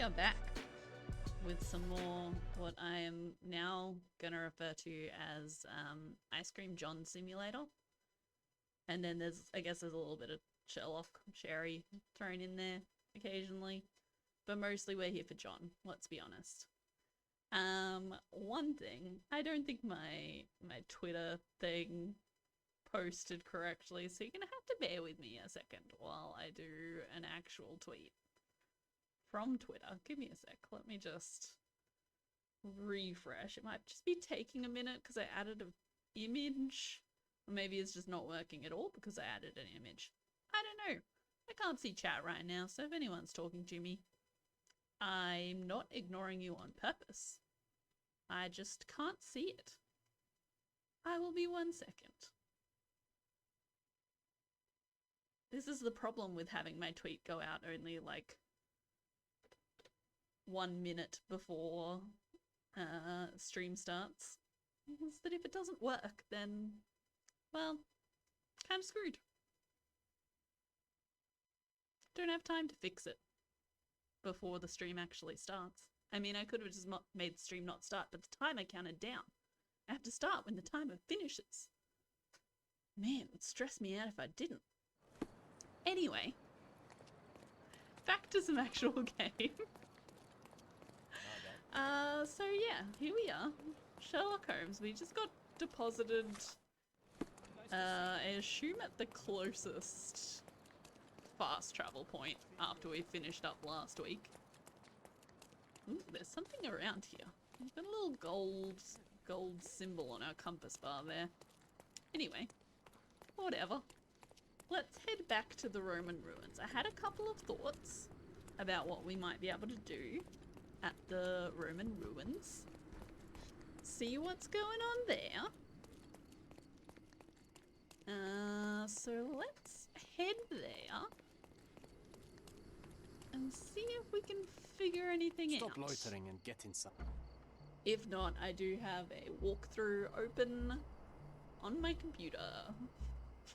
we are back with some more what I am now going to refer to as Ice Cream John Simulator. And then I guess there's a little bit of Sherlock Sherry thrown in there occasionally. But mostly we're here for John, let's be honest. One thing, I don't think my Twitter thing posted correctly, so you're going to have to bear with me a second while I do an actual tweet from Twitter. Give me a sec. Let me just refresh. It might just be taking a minute because I added an image. Or maybe it's just not working at all because I added an image. I don't know. I can't see chat right now, so if anyone's talking to me, I'm not ignoring you on purpose. I just can't see it. I will be 1 second. This is the problem with having my tweet go out only like 1 minute before stream starts. Is that if it doesn't work, then, well, kind of screwed. Don't have time to fix it before the stream actually starts. I mean, I could have just made the stream not start, but the timer counted down. I have to start when the timer finishes. Man, it would stress me out if I didn't. Anyway, back to some actual game. So yeah, here we are. Sherlock Holmes. We just got deposited, I assume at the closest fast travel point after we finished up last week. Ooh, there's something around here. We've got a little gold symbol on our compass bar there. Anyway, whatever. Let's head back to the Roman ruins. I had a couple of thoughts about what we might be able to do at the Roman ruins. See what's going on there. So let's head there and see if we can figure anything out. Stop loitering and get inside. If not, I do have a walkthrough open on my computer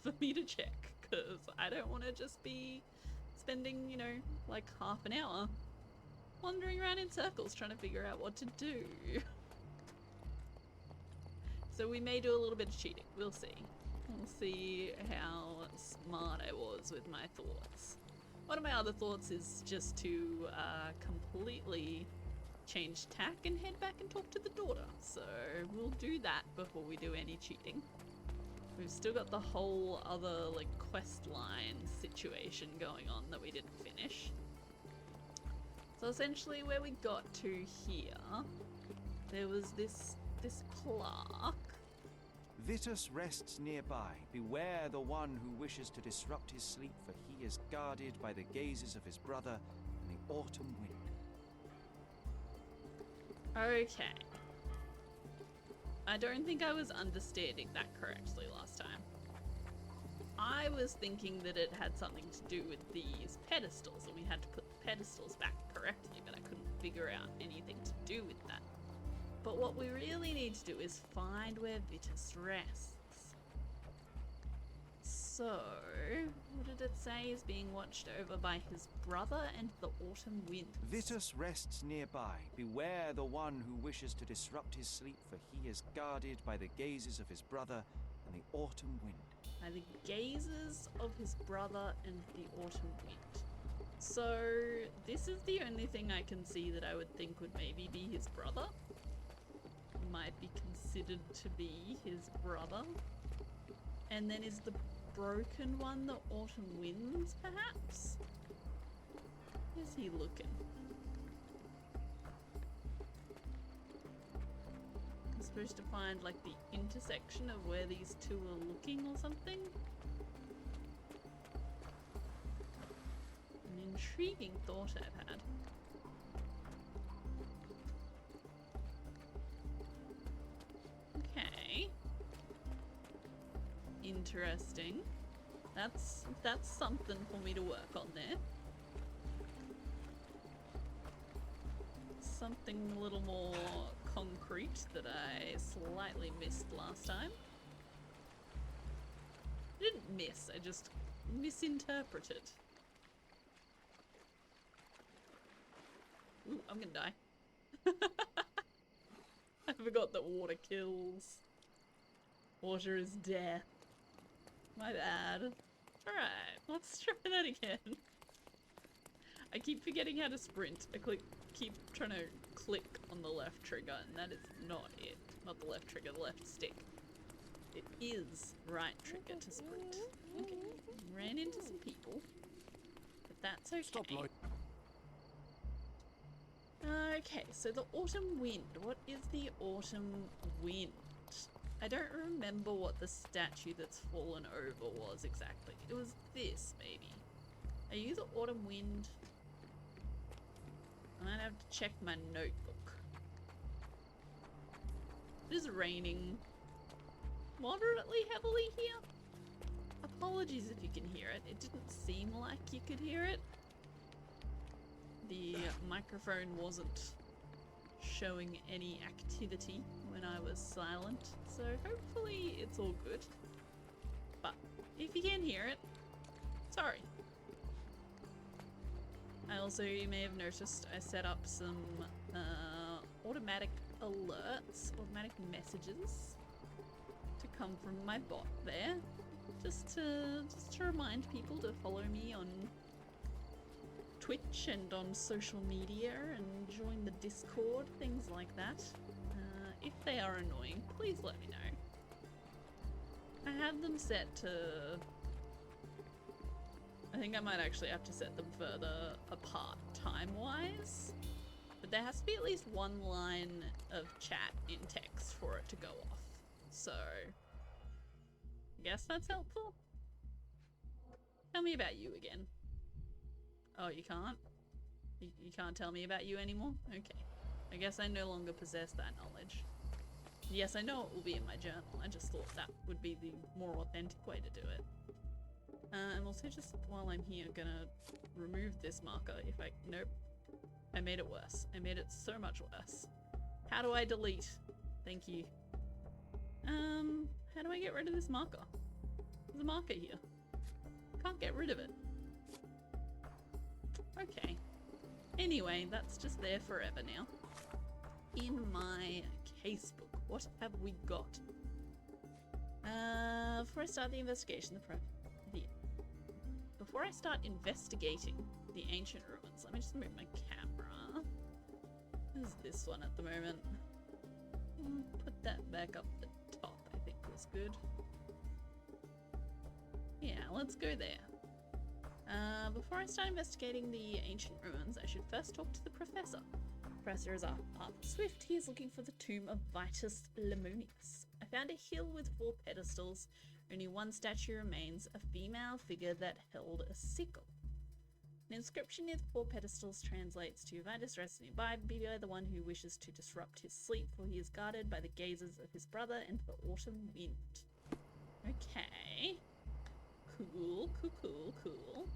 for me to check, because I don't want to just be spending, you know, like half an hour wandering around in circles trying to figure out what to do. So we may do a little bit of cheating. We'll see. We'll see how smart I was with my thoughts. One of my other thoughts is just to completely change tack and head back and talk to the daughter. So we'll do that before we do any cheating. We've still got the whole other like quest line situation going on that we didn't finish. So essentially where we got to here, there was this plaque. Vitus rests nearby. Beware the one who wishes to disrupt his sleep, for he is guarded by the gazes of his brother and the autumn wind. Okay. I don't think I was understanding that correctly last time. I was thinking that it had something to do with these pedestals and we had to put the pedestals back correctly, but I couldn't figure out anything to do with that. But what we really need to do is find where Vitus rests. So, what did it say? Is being watched over by his brother and the autumn wind. Vitus rests nearby. Beware the one who wishes to disrupt his sleep, for he is guarded by the gazes of his brother and the autumn wind. By the gazes of his brother and the autumn wind. So, this is the only thing I can see that I would think would maybe be his brother. Might be considered to be his brother. And then is the broken one the autumn winds, perhaps? Where's he looking? I'm supposed to find like the intersection of where these two are looking or something. An intriguing thought I've had. Okay. Interesting. That's something for me to work on there. Something a little more concrete that I slightly missed last time. I didn't miss, I just misinterpreted. Ooh, I'm gonna die. I forgot that water kills. Water is death. My bad. Alright, let's try that again. I keep forgetting how to sprint. I keep trying to click on the left trigger, and that is not it. Not the left trigger, the left stick. It is right trigger to sprint. Okay, ran into some people, but that's okay. Stop light. Okay, so the autumn wind. What is the autumn wind? I don't remember what the statue that's fallen over was exactly. It was this, maybe. Are you the autumn wind? I might have to check my notebook. It is raining moderately heavily here. Apologies if you can hear it. It didn't seem like you could hear it. The microphone wasn't showing any activity when I was silent, so hopefully it's all good. But if you can hear it, sorry. I also, you may have noticed, I set up some automatic alerts, automatic messages to come from my bot there, just to remind people to follow me on Twitch and on social media and join the Discord, things like that. If they are annoying, please let me know. I have them set to... I think I might actually have to set them further apart time-wise. But there has to be at least one line of chat in text for it to go off. So, I guess that's helpful. Tell me about you again. Oh, you can't? You can't tell me about you anymore? Okay. I guess I no longer possess that knowledge. Yes, I know it will be in my journal. I just thought that would be the more authentic way to do it. I'm also just, while I'm here, gonna remove this marker if I... Nope. I made it worse. I made it so much worse. How do I delete? Thank you. How do I get rid of this marker? There's a marker here. Can't get rid of it. Okay. Anyway, that's just there forever now. In my casebook, what have we got? Before I start the investigation, before I start investigating the ancient ruins, let me just move my camera. This is this one at the moment. Put that back up the top, I think was good. Yeah, let's go there. Before I start investigating the ancient ruins, I should first talk to the professor. The professor is Arthur Swift. He is looking for the tomb of Vitus Lemonius. I found a hill with 4 pedestals. Only one statue remains, a female figure that held a sickle. An inscription near the 4 pedestals translates to Vitus rests nearby, beware the one who wishes to disrupt his sleep, for he is guarded by the gazes of his brother and the autumn wind. Okay. Cool, cool, cool, cool.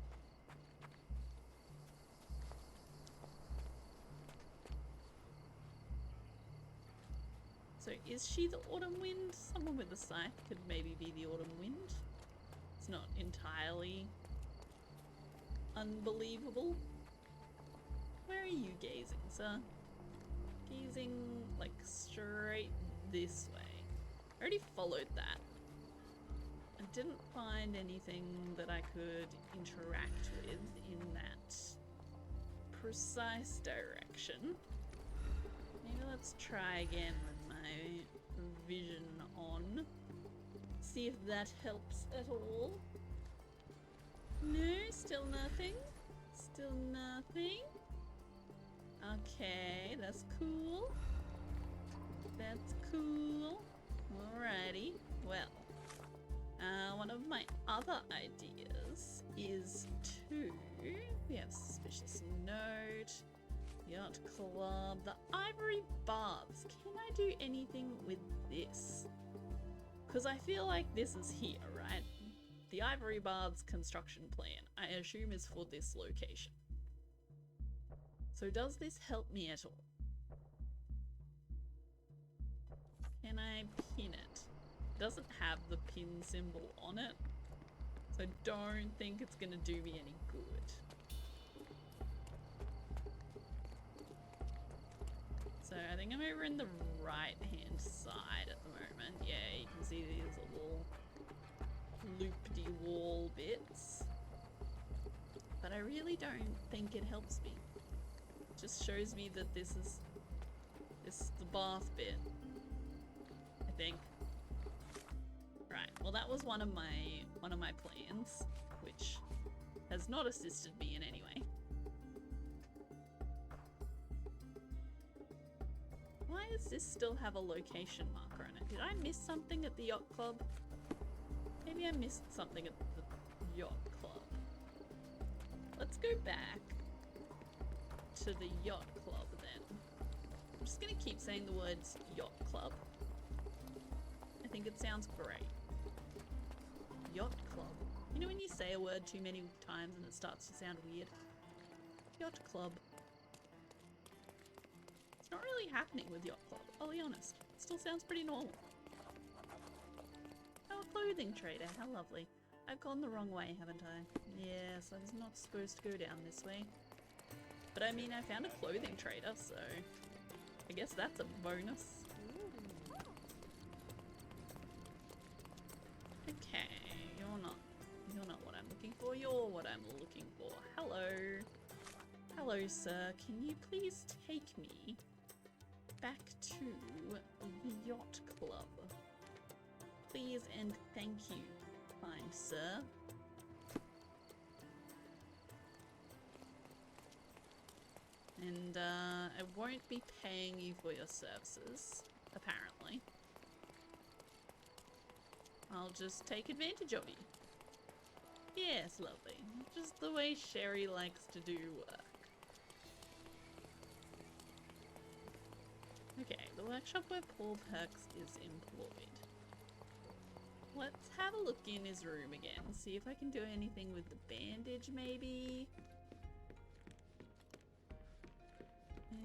So is she the autumn wind? Someone with a scythe could maybe be the autumn wind. It's not entirely unbelievable. Where are you gazing, sir? Gazing like straight this way. I already followed that. I didn't find anything that I could interact with in that precise direction. Maybe let's try again with my vision on. See if that helps at all. No, still nothing. Still nothing. Okay, that's cool. That's cool. Alrighty, well. One of my other ideas is to... We have Suspicious Note, Yacht Club, the Ivory Baths. Can I do anything with this? Because I feel like this is here, right? The Ivory Baths construction plan, I assume, is for this location. So does this help me at all? Can I pin it? Doesn't have the pin symbol on it, so I don't think it's gonna do me any good. So I think I'm over in the right-hand side at the moment. Yeah, you can see these little loop-de-wall bits. But I really don't think it helps me. It just shows me that this is the bath bit, I think. Right, well that was one of my plans, which has not assisted me in any way. Why does this still have a location marker on it? Did I miss something at the yacht club? Maybe I missed something at the yacht club. Let's go back to the yacht club then. I'm just gonna keep saying the words yacht club. I think it sounds great. Yacht club. You know when you say a word too many times and it starts to sound weird? Yacht club. It's not really happening with yacht club, I'll be honest. It still sounds pretty normal. Oh, a clothing trader, how lovely. I've gone the wrong way, haven't I? Yes, I was not supposed to go down this way. But I mean, I found a clothing trader, so I guess that's a bonus. Okay, you're not what I'm looking for. You're what I'm looking for. Hello. Hello, sir. Can you please take me back to the yacht club? Please and thank you, kind sir. And I won't be paying you for your services, apparently. I'll just take advantage of you. Yes, lovely. Just the way Sherry likes to do work. Okay, the workshop where Paul Perks is employed. Let's have a look in his room again, see if I can do anything with the bandage, maybe.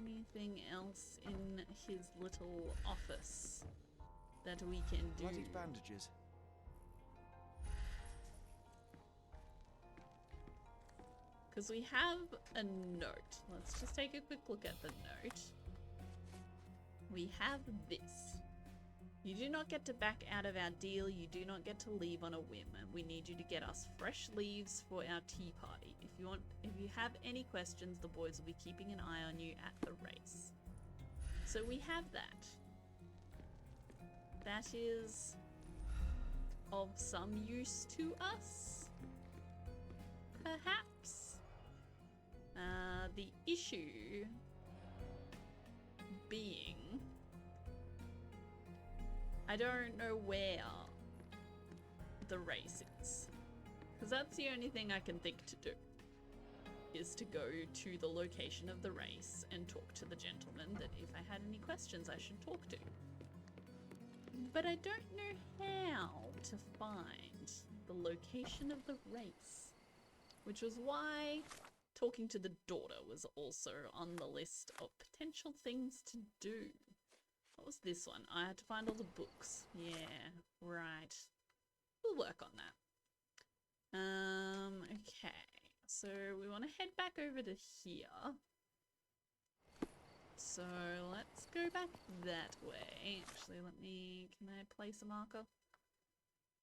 Anything else in his little office that we can do? Bloody bandages. Because we have a note. Let's just take a quick look at the note. We have this. You do not get to back out of our deal. You do not get to leave on a whim. And we need you to get us fresh leaves for our tea party. If you have any questions, the boys will be keeping an eye on you at the race. So we have that. That is of some use to us, perhaps. The issue being, I don't know where the race is, because that's the only thing I can think to do, is to go to the location of the race and talk to the gentleman that if I had any questions I should talk to. But I don't know how to find the location of the race, which was why talking to the daughter was also on the list of potential things to do. What was this one? I had to find all the books. Yeah, right. We'll work on that. Okay. So we want to head back over to here. So let's go back that way. Actually, can I place a marker?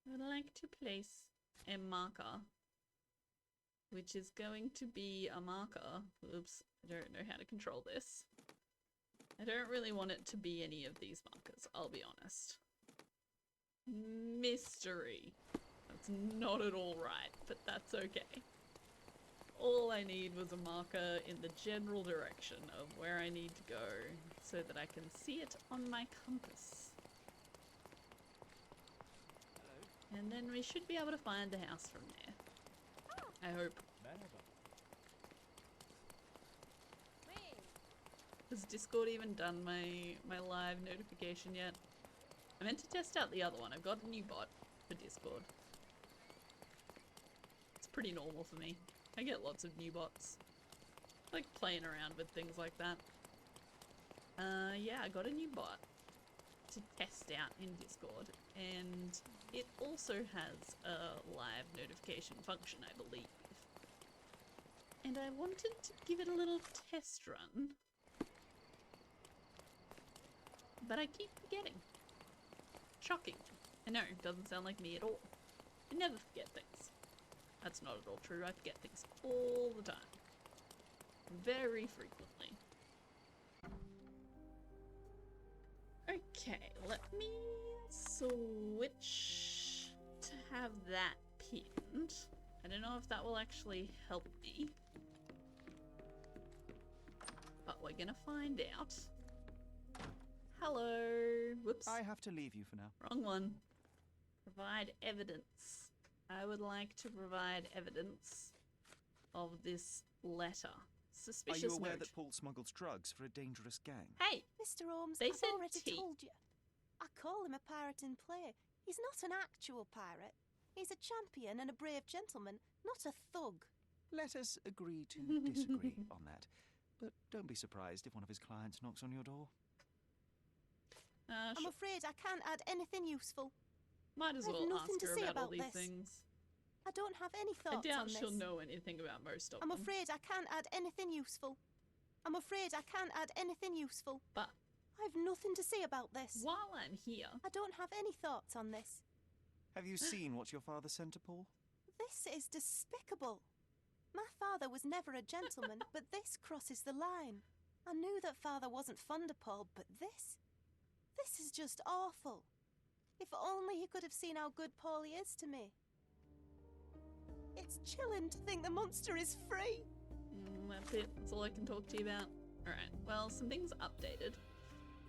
I would like to place a marker, which is going to be a marker. Oops, I don't know how to control this. I don't really want it to be any of these markers, I'll be honest. Mystery. That's not at all right, but that's okay. All I need was a marker in the general direction of where I need to go so that I can see it on my compass. And then we should be able to find the house from there. I hope. Has Discord even done my live notification yet? I meant to test out the other one. I've got a new bot for Discord. It's pretty normal for me. I get lots of new bots. I like playing around with things like that. Yeah, I got a new bot to test out in Discord, and it also has a live notification function, I believe. And I wanted to give it a little test run but I keep forgetting. Shocking. I know, doesn't sound like me at all. I never forget things. That's not at all true. I forget things all the time. Very frequently. Okay, let me switch to have that pinned. I don't know if that will actually help me. But we're gonna find out. Hello. Whoops. I have to leave you for now. Wrong one. Provide evidence. I would like to provide evidence of this letter. Suspicious Are you aware note. that Paul smuggles drugs for a dangerous gang? Hey! Mr. Holmes, They I've said already tea. told you. I call him a pirate in play. He's not an actual pirate. He's a champion and a brave gentleman, not a thug. Let us agree to disagree on that. But don't be surprised if one of his clients knocks on your door. I'm afraid I can't add anything useful. Might as I've well nothing ask to her say about all about these this. things. I don't have any I thoughts doubt on this. she'll know anything about most of I'm them. afraid I can't add anything useful. I'm afraid I can't add anything useful. But I've nothing to say about this. while I'm here, I don't have any thoughts on this. Have you seen what your father sent to Paul? This is despicable. My father was never a gentleman, but this crosses the line. I knew that father wasn't fond of Paul, but this is just awful. If only he could have seen how good Paul is to me. It's chilling to think the monster is free. That's it. That's all I can talk to you about. Alright, well, some things updated.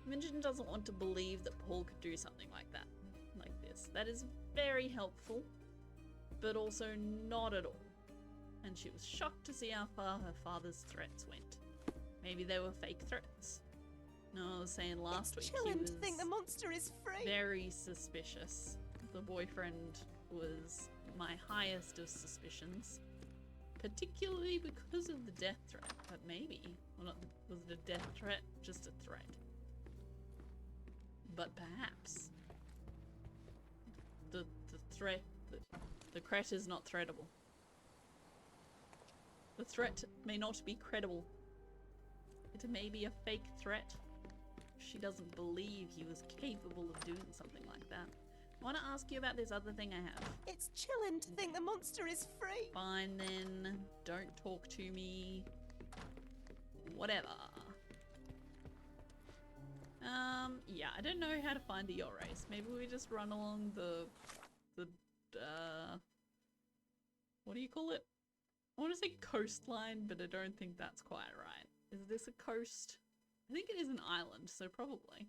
Antigen doesn't want to believe that Paul could do something like that. Like this. That is very helpful, but also not at all. And she was shocked to see how far her father's threats went. Maybe they were fake threats. No, I was saying last week It's he chilling was to think the monster is free. very suspicious. The boyfriend was my highest of suspicions. Particularly because of the death threat. But maybe, well, not, was it a death threat? Just a threat. But perhaps the threat, the threat is not threadable. The threat may not be credible. It may be a fake threat. She doesn't believe he was capable of doing something like that. I want to ask you about this other thing I have. It's chilling to think the monster is free. Fine then. Don't talk to me. Whatever. Yeah, I don't know how to find the yacht race. Maybe we just run along the what do you call it? I want to say coastline, but I don't think that's quite right. Is this a coast? I think it is an island, so probably.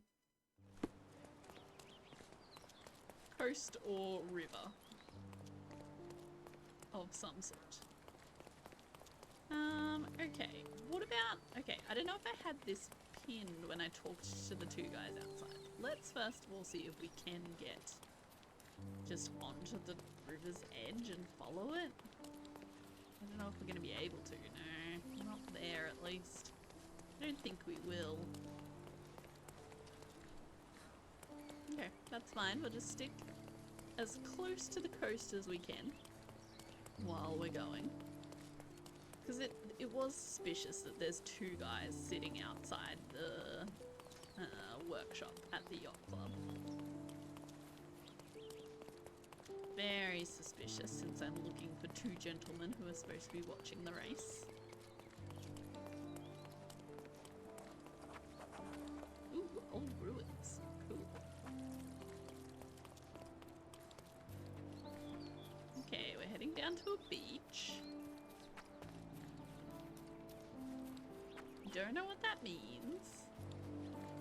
Coast or river of some sort. Okay, what about, okay, I don't know if I had this pinned when I talked to the two guys outside. Let's first of all see if we can get just onto the river's edge and follow it. I don't know if we're going to be able to, no, not there at least. I don't think we will. Okay, that's fine, we'll just stick as close to the coast as we can while we're going. Because it was suspicious that there's two guys sitting outside the workshop at the yacht club. Very suspicious since I'm looking for two gentlemen who are supposed to be watching the race. Ooh, old ruins. Cool. Okay, we're heading down to a beach. Don't know what that means.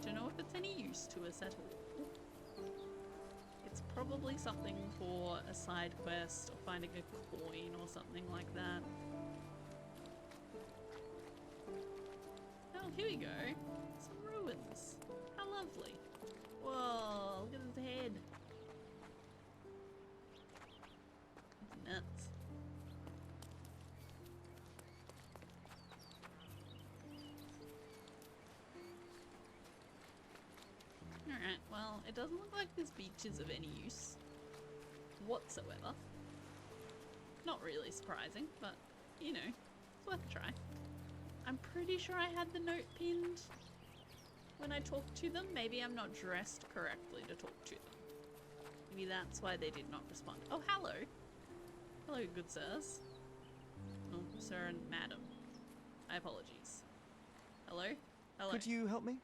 Don't know if it's any use to us at all. It's probably something for a side quest or finding a coin or something like that. Oh, here we go. Some ruins. How lovely. Whoa, look at his head. It's nuts. Alright, well, it doesn't look like this beach is of any use whatsoever. Not really surprising, but, you know, it's worth a try. I'm pretty sure I had the note pinned when I talk to them. Maybe I'm not dressed correctly to talk to them. Maybe that's why they did not respond. Oh, hello. Hello, good sirs. Oh, sir and madam. My apologies. Hello? Hello? Could you help me?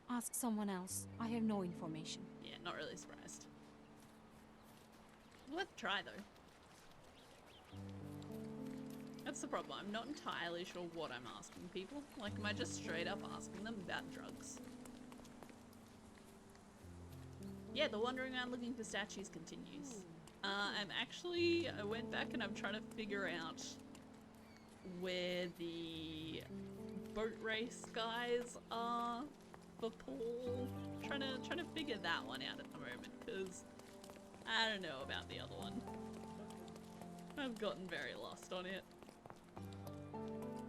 Ask someone else. I have no information. Yeah, not really surprised. Worth a try, though. That's the problem. I'm not entirely sure what I'm asking people. Like, am I just straight up asking them about drugs? Yeah, the wandering around looking for statues continues. I went back and I'm trying to figure out where the boat race guys are for Paul. Trying to figure that one out at the moment, because I don't know about the other one. I've gotten very lost on it.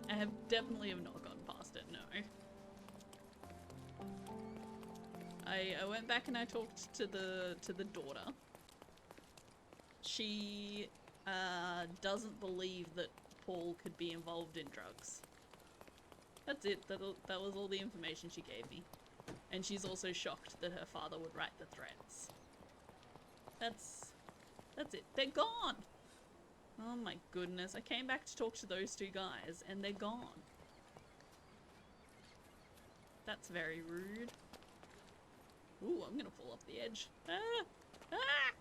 I definitely have not gotten past it, no. I went back and I talked to the daughter. She doesn't believe that Paul could be involved in drugs. That's it. That was all the information she gave me. And she's also shocked that her father would write the threats. That's it. They're gone! Oh my goodness. I came back to talk to those two guys and they're gone. That's very rude. Ooh, I'm gonna fall off the edge. Ah! Ah!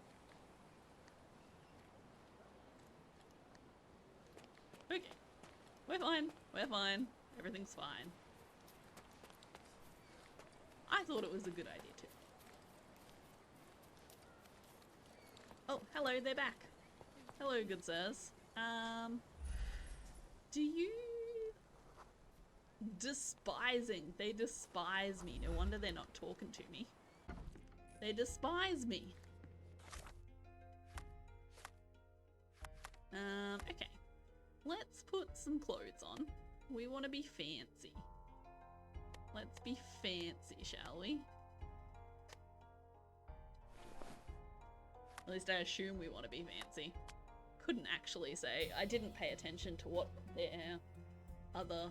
Okay. We're fine. We're fine. Everything's fine. I thought it was a good idea too. Oh, hello, they're back. Hello, good sirs. Do you... Despising. They despise me. No wonder they're not talking to me. They despise me. Okay. Let's put some clothes on. We want to be fancy. Let's be fancy, shall we? At least I assume we want to be fancy. Couldn't actually say. I didn't pay attention to what their other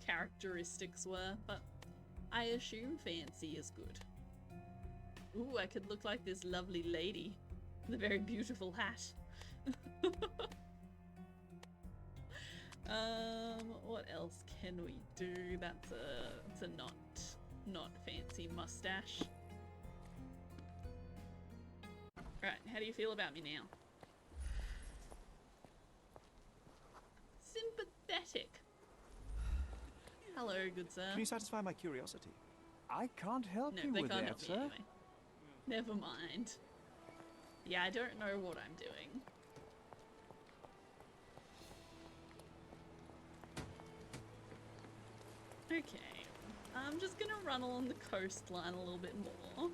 characteristics were, but I assume fancy is good. Ooh, I could look like this lovely lady with a very beautiful hat. What else can we do? That's a not fancy mustache. Alright, how do you feel about me now? Sympathetic. Hello, good sir. Can you satisfy my curiosity? I can't help No, you they with can't that, help me sir. anyway. Never mind. Yeah, I don't know what I'm doing. Okay, I'm just gonna run along the coastline a little bit more.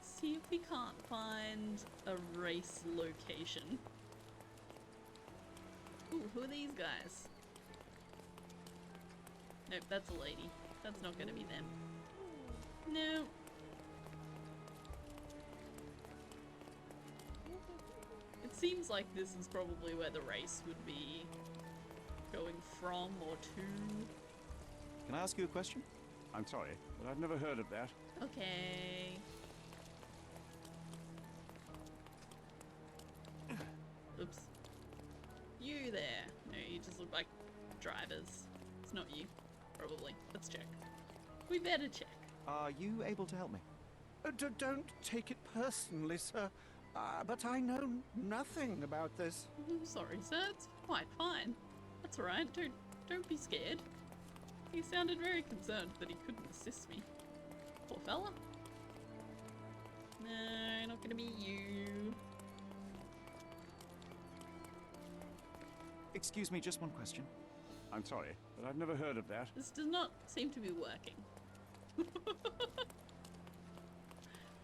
See if we can't find a race location. Ooh, who are these guys? Nope, that's a lady. That's not gonna be them. No. It seems like this is probably where the race would be going from or to. Can I ask you a question? I'm sorry, but I've never heard of that. Okay. Oops. You there. No, you just look like drivers. It's not you. Probably. Let's check. We better check. Are you able to help me? Don't take it personally, sir. But I know nothing about this. I'm sorry, sir. It's quite fine. That's alright. Don't be scared. He sounded very concerned that he couldn't assist me. Poor fella. No, not gonna be you. Excuse me, just one question. I'm sorry, but I've never heard of that. This does not seem to be working.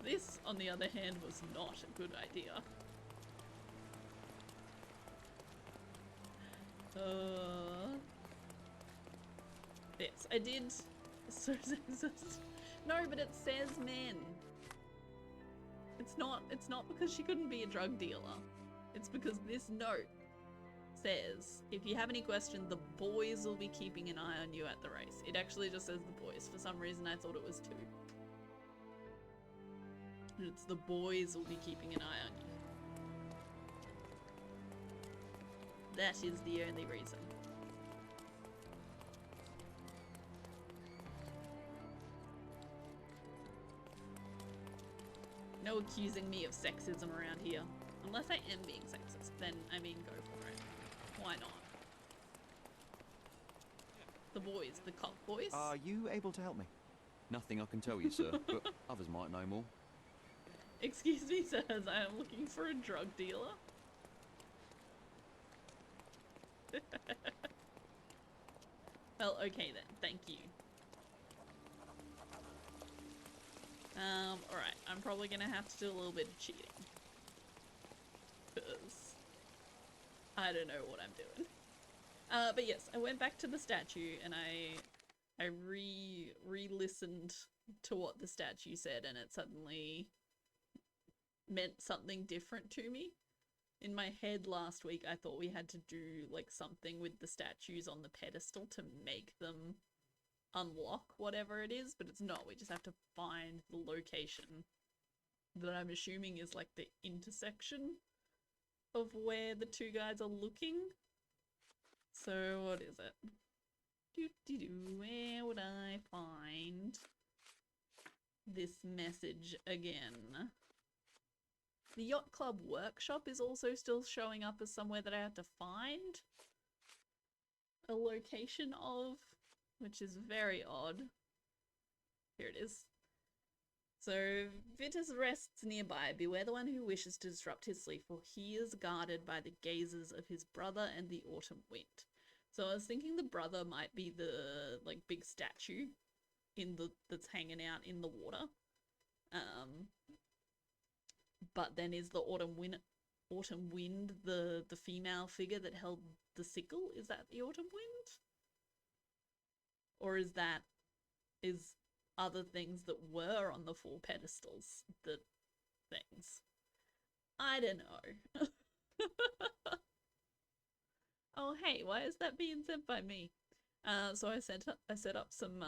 This, on the other hand, was not a good idea. Yes, I did. So no, but it says men. It's not because she couldn't be a drug dealer. It's because this note says, if you have any questions, the boys will be keeping an eye on you at the race. It actually just says the boys. For some reason, I thought it was 2. It's the boys will be keeping an eye on you. That is the only reason. No accusing me of sexism around here. Unless I am being sexist, then, I mean, go for it. Why not? The boys, the cop boys? Are you able to help me? Nothing I can tell you, sir, but others might know more. Excuse me, sirs, I am looking for a drug dealer. Well, okay then, thank you. Alright, I'm probably gonna have to do a little bit of cheating. Because I don't know what I'm doing. But yes, I went back to the statue and I re-listened to what the statue said, and it suddenly meant something different to me. In my head last week, I thought we had to do like something with the statues on the pedestal to make them unlock whatever it is, but it's not. We just have to find the location that I'm assuming is like the intersection of where the two guys are looking. So what is it? Where would I find this message again? The Yacht Club workshop is also still showing up as somewhere that I have to find a location of, which is very odd. Here it is. So, Vitus rests nearby. Beware the one who wishes to disrupt his sleep, for he is guarded by the gazes of his brother and the autumn wind. So I was thinking the brother might be the, like, big statue in the that's hanging out in the water. But then is the autumn wind the female figure that held the sickle? Is that the autumn wind? Or is other things that were on the 4 pedestals the things? I don't know. Oh hey, why is that being sent by me? So I set up some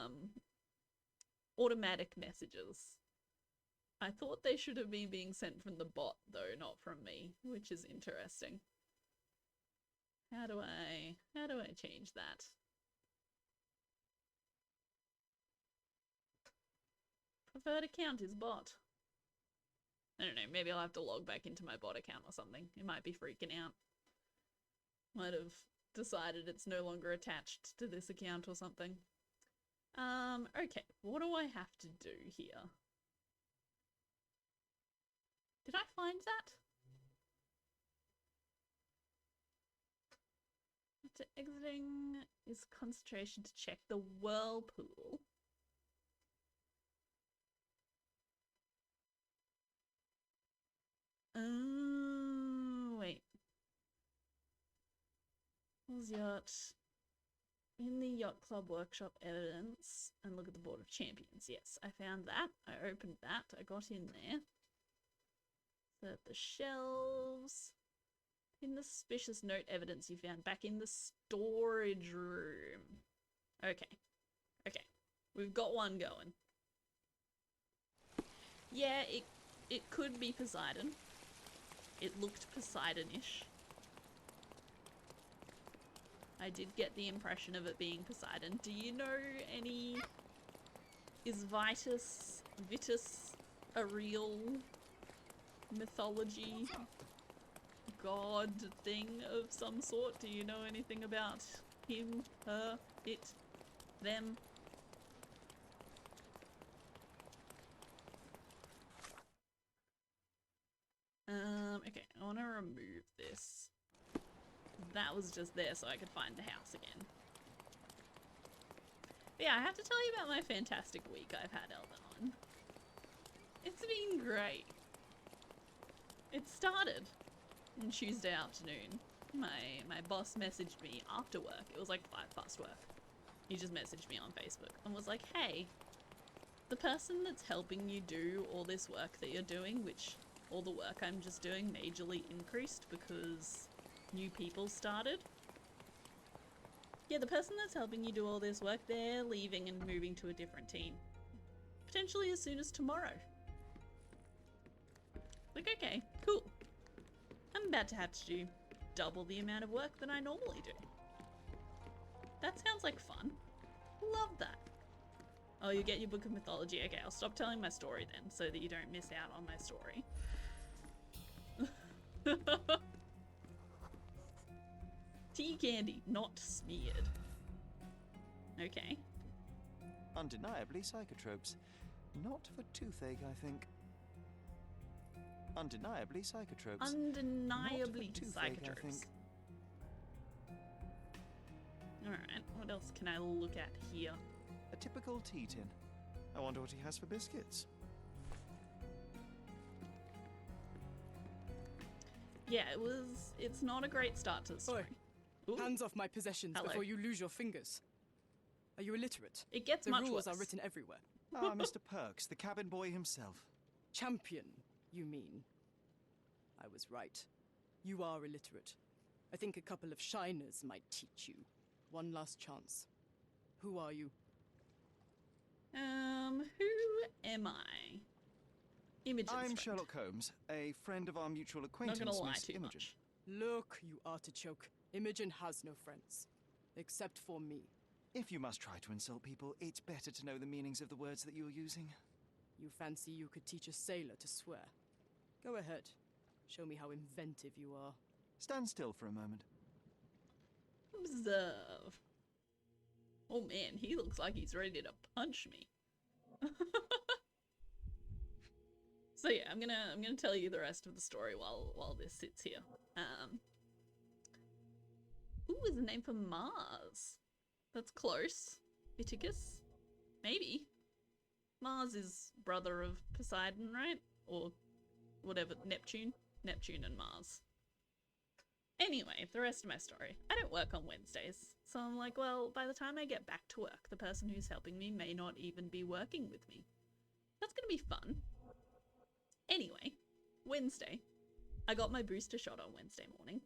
automatic messages. I thought they should have been being sent from the bot though, not from me, which is interesting. How do I change that? Preferred account is bot. I don't know, maybe I'll have to log back into my bot account or something. It might be freaking out. Might have decided it's no longer attached to this account or something. Okay, what do I have to do here? Did I find that? After exiting is concentration to check the whirlpool. Oh, wait. Was yacht in the Yacht Club workshop evidence and look at the Board of Champions. Yes, I found that. I opened that. I got in there. Set the shelves. In the suspicious note evidence you found back in the storage room. Okay. Okay. We've got one going. Yeah, it could be Poseidon. It looked Poseidon-ish. I did get the impression of it being Poseidon. Do you know any... Is Vitus a real mythology god thing of some sort? Do you know anything about him, her, it, them? Okay, I want to remove this. That was just there so I could find the house again. But yeah, I have to tell you about my fantastic week I've had Elden on. It's been great. It started on Tuesday afternoon. My boss messaged me after work. It was like 5 past work. He just messaged me on Facebook and was like, hey, the person that's helping you do all this work that you're doing, which all the work I'm just doing majorly increased because new people started. Yeah, the person that's helping you do all this work, they're leaving and moving to a different team. Potentially as soon as tomorrow. Like, okay, cool. I'm about to have to do double the amount of work that I normally do. That sounds like fun. Love that. Oh, you get your book of mythology. Okay, I'll stop telling my story then, so that you don't miss out on my story. Tea candy, not smeared. Okay. Undeniably psychotropes. Not for toothache, I think. Undeniably psychotropes. Undeniably Not for toothache, I psychotropes. think. Alright, what else can I look at here? A typical tea tin. I wonder what he has for biscuits. Yeah, it's not a great start to the story. Ooh, Hands off my possessions Hello. before you lose your fingers. Are you illiterate? it gets The much rules worse. are written everywhere. Ah, Mr. Perks, the cabin boy himself. Champion, you mean? I was right. You are illiterate. I think a couple of shiners might teach you. One last chance. Who are you? Who am I? Imogen's I'm friend. Sherlock Holmes, a friend of our mutual Not acquaintance, gonna lie Miss too Imogen. much. Look, you artichoke. Imogen has no friends. Except for me. If you must try to insult people, it's better to know the meanings of the words that you're using. You fancy you could teach a sailor to swear? Go ahead. Show me how inventive you are. Stand still for a moment. Observe. Oh man, he looks like he's ready to punch me. So yeah, I'm gonna tell you the rest of the story while this sits here. Ooh, is the name for Mars? That's close. Viticus? Maybe. Mars is brother of Poseidon, right? Or whatever, Neptune? Neptune and Mars. Anyway, the rest of my story. I don't work on Wednesdays, so I'm like, well, by the time I get back to work, the person who's helping me may not even be working with me. That's gonna be fun. Anyway, Wednesday. I got my booster shot on Wednesday morning.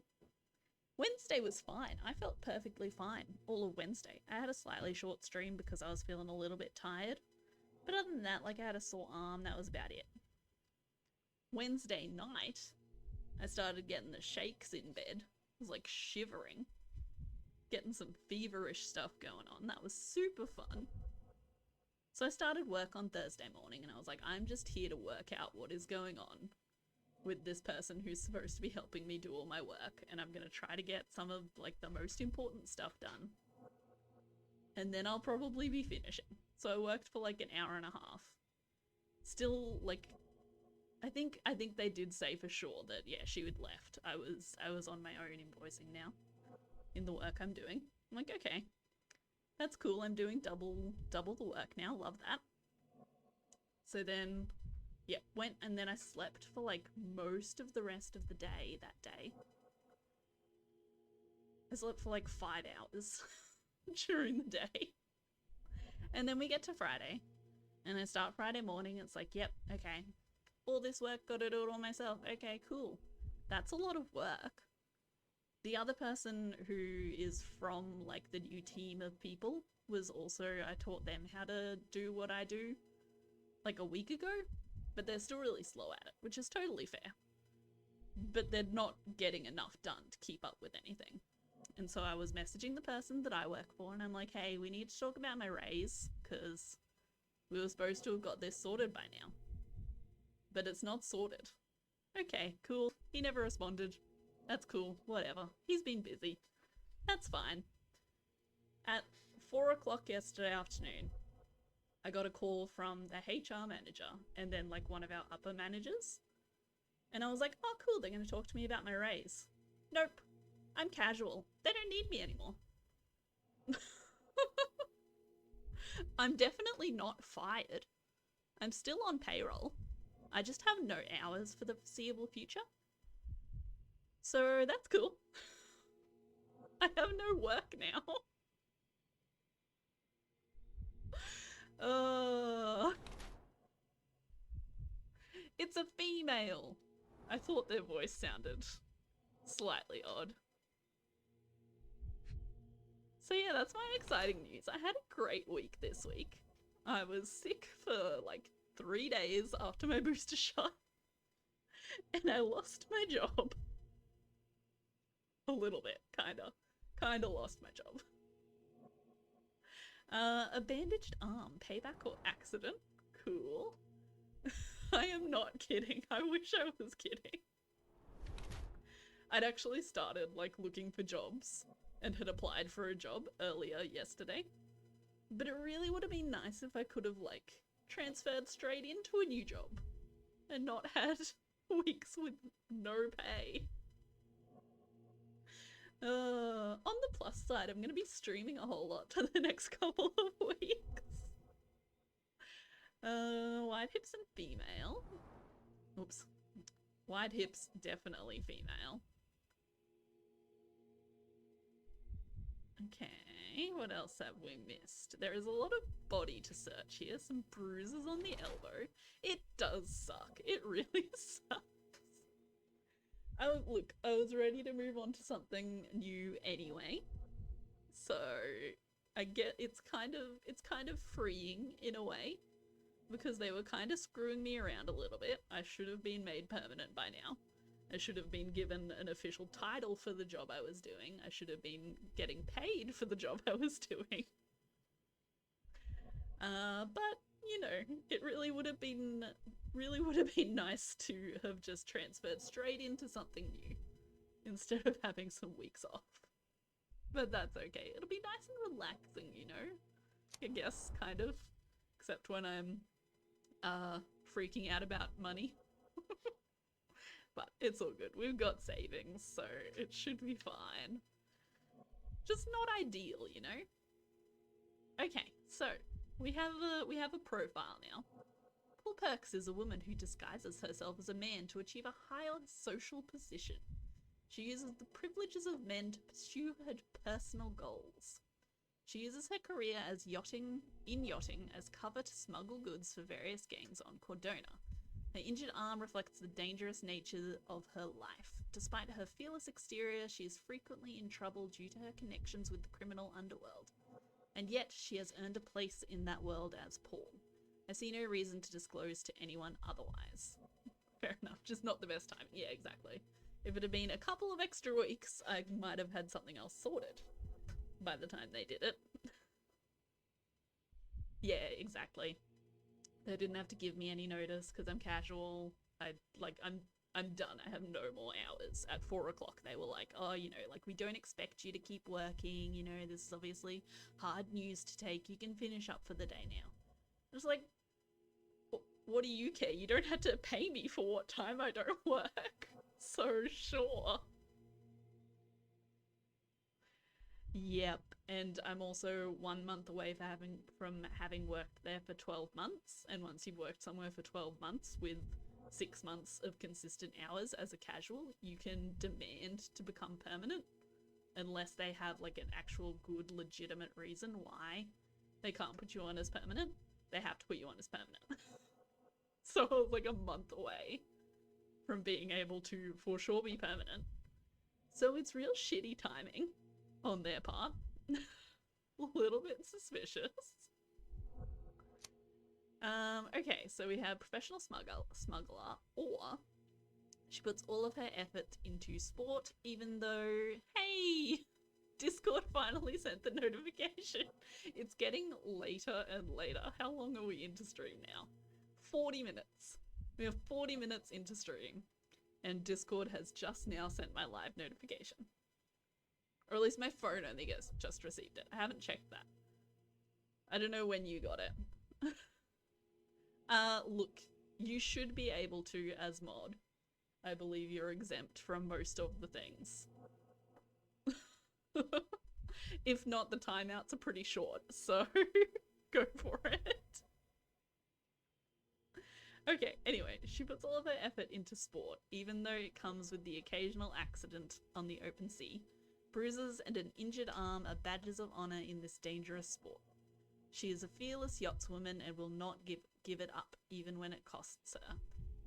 Wednesday was fine. I felt perfectly fine all of Wednesday. I had a slightly short stream because I was feeling a little bit tired. But other than that, like I had a sore arm, that was about it. Wednesday night, I started getting the shakes in bed. I was like shivering. Getting some feverish stuff going on. That was super fun. So I started work on Thursday morning and I was like, I'm just here to work out what is going on with this person who's supposed to be helping me do all my work, and I'm gonna try to get some of like the most important stuff done. And then I'll probably be finishing. So I worked for like an hour and a half. Still like I think they did say for sure that yeah, she had left. I was on my own invoicing now in the work I'm doing. I'm like, okay. That's cool. I'm doing double the work now. Love that. So then yeah, went and then I slept for like most of the rest of the day that day. I slept for like 5 hours during the day. And then we get to Friday. And I start Friday morning. It's like, yep, okay. All this work, gotta do it all myself. Okay, cool. That's a lot of work. The other person who is from like the new team of people was also, I taught them how to do what I do like a week ago. But they're still really slow at it, which is totally fair. But they're not getting enough done to keep up with anything. And so I was messaging the person that I work for, and I'm like, hey, we need to talk about my raise, because we were supposed to have got this sorted by now. But it's not sorted. Okay, cool. He never responded. That's cool. Whatever. He's been busy. That's fine. At 4 o'clock yesterday afternoon, I got a call from the HR manager and then like one of our upper managers. And I was like, oh cool, they're going to talk to me about my raise. Nope. I'm casual. They don't need me anymore. I'm definitely not fired. I'm still on payroll. I just have no hours for the foreseeable future. So that's cool. I have no work now. It's a female. I thought their voice sounded slightly odd. So yeah, that's my exciting news. I had a great week this week. I was sick for like 3 days after my booster shot. And I lost my job. A little bit, kinda. Kinda lost my job. A bandaged arm, payback or accident? Cool. I am not kidding. I wish I was kidding. I'd actually started like looking for jobs and had applied for a job earlier yesterday. But it really would have been nice if I could have like transferred straight into a new job and not had weeks with no pay. On the plus side, I'm gonna be streaming a whole lot for the next couple of weeks. Wide hips and female. Oops. Wide hips, definitely female. Okay, what else have we missed? There is a lot of body to search here. Some bruises on the elbow. It does suck. It really sucks. Look, I was ready to move on to something new anyway. So, I get it's kind of freeing in a way. Because they were kind of screwing me around a little bit. I should have been made permanent by now. I should have been given an official title for the job I was doing. I should have been getting paid for the job I was doing. But, you know, it really would have been nice to have just transferred straight into something new instead of having some weeks off. But that's okay. It'll be nice and relaxing, you know? I guess, kind of. Except when I'm freaking out about money. But it's all good. We've got savings, so it should be fine. Just not ideal, you know? Okay, so we have a profile now. Paul Perks is a woman who disguises herself as a man to achieve a higher social position. She uses the privileges of men to pursue her personal goals. She uses her career as yachting as cover to smuggle goods for various gangs on Cordona. Her injured arm reflects the dangerous nature of her life. Despite her fearless exterior, she is frequently in trouble due to her connections with the criminal underworld. And yet, she has earned a place in that world as Paul. I see no reason to disclose to anyone otherwise. Fair enough, just not the best time. Yeah, exactly. If it had been a couple of extra weeks, I might have had something else sorted by the time they did it. Yeah, exactly. They didn't have to give me any notice because I'm casual. I'm done. I have no more hours. At 4 o'clock, they were like, oh, you know, like, we don't expect you to keep working. You know, this is obviously hard news to take. You can finish up for the day now. I was like, what do you care? You don't have to pay me for what time I don't work. So sure. Yep, and I'm also 1 month away from having worked there for 12 months, and once you've worked somewhere for 12 months with 6 months of consistent hours as a casual, you can demand to become permanent, unless they have like an actual good legitimate reason why they can't put you on as permanent. They have to put you on as permanent. So I was like a month away from being able to for sure be permanent. So it's real shitty timing on their part. A little bit suspicious. Okay, so we have professional smuggler, or she puts all of her effort into sport, even though, hey, Discord finally sent the notification. It's getting later and later. How long are we into stream now? 40 minutes. We have 40 minutes into stream, and Discord has just now sent my live notification. Or at least my phone only just received it. I haven't checked that. I don't know when you got it. Look, you should be able to as mod. I believe you're exempt from most of the things. If not, the timeouts are pretty short, so go for it. Okay, anyway, she puts all of her effort into sport, even though it comes with the occasional accident on the open sea. Bruises and an injured arm are badges of honor in this dangerous sport. She is a fearless yachtswoman and will not give it up, even when it costs her.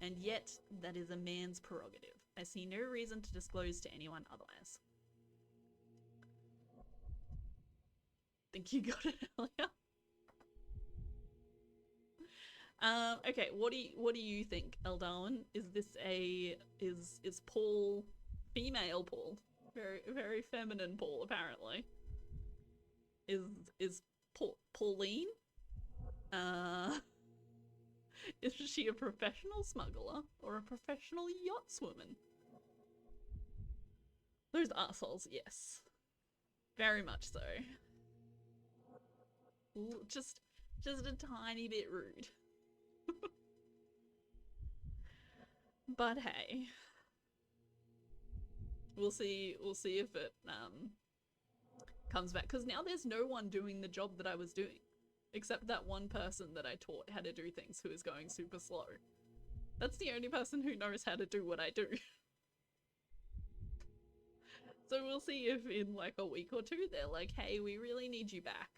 And yet, that is a man's prerogative. I see no reason to disclose to anyone otherwise. think you got it earlier. Okay, what do you think, Eldarwin? Is this is Paul female Paul? Very feminine Paul, apparently. Is Pauline? Is she a professional smuggler or a professional yachtswoman? Those assholes, yes. Very much so. Just a tiny bit rude. But hey. We'll see if it comes back, because now there's no one doing the job that I was doing. Except that one person that I taught how to do things who is going super slow. That's the only person who knows how to do what I do. So we'll see if in like a week or two they're like, hey, we really need you back.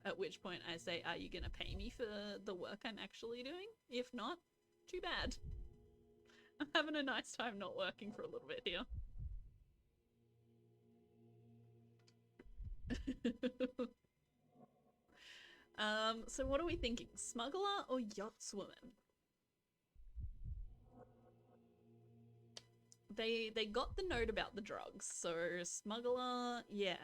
At which point I say, are you gonna pay me for the work I'm actually doing? If not, too bad. I'm having a nice time not working for a little bit here. So what are we thinking? Smuggler or yachtswoman? They got the note about the drugs, so smuggler, yeah.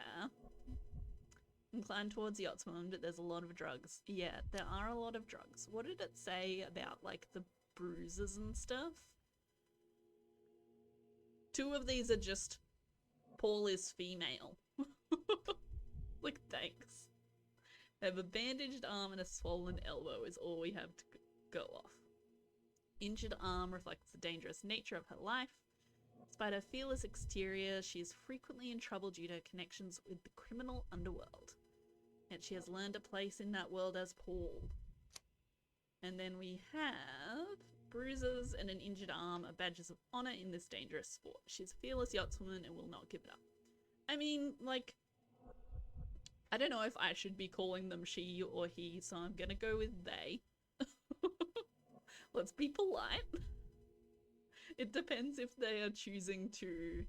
Inclined towards yachtswoman, but there's a lot of drugs. Yeah, there are a lot of drugs. What did it say about, like, the bruises and stuff? 2 of these are just, Paul is female. Like, thanks. They have a bandaged arm and a swollen elbow is all we have to go off. Injured arm reflects the dangerous nature of her life. Despite her fearless exterior, she is frequently in trouble due to connections with the criminal underworld. Yet she has learned a place in that world as Paul. And then we have bruises and an injured arm are badges of honor in this dangerous sport. She's a fearless yachtswoman and will not give it up. I mean, like, I don't know if I should be calling them she or he, so I'm gonna go with they. Let's be polite. It depends if they are choosing to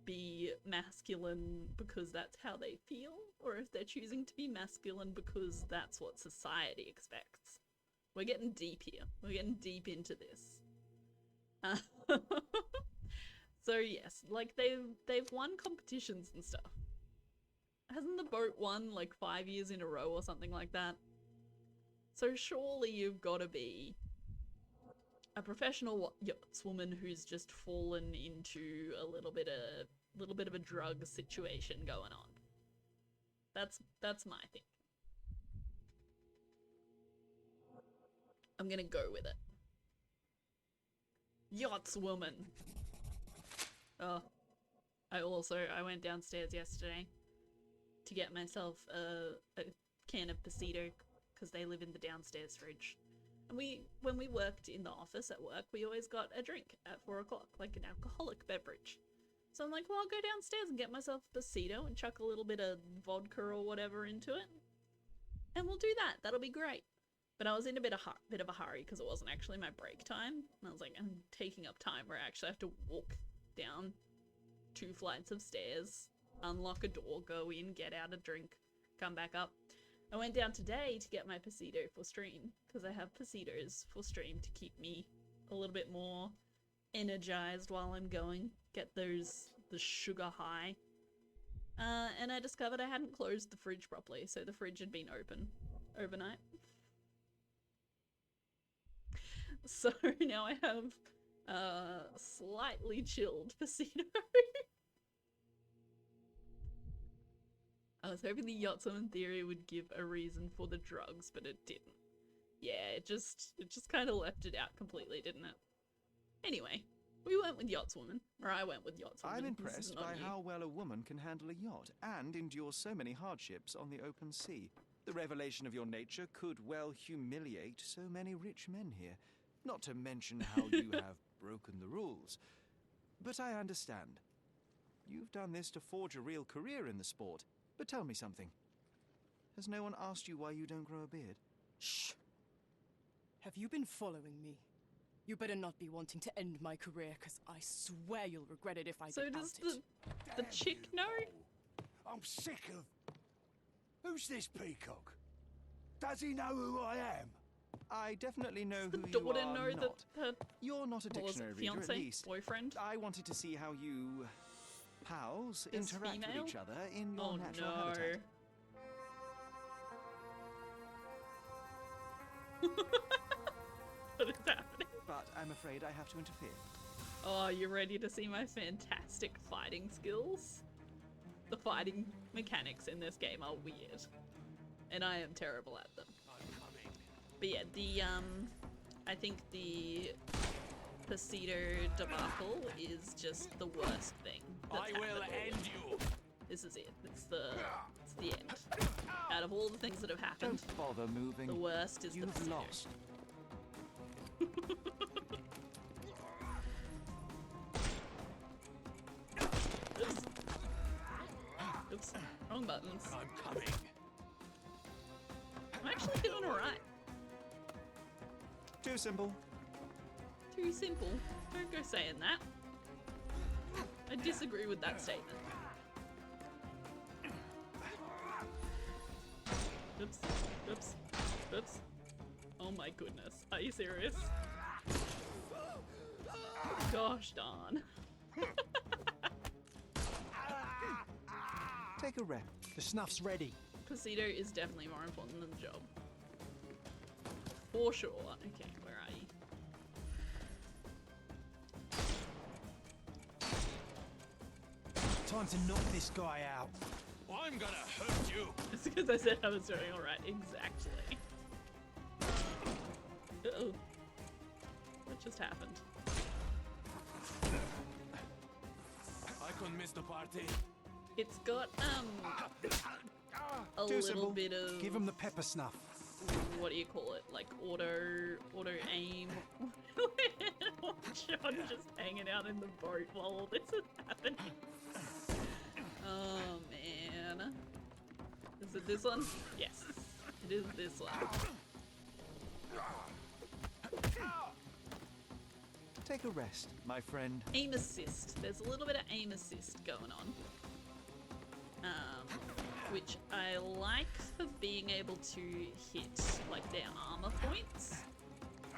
be masculine because that's how they feel, or if they're choosing to be masculine because that's what society expects. We're getting deep here. We're getting deep into this. So yes, like they've won competitions and stuff. Hasn't the boat won like 5 years in a row or something like that? So surely you've got to be a professional yachtswoman who's just fallen into a little bit of a drug situation going on. That's my thing. I'm gonna go with it. Yachtswoman. Oh, I went downstairs yesterday to get myself a can of Pasito because they live in the downstairs fridge. And when we worked in the office at work, we always got a drink at 4 o'clock, like an alcoholic beverage. So I'm like, well, I'll go downstairs and get myself a Pasito and chuck a little bit of vodka or whatever into it. And we'll do that. That'll be great. But I was in a bit of a hurry because it wasn't actually my break time. And I was like, I'm taking up time where I actually have to walk down 2 flights of stairs, unlock a door, go in, get out a drink, come back up. I went down today to get my Pasito for stream because I have Pasitos for stream to keep me a little bit more energized while I'm going, get the sugar high. And I discovered I hadn't closed the fridge properly, so the fridge had been open overnight. So now I have slightly chilled Pasito. I was hoping the yachtswoman theory would give a reason for the drugs, but it didn't. Yeah, it just kind of left it out completely, didn't it? Anyway, we went with yachtswoman, or I went with yachtswoman. I'm impressed by how well a woman can handle a yacht and endure so many hardships on the open sea. The revelation of your nature could well humiliate so many rich men here. Not to mention how you have broken the rules. But I understand. You've done this to forge a real career in the sport. But tell me something. Has no one asked you why you don't grow a beard? Shh! Have you been following me? You better not be wanting to end my career, because I swear you'll regret it if I So get does outed. the chick know? I'm sick of... Who's this peacock? Does he know who I am? I definitely know The who you daughter are know not. that her You're not a what was dictionary it, reader, at fiance, least. boyfriend? I wanted to see how you... pals Is interact female? with each other in your Oh natural no. habitat. What is happening? But I'm afraid I have to interfere. Oh, you ready to see my fantastic fighting skills? The fighting mechanics in this game are weird. And I am terrible at them. But yeah, I think the Pasito debacle is just the worst thing that's happened. end you. This is it. It's the end. Out of all the things that have happened, Don't bother moving. the worst is the You've Pasito. lost. Oops. Oops. Wrong buttons. I'm coming. I'm actually doing alright. Too simple. Too simple. Don't go saying that. I disagree with that statement. Oops. Oops. Oops. Oh my goodness. Are you serious? Gosh darn. Take a rest. The snuff's ready. Pasito is definitely more important than the job. For sure. Okay, where are you? Time to knock this guy out. I'm gonna hurt you. It's because I said I was doing alright. Exactly. Uh-oh. What just happened? I couldn't miss the party. It's got, a Too little simple. bit of... Give him the pepper snuff. What do you call it? Like auto aim. John just hanging out in the boat while all this is happening. Oh man. Is it this one? Yes. It is this one. Take a rest, my friend. Aim assist. There's a little bit of aim assist going on. Which I like for being able to hit like their armor points.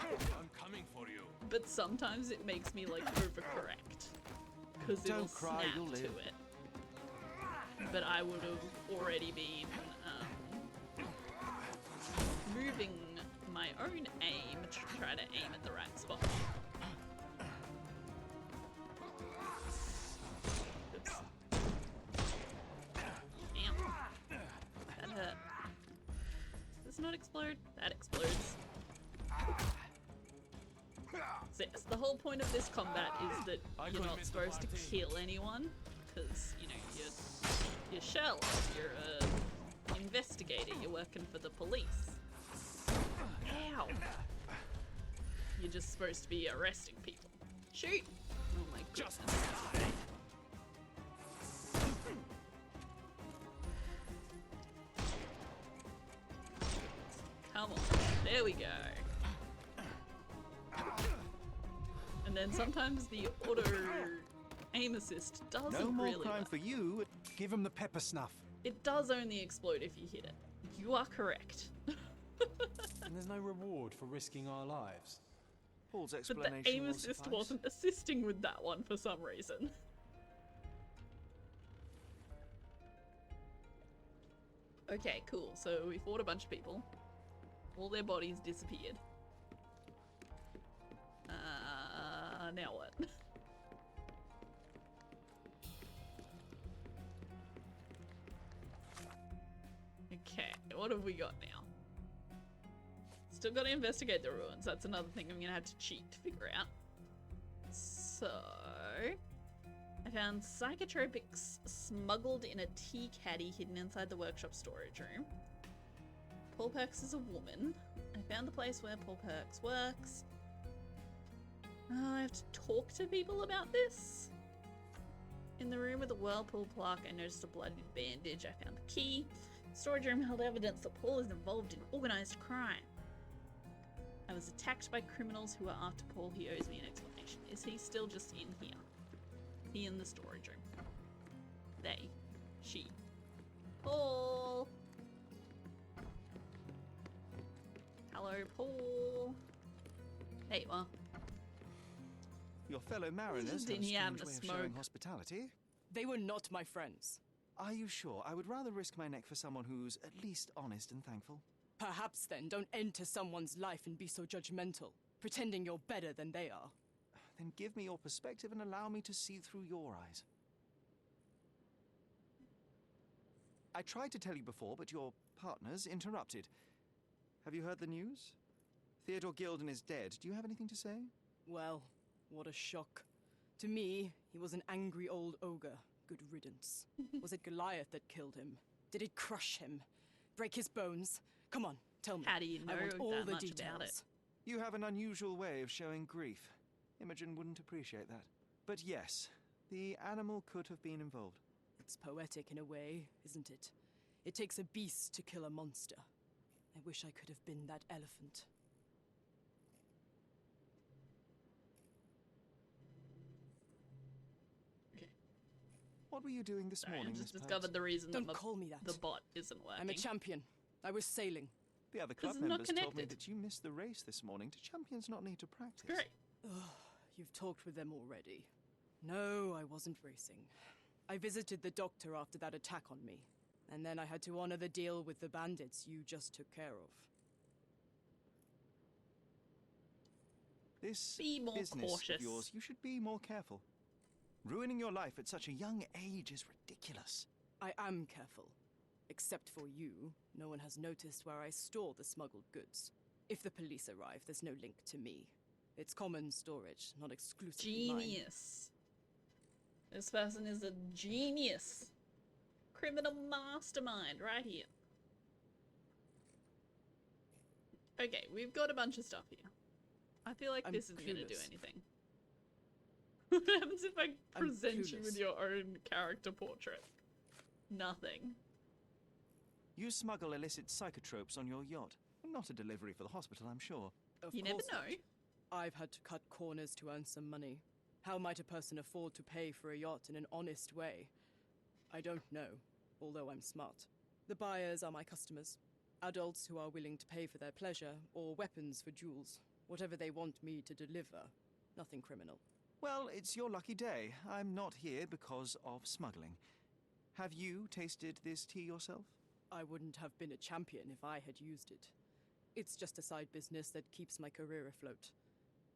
I'm coming for you. But sometimes it makes me like overcorrect. Because it'll Don't cry, snap you'll to live. it. But I would have already been moving my own aim to try to aim at the right spot. Oops. Damn. That hurt. Does this not explode? That explodes. So yes, the whole point of this combat is that you're not supposed to kill anyone, because, you know, you're Sherlock, you're a investigator, you're working for the police. Ow! You're just supposed to be arresting people. Shoot! Oh my goodness. Come on, there we go. And then sometimes the auto aim assist doesn't No more really crime work. for you. Give him the pepper snuff. It does only explode if you hit it. You are correct. And there's no reward for risking our lives. Paul's But explanation the aim will assist suffice. wasn't assisting with that one for some reason. Okay, cool. So we fought a bunch of people. All their bodies disappeared. Now what? Okay, what have we got now? Still gotta investigate the ruins. That's another thing I'm gonna have to cheat to figure out. So... I found psychotropics smuggled in a tea caddy hidden inside the workshop storage room. Paul Perks is a woman. I found the place where Paul Perks works. I have to talk to people about this. In the room with the whirlpool plaque, I noticed a bloodied bandage. I found the key. The storage room held evidence that Paul is involved in organized crime. I was attacked by criminals who are after Paul. He owes me an explanation. Is he still just in here? Is he in the storage room? They. She. fellow mariners have a didn't he have strange the way of showing smoke? hospitality. They were not my friends. Are you sure? I would rather risk my neck for someone who's at least honest and thankful. Perhaps then don't enter someone's life and be so judgmental, pretending you're better than they are. Then give me your perspective and allow me to see through your eyes. I tried to tell you before, but your partners interrupted. Have you heard the news? Theodore Gilden is dead. Do you have anything to say? Well, what a shock. To me, he was an angry old ogre. Good riddance. Was it Goliath that killed him? Did it crush him? Break his bones? Come on, tell me. How do you know I want all that the much details. about it? You have an unusual way of showing grief. Imogen wouldn't appreciate that. But yes, the animal could have been involved. It's poetic in a way, isn't it? It takes a beast to kill a monster. I wish I could have been that elephant. What were you doing this Sorry, I morning, just Miss discovered Purves? the reason Don't that call me that. the bot isn't working. I'm a champion. I was sailing. The other club is not members told me connected. that you missed the race this morning. Do champions not need to practice? Great. You've talked with them already. No, I wasn't racing. I visited the doctor after that attack on me. And then I had to honor the deal with the bandits you just took care of. This Be more business cautious. of yours, you should be more careful. Ruining your life at such a young age is ridiculous. I am careful. Except for you, no one has noticed where I store the smuggled goods. If the police arrive, there's no link to me. It's common storage, not exclusively mine. Genius. This person is a genius. Criminal mastermind right here. Okay, we've got a bunch of stuff here. I feel like I'm this isn't going to do clueless. anything. What happens if I I'm present you with clueless. your own character portrait? Nothing. You smuggle illicit psychotropes on your yacht. Not a delivery for the hospital, I'm sure. Of You never course not. know. I've had to cut corners to earn some money. How might a person afford to pay for a yacht in an honest way? I don't know, although I'm smart. The buyers are my customers. Adults who are willing to pay for their pleasure, or weapons for jewels. Whatever they want me to deliver. Nothing criminal. Well, it's your lucky day. I'm not here because of smuggling. Have you tasted this tea yourself? I wouldn't have been a champion if I had used it. It's just a side business that keeps my career afloat.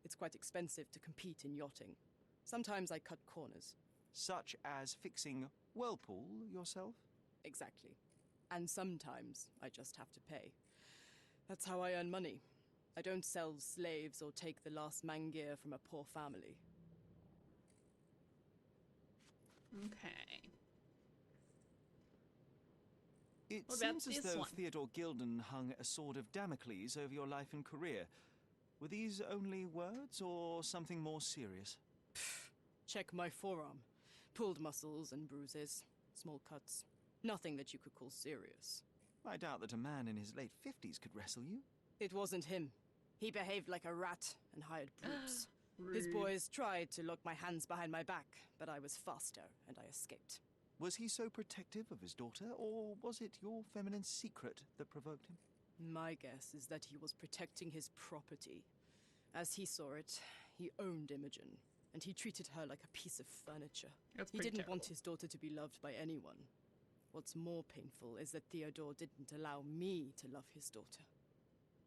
It's quite expensive to compete in yachting. Sometimes I cut corners. Such as fixing Whirlpool yourself? Exactly. And sometimes I just have to pay. That's how I earn money. I don't sell slaves or take the last mangear from a poor family. Okay. It What about seems as this though one? Theodore Gilden hung a sword of Damocles over your life and career. Were these only words or something more serious? Check my forearm. Pulled muscles and bruises. Small cuts. Nothing that you could call serious. I doubt that a man in his late 50s could wrestle you. It wasn't him. He behaved like a rat and hired brutes. His Rude. boys tried to lock my hands behind my back, but I was faster and I escaped. Was he so protective of his daughter, or was it your feminine secret that provoked him? My guess is that he was protecting his property. As he saw it, he owned Imogen, and he treated her like a piece of furniture. That's He pretty didn't want terrible. his daughter to be loved by anyone. What's more painful is that Theodore didn't allow me to love his daughter.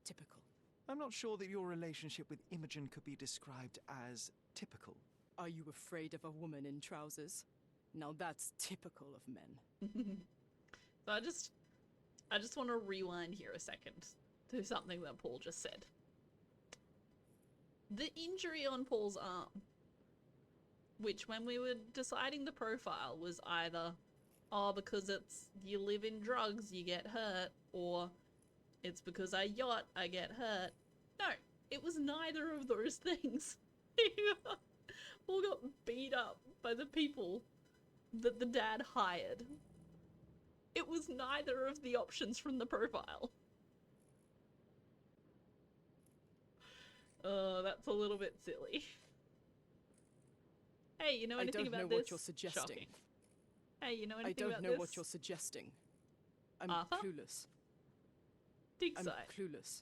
Typical. I'm not sure that your relationship with Imogen could be described as typical. Are you afraid of a woman in trousers? Now that's typical of men. So I just want to rewind here a second to something that Paul just said. The injury on Paul's arm, which when we were deciding the profile was either, oh, because it's you live in drugs, you get hurt, or it's because I yacht, I get hurt. No, it was neither of those things. Paul got beat up by the people that the dad hired. It was neither of the options from the profile. That's a little bit silly. Hey, you know I anything don't about know this? what you're suggesting. Shocking. Hey, you know I anything don't about know this? what you're suggesting. I'm Arthur? clueless. Dig I'm side. clueless.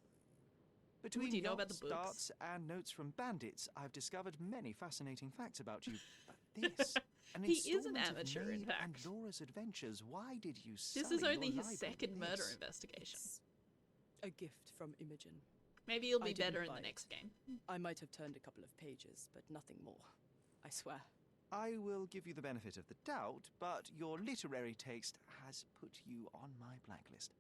Between do you know about the yachts, books? darts, and notes from bandits, I've discovered many fascinating facts about you. But this, an He is an installment amateur, of in Maid fact. and Laura's adventures. Why did you This sully is only your his library second with murder this? investigation. It's a gift from Imogen. Maybe he'll I be didn't better in buy the it. next game. I might have turned a couple of pages, but nothing more. I swear. I will give you the benefit of the doubt, but your literary taste has put you on my blacklist.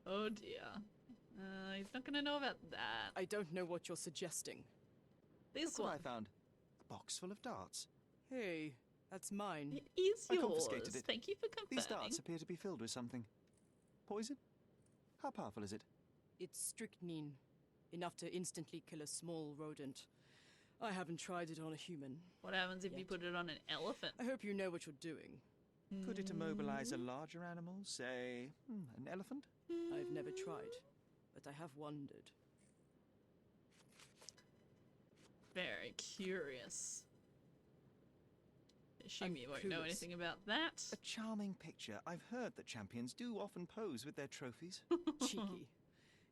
Oh dear. He's not gonna know about that. I don't know what you're suggesting. This Look what one. I found. A box full of darts. Hey, that's mine. It is I yours. confiscated it. Thank you for confirming. These darts appear to be filled with something. Poison? How powerful is it? It's strychnine. Enough to instantly kill a small rodent. I haven't tried it on a human. What happens if you Yet. put it on an elephant? I hope you know what you're doing. Could it immobilize a larger animal, say, an elephant? I've never tried, but I have wondered. Very curious. Assume I'm you won't know clueless. anything about that. A charming picture. I've heard that champions do often pose with their trophies. Cheeky.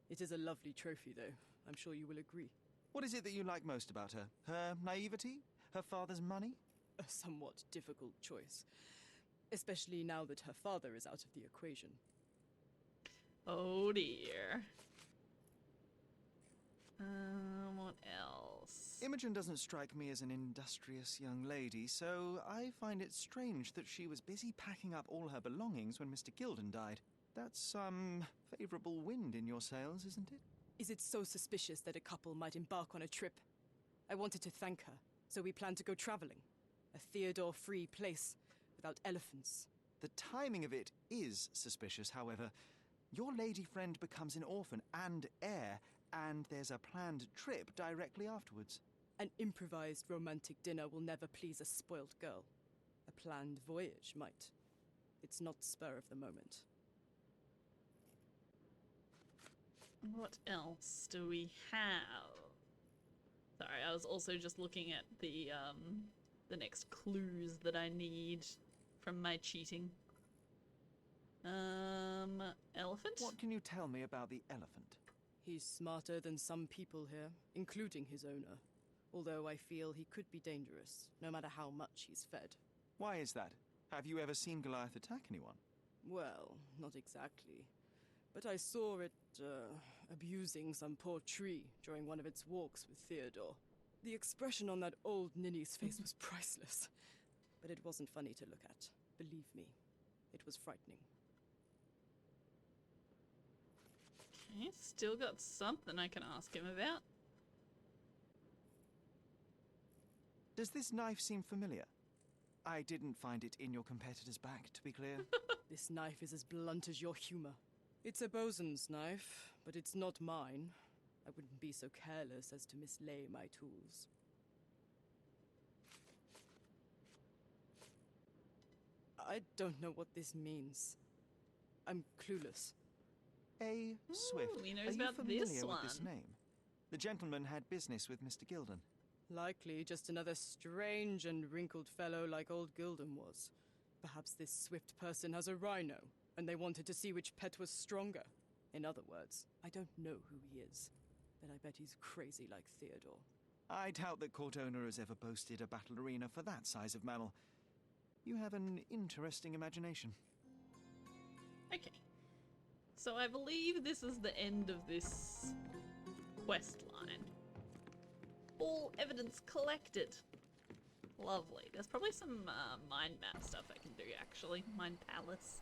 It is a lovely trophy, though. I'm sure you will agree. What is it that you like most about her? Her naivety? Her father's money? A somewhat difficult choice. Especially now that her father is out of the equation. Oh dear. What else? Imogen doesn't strike me as an industrious young lady, so I find it strange that she was busy packing up all her belongings when Mr. Gilden died. That's some favourable wind in your sails, isn't it? Is it so suspicious that a couple might embark on a trip? I wanted to thank her, so we planned to go traveling. A Theodore-free place, without elephants. The timing of it is suspicious, however. Your lady friend becomes an orphan and heir, and there's a planned trip directly afterwards. An improvised romantic dinner will never please a spoilt girl. A planned voyage might. It's not spur of the moment. What else do we have? Sorry, I was also just looking at the next clues that I need from my cheating. Elephant? What can you tell me about the elephant? He's smarter than some people here, including his owner. Although I feel he could be dangerous, no matter how much he's fed. Why is that? Have you ever seen Goliath attack anyone? Well, not exactly. But I saw it, abusing some poor tree during one of its walks with Theodore. The expression on that old ninny's face was priceless. But it wasn't funny to look at. Believe me, it was frightening. Okay, still got something I can ask him about. Does this knife seem familiar? I didn't find it in your competitor's back, to be clear. This knife is as blunt as your humor. It's a bosun's knife, but it's not mine. I wouldn't be so careless as to mislay my tools. I don't know what this means. I'm clueless. A Swift. he knows Are you about familiar this with this one. name? The gentleman had business with Mr. Gilden. Likely just another strange and wrinkled fellow like old Gilden was. Perhaps this Swift person has a rhino, and they wanted to see which pet was stronger. In other words, I don't know who he is, but I bet he's crazy like Theodore. I doubt that Cordona has ever boasted a battle arena for that size of mammal. You have an interesting imagination. Okay. So I believe this is the end of this quest line. All evidence collected. Lovely. There's probably some mind map stuff I can do, actually. Mind palace.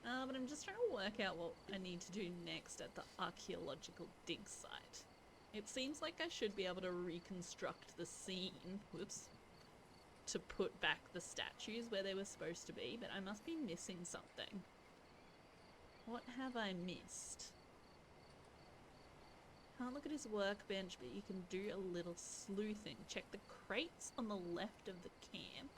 But I'm just trying to work out what I need to do next at the archaeological dig site. It seems like I should be able to reconstruct the scene, whoops, to put back the statues where they were supposed to be, but I must be missing something. What have I missed? Can't look at his workbench, but you can do a little sleuthing. Check the crates on the left of the camp.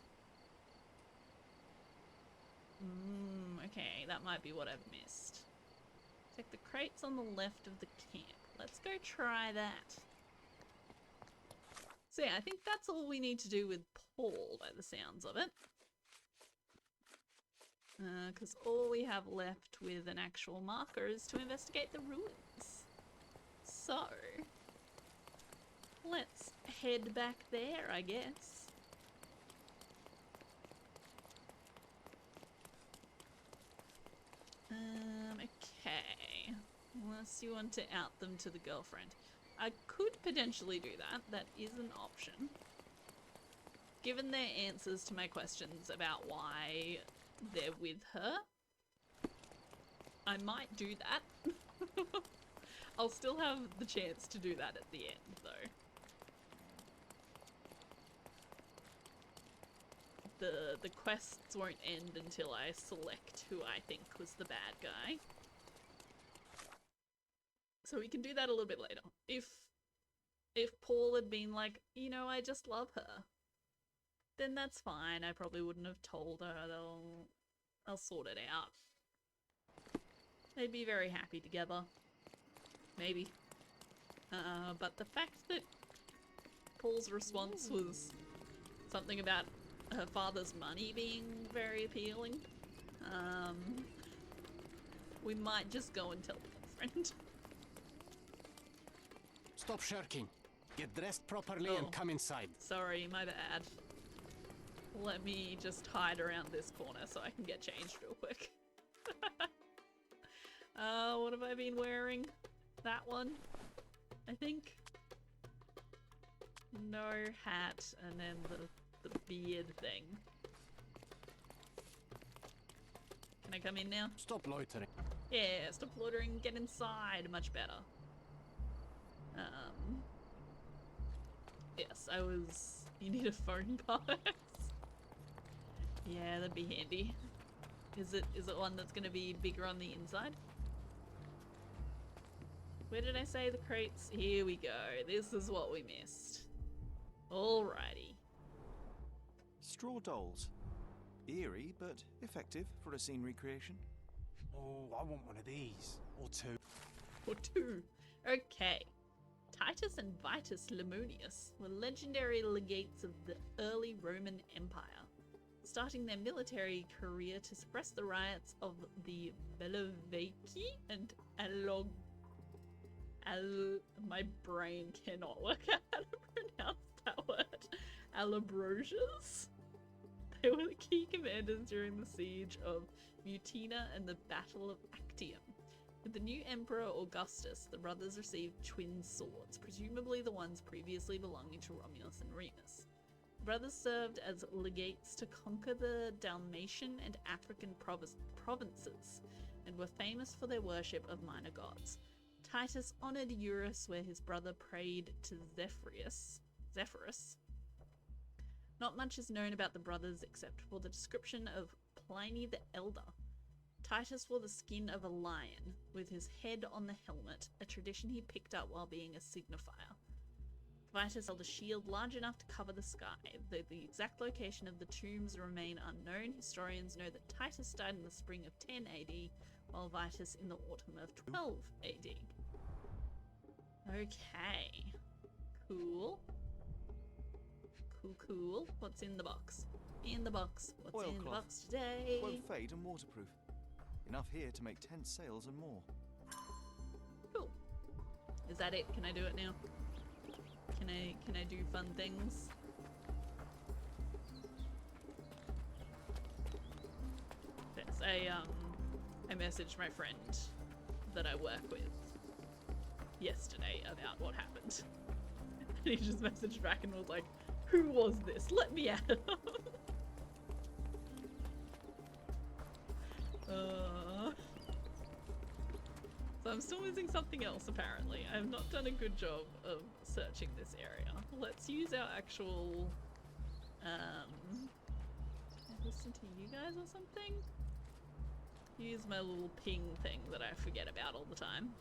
Okay, that might be what I've missed. Check the crates on the left of the camp. Let's go try that. So yeah, I think that's all we need to do with Paul by the sounds of it. Because all we have left with an actual marker is to investigate the ruins. So, let's head back there, I guess. Okay. Unless you want to out them to the girlfriend. I could potentially do that. That is an option. Given their answers to my questions about why they're with her, I might do that. I'll still have the chance to do that at the end, though. The quests won't end until I select who I think was the bad guy. So we can do that a little bit later. If Paul had been like, you know, I just love her, then that's fine. I probably wouldn't have told her. I'll sort it out. They'd be very happy together. Maybe. But the fact that Paul's response was something about her father's money being very appealing, we might just go and tell the girlfriend. Stop shirking. Get dressed properly and come inside. Sorry, my bad. Let me just hide around this corner so I can get changed real quick. What have I been wearing? That one, I think. No hat, and then the beard thing. Can I come in now? Stop loitering. Yeah, stop loitering, get inside, much better. Yes, you need a phone pass? Yeah, that'd be handy. Is it one that's gonna be bigger on the inside? Where did I say the crates? Here we go. This is what we missed. Alrighty. Straw dolls. Eerie, but effective for a scene recreation. Oh, I want one of these. Or two. Or two. Okay. Titus and Vitus Lemonius were legendary legates of the early Roman Empire, starting their military career to suppress the riots of the Bellovaci and my brain cannot work out how to pronounce that word. Allobrosias. They were the key commanders during the siege of Mutina and the Battle of Actium. With the new Emperor Augustus, the brothers received twin swords, presumably the ones previously belonging to Romulus and Remus. The brothers served as legates to conquer the Dalmatian and African provinces, and were famous for their worship of minor gods. Titus honoured Eurus, where his brother prayed to Zephyrus. Not much is known about the brothers except for the description of Pliny the Elder. Titus wore the skin of a lion, with his head on the helmet, a tradition he picked up while being a signifier. Vitus held a shield large enough to cover the sky. Though the exact location of the tombs remain unknown, historians know that Titus died in the spring of 10 AD, while Vitus in the autumn of 12 AD. Okay. Cool. Cool. What's in the box? In the box. What's in the box today? Won't fade and waterproof. Enough here to make 10 sails and more. Cool. Is that it? Can I do it now? Can I do fun things? Yes, I messaged my friend that I work with yesterday about what happened. And he just messaged back and was like, who was this? Let me at him. So I'm still missing something else apparently. I've not done a good job of searching this area. Let's use our actual listen to you guys or something? Use my little ping thing that I forget about all the time.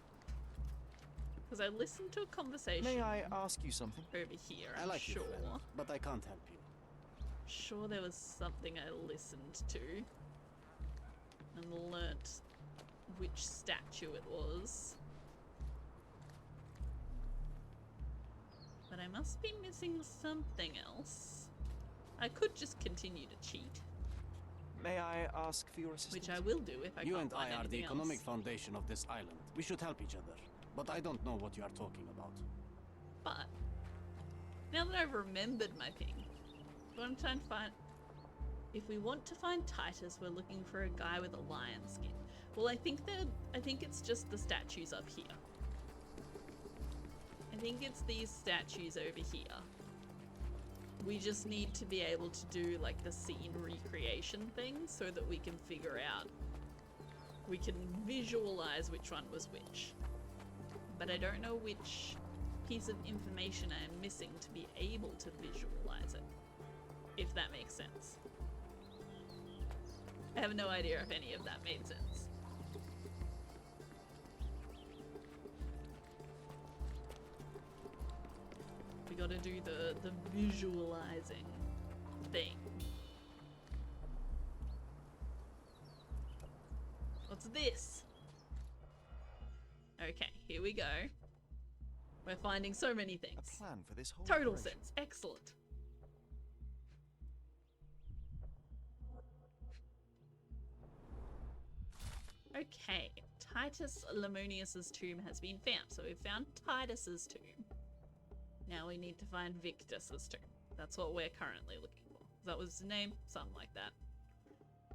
Because I listened to a conversation. May I ask you something? Over here, I I'm like sure. you, friend, but I can't help you. Sure there was something I listened to and learnt which statue it was. But I must be missing something else. I could just continue to cheat. May I ask for your assistance? Which I will do if I You can't and find I are the anything economic else. foundation of this island. We should help each other. But I don't know what you are talking about. But now that I've remembered my thing, what I'm trying to find. If we want to find Titus, we're looking for a guy with a lion skin. Well, I think it's just the statues up here. I think it's these statues over here. We just need to be able to do like the scene recreation thing so that we can figure out, we can visualize which one was which. But I don't know which piece of information I am missing to be able to visualize it, if that makes sense. I have no idea if any of that made sense. We gotta do the visualizing thing. What's this? Okay, here we go. We're finding so many things. A plan for this whole Total operation. sense. Excellent. Okay, Titus Lemonius's tomb has been found. So we've found Titus's tomb. Now we need to find Victus's tomb. That's what we're currently looking for. That was his name? Something like that.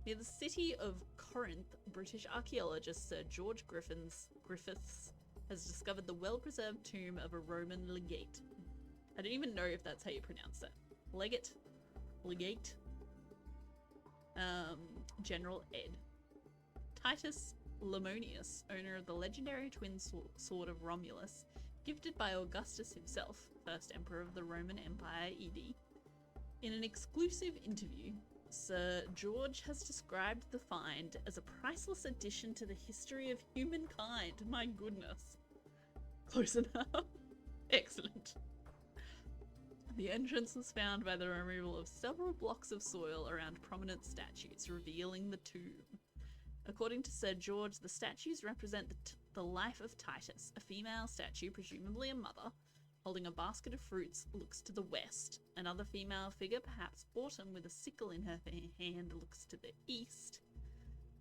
Near the city of Corinth, British archaeologist Sir George Griffiths has discovered the well-preserved tomb of a Roman legate. I don't even know if that's how you pronounce that. Legate? General Ed. Titus Lemonius, owner of the legendary twin sword of Romulus, gifted by Augustus himself, first emperor of the Roman Empire ED. In an exclusive interview, Sir George has described the find as a priceless addition to the history of humankind. My goodness. Close enough. Excellent. The entrance was found by the removal of several blocks of soil around prominent statues, revealing the tomb. According to Sir George, the statues represent the life of Titus. A female statue, presumably a mother, holding a basket of fruits, looks to the west. Another female figure, perhaps Autumn, with a sickle in her hand, looks to the east.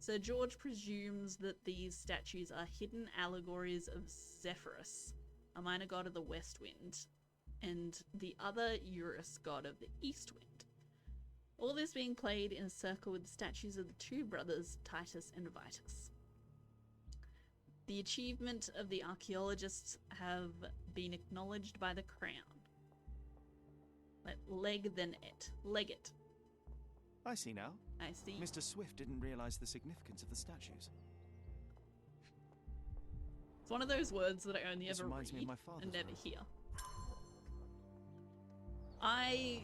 Sir George presumes that these statues are hidden allegories of Zephyrus, a minor god of the west wind, and the other Eurus, god of the east wind. All this being played in a circle with the statues of the two brothers, Titus and Vitus. The achievement of the archaeologists have been acknowledged by the crown. Leg then et. Legate. I see now. I see. Mr. Swift didn't realize the significance of the statues. It's one of those words that I only This ever reminds me read of my father's and never words. hear. I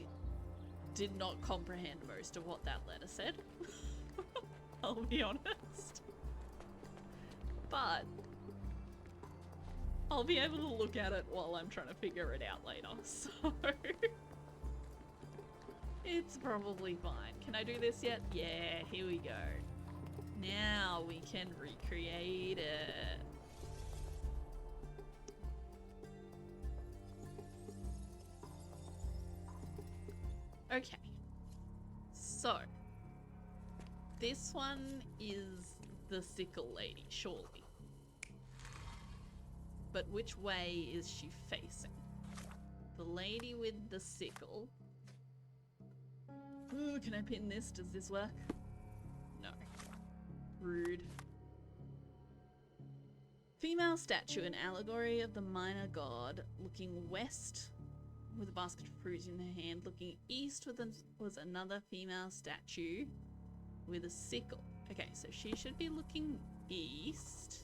did not comprehend most of what that letter said. I'll be honest. But I'll be able to look at it while I'm trying to figure it out later, so it's probably fine. Can I do this yet? Yeah, here we go. Now we can recreate it. Okay, so this one is the sickle lady, surely. But which way is she facing? The lady with the sickle. Ooh, can I pin this? Does this work? No. Rude. Female statue, an allegory of the minor god, looking west with a basket of fruit in her hand. Looking east was another female statue with a sickle. Okay, so she should be looking east.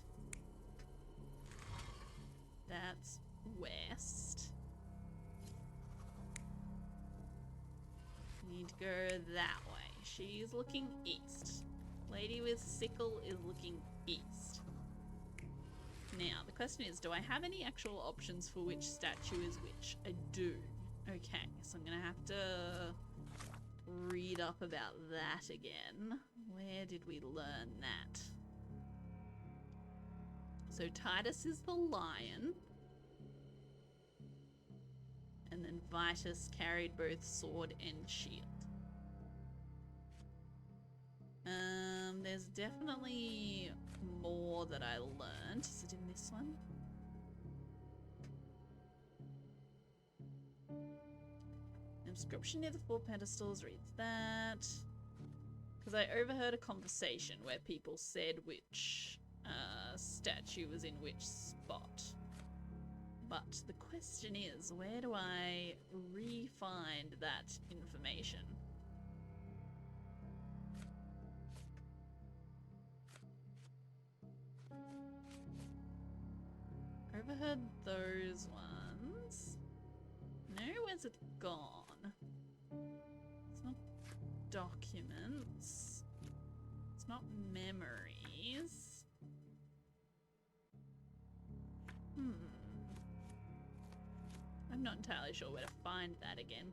That's west. Need to go that way. She's looking east. Lady with sickle is looking east. Now, the question is, do I have any actual options for which statue is which? I do. Okay, so I'm gonna have to read up about that again. Where did we learn that? So Titus is the lion. And then Vitus carried both sword and shield. there's definitely more that I learned. Is it in this one? Inscription near the 4 pedestals reads that. Because I overheard a conversation where people said which statue was in which spot. But the question is, where do I re-find that information? Overheard those ones. No, where's it gone? It's not documents. It's not memories. I'm not entirely sure where to find that again.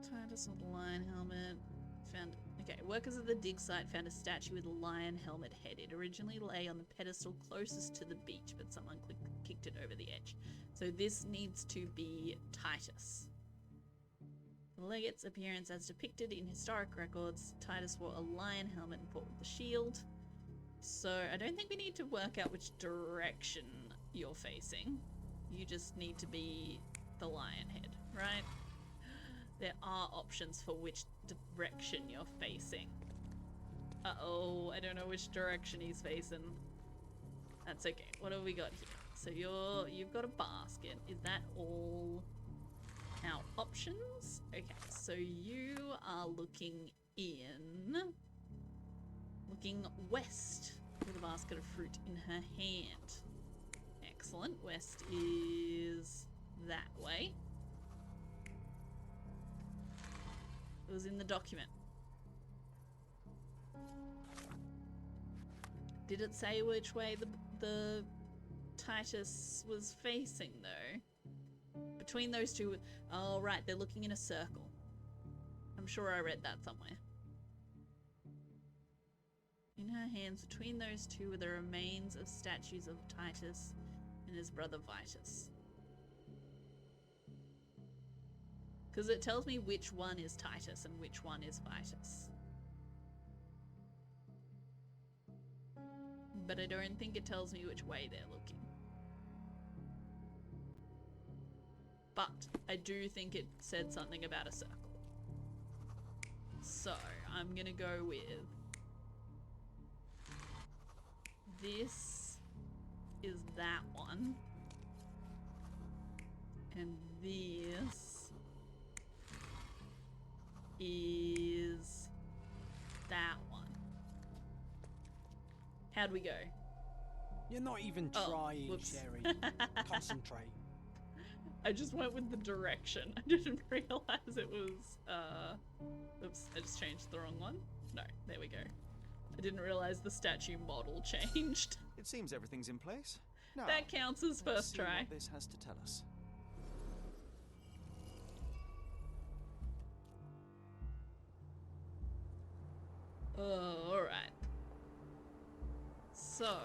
Titus with lion helmet. Found. Okay, workers of the dig site found a statue with a lion helmet head. It originally lay on the pedestal closest to the beach, but someone kicked it over the edge. So this needs to be Titus. The legate's appearance as depicted in historic records, Titus wore a lion helmet and fought with the shield. So I don't think we need to work out which direction you're facing. You just need to be the lion head, right? There are options for which direction you're facing. Uh-oh, I don't know which direction he's facing. That's okay. What have we got here? So you've got a basket. Is that all our options? Okay, so you are looking west with a basket of fruit in her hand. Excellent. West is that way. It was in the document. Did it say which way the Titus was facing though? Between those two, oh right, they're looking in a circle. I'm sure I read that somewhere. In her hands, between those two were the remains of statues of Titus and his brother Vitus. Because it tells me which one is Titus and which one is Vitus. But I don't think it tells me which way they're looking. But I do think it said something about a circle. So I'm gonna go with this is that one. And this is that one. How'd we go? You're not even trying, Sherry. Concentrate. I just went with the direction. I didn't realize it was, oops, I just changed the wrong one. No, there we go. I didn't realize the statue model changed. It seems everything's in place. Now, that counts as first see try. What this has to tell us. Oh, alright. So,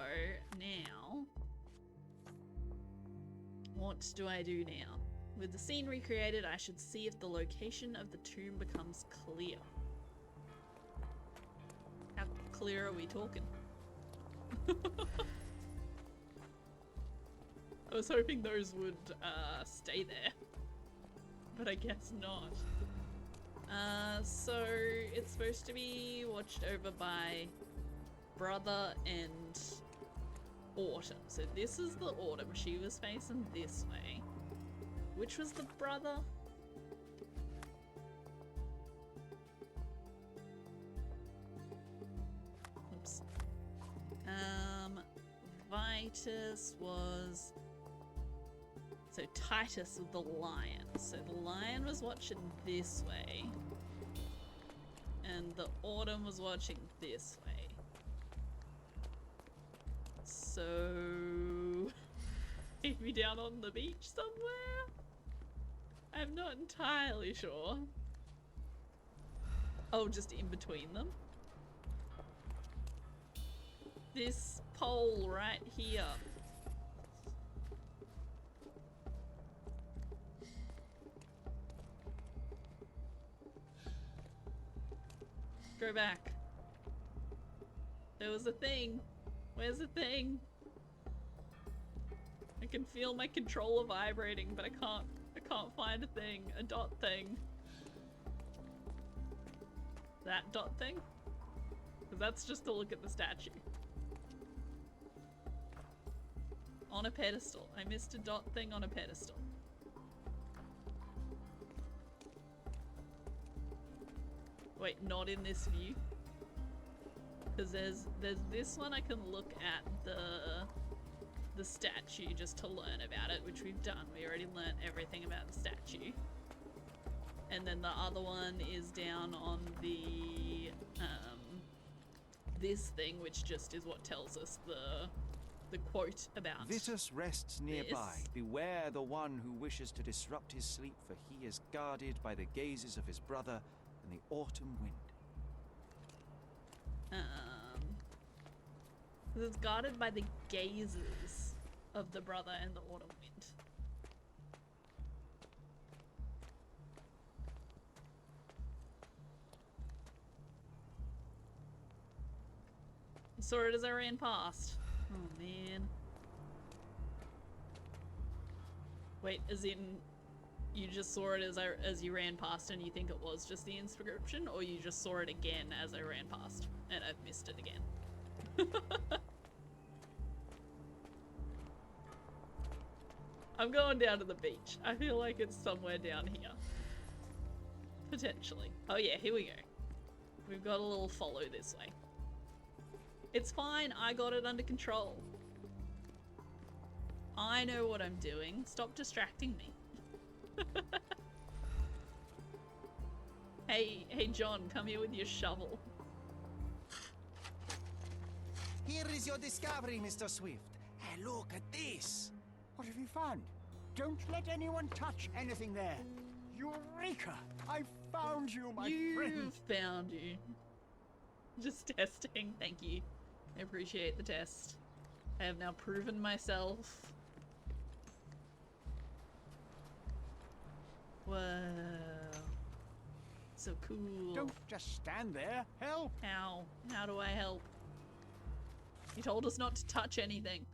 now... what do I do now? With the scene recreated, I should see if the location of the tomb becomes clear. How clear are we talking? I was hoping those would stay there, but I guess not. So it's supposed to be watched over by Brother and Autumn. So this is the Autumn. She was facing this way. Which was the brother? Oops. Vitus was... So Titus was the lion. So the lion was watching this way. And the Autumn was watching this way. So... maybe down on the beach somewhere? I'm not entirely sure. Oh, just in between them? This pole right here. go back. There was a thing. Where's the thing? I can feel my controller vibrating, but I can't find a thing. A dot thing. That dot thing? Because that's just to look at the statue. On a pedestal. I missed a dot thing on a pedestal. Wait, not in this view? Because there's this one I can look at the statue just to learn about it, which we've done. We already learnt everything about the statue. And then the other one is down on the this thing, which just is what tells us the quote about Vitus rests nearby. this. Beware the one who wishes to disrupt his sleep, for he is guarded by the gazes of his brother and the autumn wind. It's guarded by the gazes of the brother and the autumn wind. I saw it as I ran past. Oh man. Wait, as in you just saw it as you ran past and you think it was just the inscription, or you just saw it again as I ran past and I've missed it again? I'm going down to the beach. I feel like it's somewhere down here. Potentially. Oh yeah, here we go. We've got a little follow this way. It's fine, I got it under control. I know what I'm doing. Stop distracting me. Hey John, come here with your shovel. Here is your discovery, Mr. Swift. Hey, look at this. What have you found? Don't let anyone touch anything there. Eureka! I found you, my friend. Found you. Just testing. Thank you. I appreciate the test. I have now proven myself. Whoa. So cool. Don't just stand there. Help! How? How do I help? You told us not to touch anything.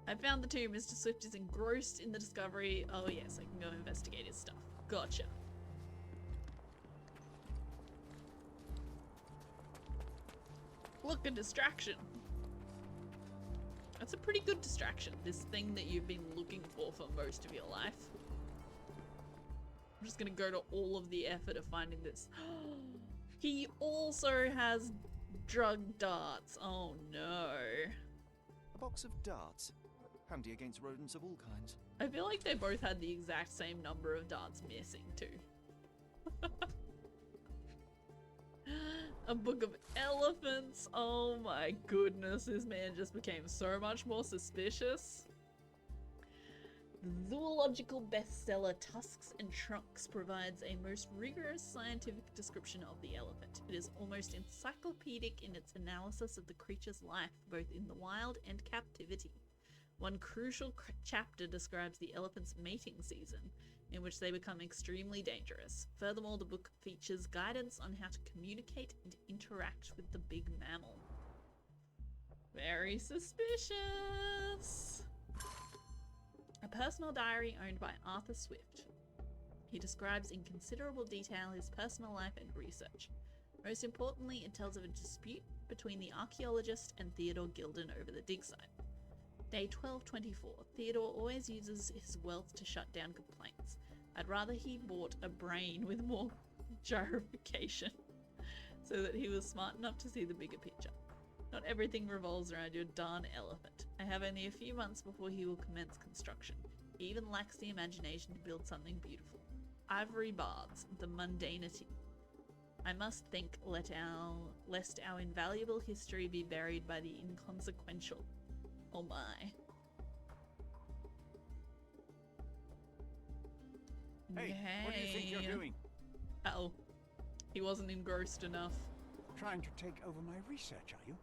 I found the tomb. Mr. Swift is engrossed in the discovery. Oh yes, I can go investigate his stuff. Gotcha. Look, a distraction. That's a pretty good distraction. This thing that you've been looking for most of your life. I'm just gonna go to all of the effort of finding this. He also has drug darts. Oh no. A box of darts. Handy against rodents of all kinds. I feel like they both had the exact same number of darts missing too. A book of elephants. Oh my goodness, this man just became so much more suspicious. The zoological bestseller Tusks and Trunks provides a most rigorous scientific description of the elephant. It is almost encyclopedic in its analysis of the creature's life, both in the wild and captivity. One crucial chapter describes the elephant's mating season, in which they become extremely dangerous. Furthermore, the book features guidance on how to communicate and interact with the big mammal. Very suspicious. A personal diary owned by Arthur Swift. He describes in considerable detail his personal life and research. Most importantly, it tells of a dispute between the archaeologist and Theodore Gilded over the dig site. Day 1224. Theodore always uses his wealth to shut down complaints. I'd rather he bought a brain with more gyrification so that he was smart enough to see the bigger picture. Not everything revolves around your darn elephant. I have only a few months before he will commence construction. He even lacks the imagination to build something beautiful. Ivory bars, the mundanity. I must think lest our invaluable history be buried by the inconsequential. Oh my. Hey, what do you think you're doing? Uh-oh. He wasn't engrossed enough. Trying to take over my research, are you?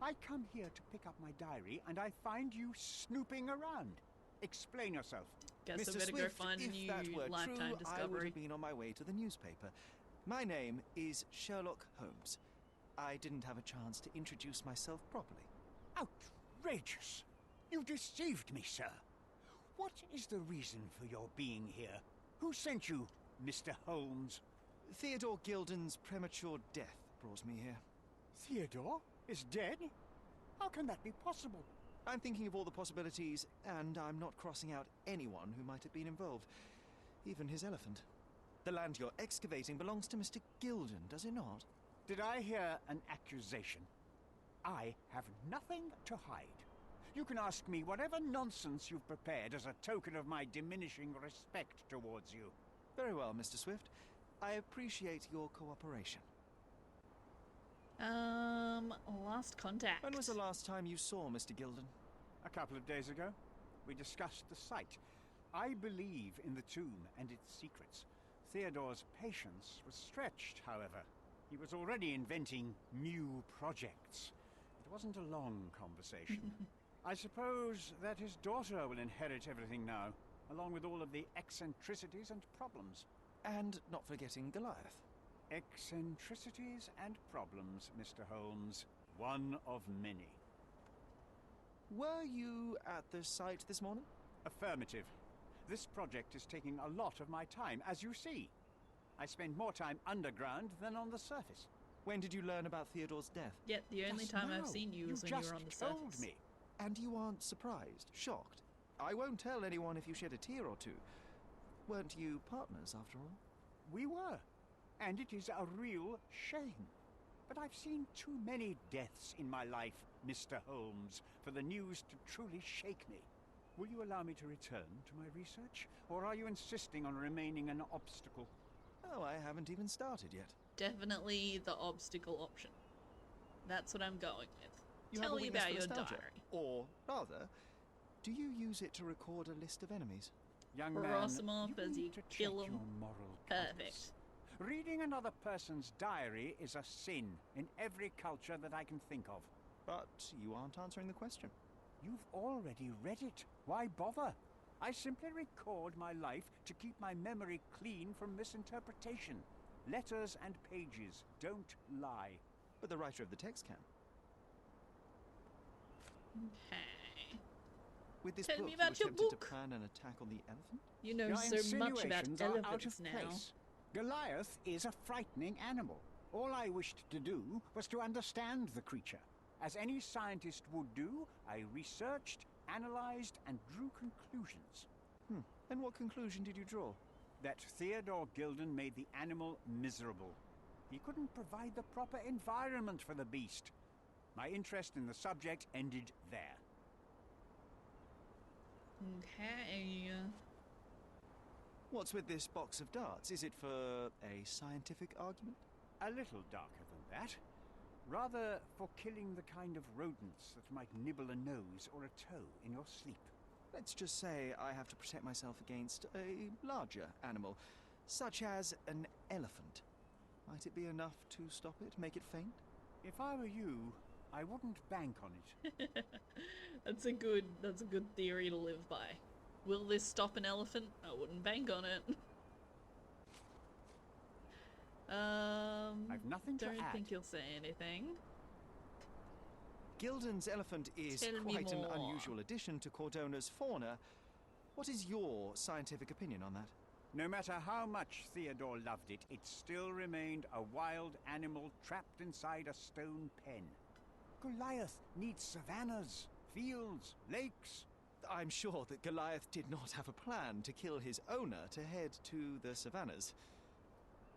I come here to pick up my diary, and I find you snooping around. Explain yourself. Guess I Mr. better go Swift, find a if new that were lifetime true, I would discovery. have been on my way to the newspaper. My name is Sherlock Holmes. I didn't have a chance to introduce myself properly. Outrageous! You deceived me, sir. What is the reason for your being here? Who sent you, Mr. Holmes? Theodore Gilden's premature death brought me here. Theodore is dead? How can that be possible? I'm thinking of all the possibilities, and I'm not crossing out anyone who might have been involved. Even his elephant. The land you're excavating belongs to Mr. Gilden, does it not? Did I hear an accusation? I have nothing to hide. You can ask me whatever nonsense you've prepared as a token of my diminishing respect towards you. Very well, Mr. Swift. I appreciate your cooperation. Last contact. When was the last time you saw Mr. Gilden? A couple of days ago, we discussed the site. I believe in the tomb and its secrets. Theodore's patience was stretched, however. He was already inventing new projects. It wasn't a long conversation. I suppose that his daughter will inherit everything now, along with all of the eccentricities and problems. And not forgetting Goliath. Eccentricities and problems, Mr. Holmes. One of many. Were you at the site this morning? Affirmative. This project is taking a lot of my time, as you see. I spend more time underground than on the surface. When did you learn about Theodore's death? Yet the only Just time now. I've seen you was when you were on the just told surface. me. And you aren't surprised, shocked? I won't tell anyone if you shed a tear or two. Weren't you partners, after all? We were. And it is a real shame. But I've seen too many deaths in my life, Mr. Holmes, for the news to truly shake me. Will you allow me to return to my research? Or are you insisting on remaining an obstacle? Oh, I haven't even started yet. Definitely the obstacle option. That's what I'm going with. You Tell have a me weakness about for your nostalgia. diary. Or, rather, do you use it to record a list of enemies? Young Cross man, them off you as need you to kill check 'em. your moral Perfect. compass. Reading another person's diary is a sin in every culture that I can think of. But you aren't answering the question. You've already read it. Why bother? I simply record my life to keep my memory clean from misinterpretation. Letters and pages don't lie. But the writer of the text can. Okay. With this Tell book, me you about your attempted to book. plan an attack on the elephant? You know Your so much about insinuations are out elephants of now. place. Goliath is a frightening animal. All I wished to do was to understand the creature. As any scientist would do, I researched, analyzed, and drew conclusions. And what conclusion did you draw? That Theodore Gilden made the animal miserable. He couldn't provide the proper environment for the beast. My interest in the subject ended there. Okay. What's with this box of darts? Is it for a scientific argument? A little darker than that. Rather for killing the kind of rodents that might nibble a nose or a toe in your sleep. Let's just say I have to protect myself against a larger animal, such as an elephant. Might it be enough to stop it, make it faint? If I were you, I wouldn't bank on it. That's a good theory to live by. Will this stop an elephant? I wouldn't bank on it. I've nothing to Don't add. think you'll say anything. Gilden's elephant is Tell me quite an more. unusual addition to Cordona's fauna. What is your scientific opinion on that? No matter how much Theodore loved it, it still remained a wild animal trapped inside a stone pen. Goliath needs savannas, fields, lakes. I'm sure that Goliath did not have a plan to kill his owner to head to the savannas.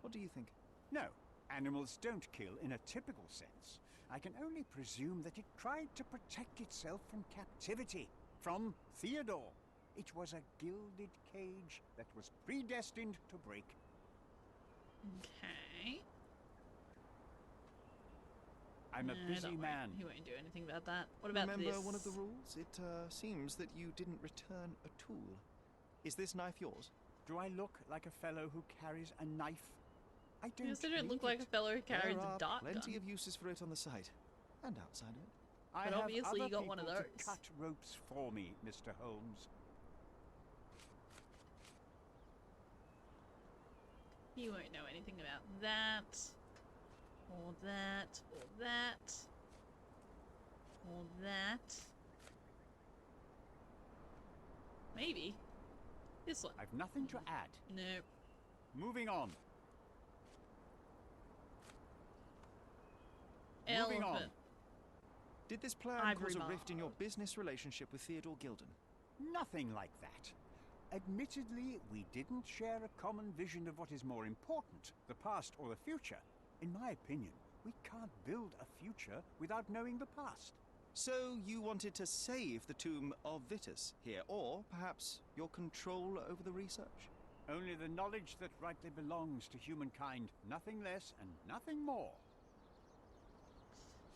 What do you think? No, animals don't kill in a typical sense. I can only presume that it tried to protect itself from captivity, from Theodore. It was a gilded cage that was predestined to break. Okay. I'm a busy don't worry. man. He won't do anything about that. What about Remember this? one of the rules? It seems that you didn't return a tool. Is this knife yours? Do I look like a fellow who carries a knife? I don't. Yes, they don't look need like a it. fellow who carries There a are dart plenty gun. of uses for it on the site. And outside it. I But have obviously other you got one of people those. to cut ropes for me, Mr. Holmes. You won't know anything about that. Or that. Or that. Or that. Maybe. This one. I've nothing to add. Nope. Moving on. Elephant. Moving on. Did this plan Ivory cause a rift in your Mark. business relationship with Theodore Gilden? Nothing like that. Admittedly, we didn't share a common vision of what is more important, the past or the future. In my opinion, we can't build a future without knowing the past. So you wanted to save the tomb of Vitus here, or perhaps your control over the research? Only the knowledge that rightly belongs to humankind, nothing less and nothing more.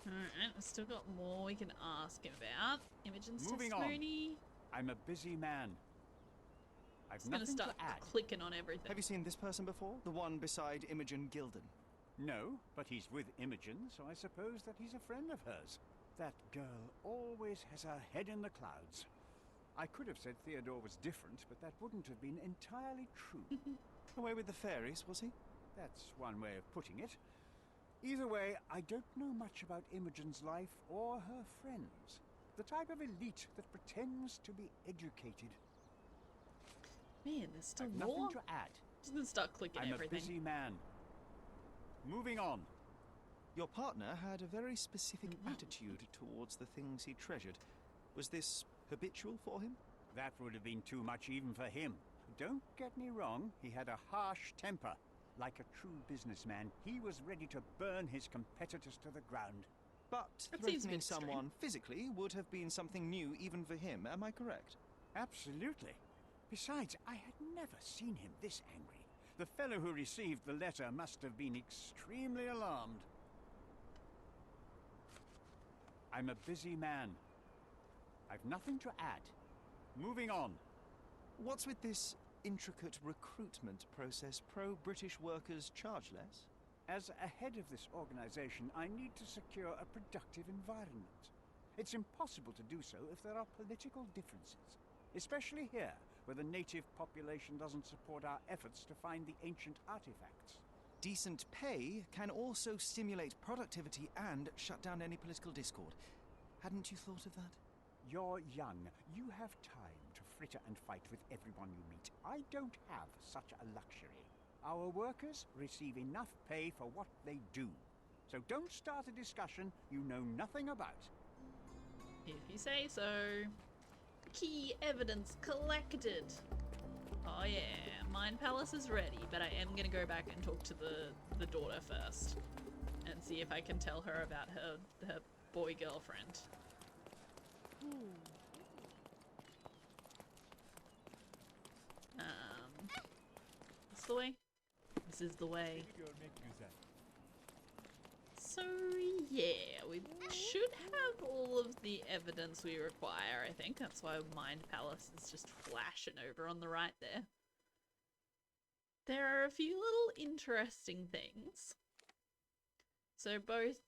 Alright, we've still got more we can ask him about. Imogen's Moving on. testimony. I'm a busy man. I've It's gonna nothing start to add. clicking on everything. Have you seen this person before? The one beside Imogen Gilden? No, but he's with Imogen, so I suppose that he's a friend of hers. That girl always has her head in the clouds. I could have said Theodore was different, but that wouldn't have been entirely true. Away with the fairies, was he? That's one way of putting it. Either way, I don't know much about Imogen's life or her friends. The type of elite that pretends to be educated. Man, there's still I've more. nothing to add. Just gonna start clicking I'm everything. a busy man. Moving on. Your partner had a very specific attitude towards the things he treasured. Was this habitual for him? That would have been too much even for him. Don't get me wrong, he had a harsh temper. Like a true businessman, he was ready to burn his competitors to the ground. But That seems a threatening bit extreme. someone physically would have been something new even for him, am I correct? Absolutely. Besides, I had never seen him this angry. The fellow who received the letter must have been extremely alarmed. I'm a busy man. I've nothing to add. Moving on. What's with this intricate recruitment process? Pro-British workers charge less? As a head of this organization, I need to secure a productive environment. It's impossible to do so if there are political differences, especially here, where the native population doesn't support our efforts to find the ancient artifacts. Decent pay can also stimulate productivity and shut down any political discord. Hadn't you thought of that? You're young. You have time to fritter and fight with everyone you meet. I don't have such a luxury. Our workers receive enough pay for what they do. So don't start a discussion you know nothing about. If you say so. Key evidence collected. Oh yeah, Mind Palace is ready, but I am gonna go back and talk to the daughter first and see if I can tell her about her boy girlfriend. This the way? This is the way. So yeah, we should have all of the evidence we require, I think. That's why Mind Palace is just flashing over on the right there. There are a few little interesting things. So both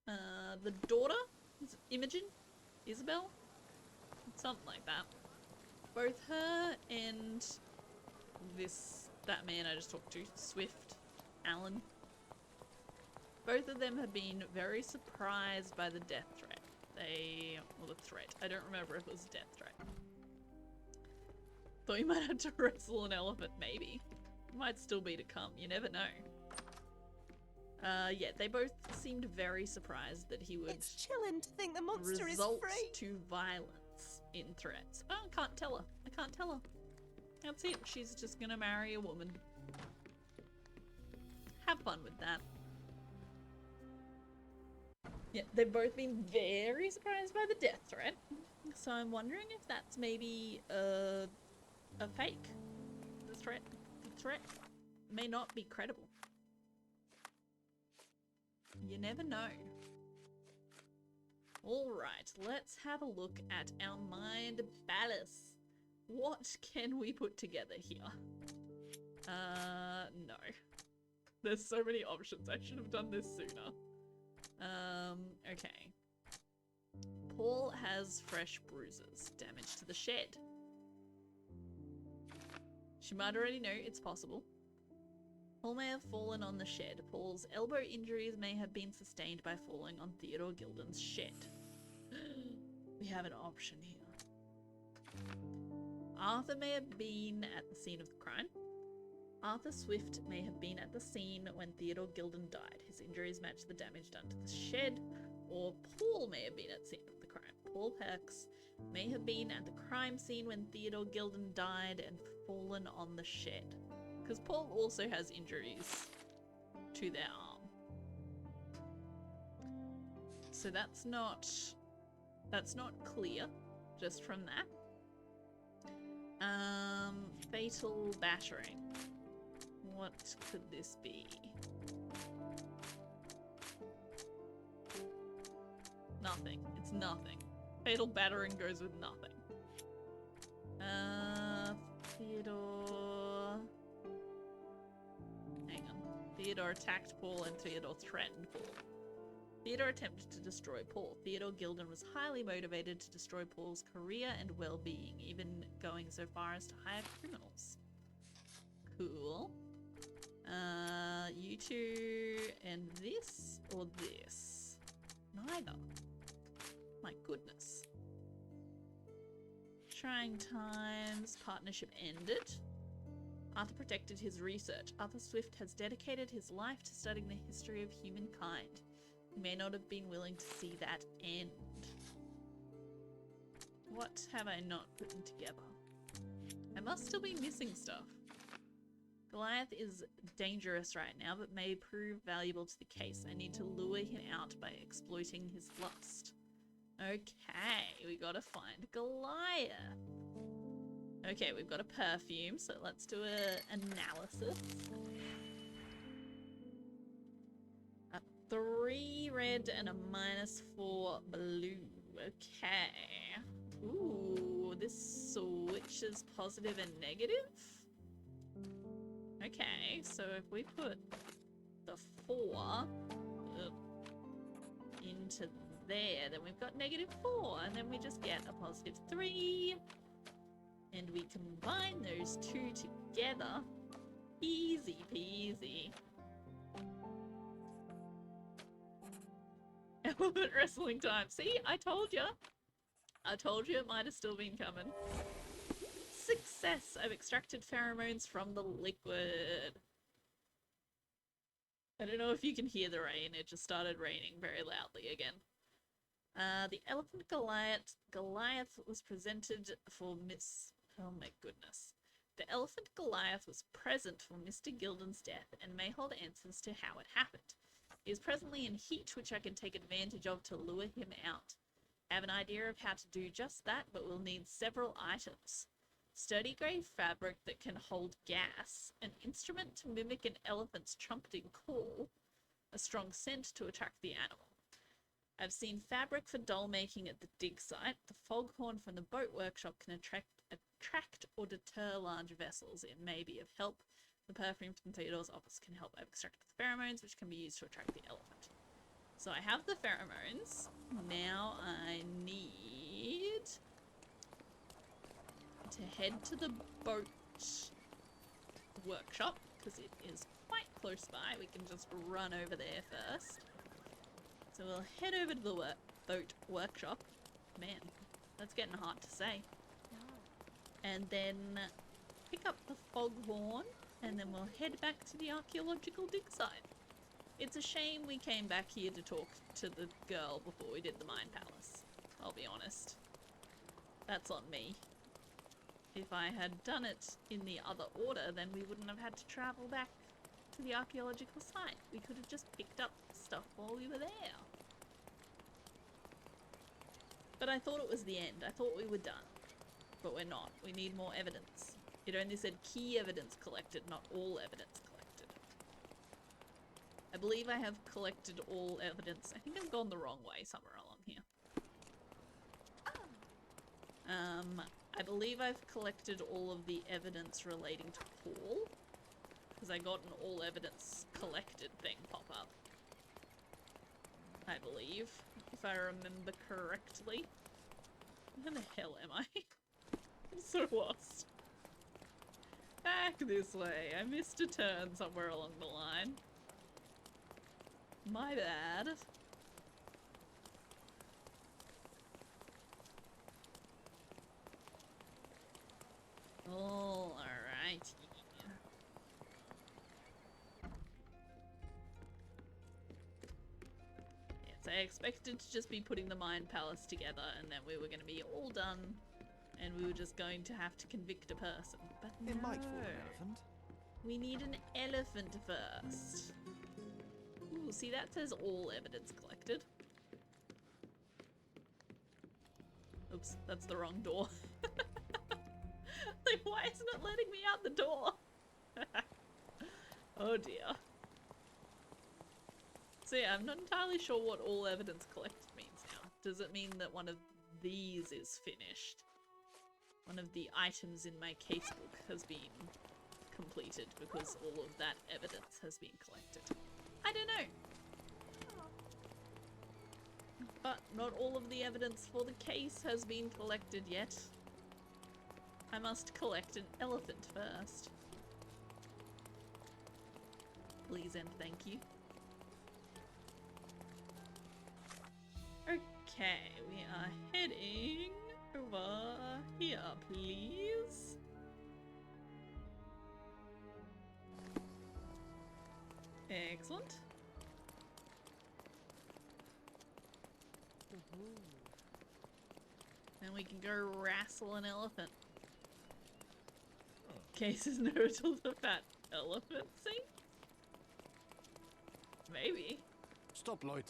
the daughter, is it Imogen? Isabel? Something like that. Both her and that man I just talked to, Swift Allen. Both of them have been very surprised by the death threat. Well, the threat. I don't remember if it was a death threat. Thought you might have to wrestle an elephant, maybe. Might still be to come, you never know. Yeah, they both seemed very surprised that he would It's chilling to think the monster is result free. to violence in threats. Oh, I can't tell her. I can't tell her. That's it. She's just gonna marry a woman. Have fun with that. Yeah, they've both been very surprised by the death threat. So I'm wondering if that's maybe a fake. The threat may not be credible. You never know. Alright, let's have a look at our Mind Palace. What can we put together here? No. There's so many options. I should have done this sooner. Okay. Paul has fresh bruises. Damage to the shed. She might already know it's possible. Paul may have fallen on the shed. Paul's elbow injuries may have been sustained by falling on Theodore Gilden's shed. We have an option here. Arthur may have been at the scene of the crime. Arthur Swift may have been at the scene when Theodore Gilden died. His injuries match the damage done to the shed. Or Paul may have been at the scene of the crime. Paul Perks may have been at the crime scene when Theodore Gilden died and fallen on the shed. Because Paul also has injuries to their arm. So that's not clear just from that. Fatal battering. What could this be? Nothing. It's nothing. Fatal battering goes with nothing. Theodore... Hang on. Theodore attacked Paul and Theodore threatened Paul. Theodore attempted to destroy Paul. Theodore Gilden was highly motivated to destroy Paul's career and well-being, even going so far as to hire criminals. Cool. You two and this or this? Neither. My goodness. Trying times. Partnership ended. Arthur protected his research. Arthur Swift has dedicated his life to studying the history of humankind. He may not have been willing to see that end. What have I not put together? I must still be missing stuff. Goliath is dangerous right now, but may prove valuable to the case. I need to lure him out by exploiting his lust. Okay, we gotta find Goliath. Okay, we've got a perfume, so let's do an analysis. 3 red and a -4 blue. Okay. Ooh, this switches positive and negative? Okay, so if we put the 4 into there, then we've got -4, and then we just get a +3. And we combine those two together. Easy peasy. Elephant wrestling time. See, I told you. I told you it might have still been coming. Success! I've extracted pheromones from the liquid. I don't know if you can hear the rain. It just started raining very loudly again. The elephant Goliath was presented for Miss... Oh my goodness. The elephant Goliath was present for Mr. Gilden's death and may hold answers to how it happened. He is presently in heat, which I can take advantage of to lure him out. I have an idea of how to do just that, but we'll need several items. Sturdy grey fabric that can hold gas, an instrument to mimic an elephant's trumpeting call, a strong scent to attract the animal. I've seen fabric for doll making at the dig site. The foghorn from the boat workshop can attract or deter large vessels. It may be of help. The perfume from Theodore's office can help. I've extracted the pheromones, which can be used to attract the elephant. So I have the pheromones. Now I need to head to the boat workshop, because it is quite close by. We can just run over there first. So we'll head over to the boat workshop. Man, that's getting hard to say. And then pick up the foghorn, and then we'll head back to the archaeological dig site. It's a shame we came back here to talk to the girl before we did the Mine Palace. I'll be honest. That's on me. If I had done it in the other order, then we wouldn't have had to travel back to the archaeological site. We could have just picked up stuff while we were there. But I thought it was the end. I thought we were done. But we're not. We need more evidence. It only said key evidence collected, not all evidence collected. I believe I have collected all evidence. I think I've gone the wrong way somewhere along here. I believe I've collected all of the evidence relating to Paul, because I got an all evidence collected thing pop up. I believe, if I remember correctly. Where the hell am I? I'm so lost. Back this way. I missed a turn somewhere along the line. My bad. Oh, alrighty. Yes, I expected to just be putting the Mind Palace together and then we were going to be all done and we were just going to have to convict a person. But no. It might fall an elephant. We need an elephant first. Ooh, see, that says all evidence collected. Oops, that's the wrong door. Like, why isn't it letting me out the door? Oh dear. So yeah, I'm not entirely sure what all evidence collected means now. Does it mean that one of these is finished? One of the items in my casebook has been completed because all of that evidence has been collected. I don't know. But not all of the evidence for the case has been collected yet. I must collect an elephant first. Please and thank you. Okay, we are heading over here, please. Excellent. And we can go wrestle an elephant. Case is no to the fat elephant, see? Maybe. Stop, Lloyd.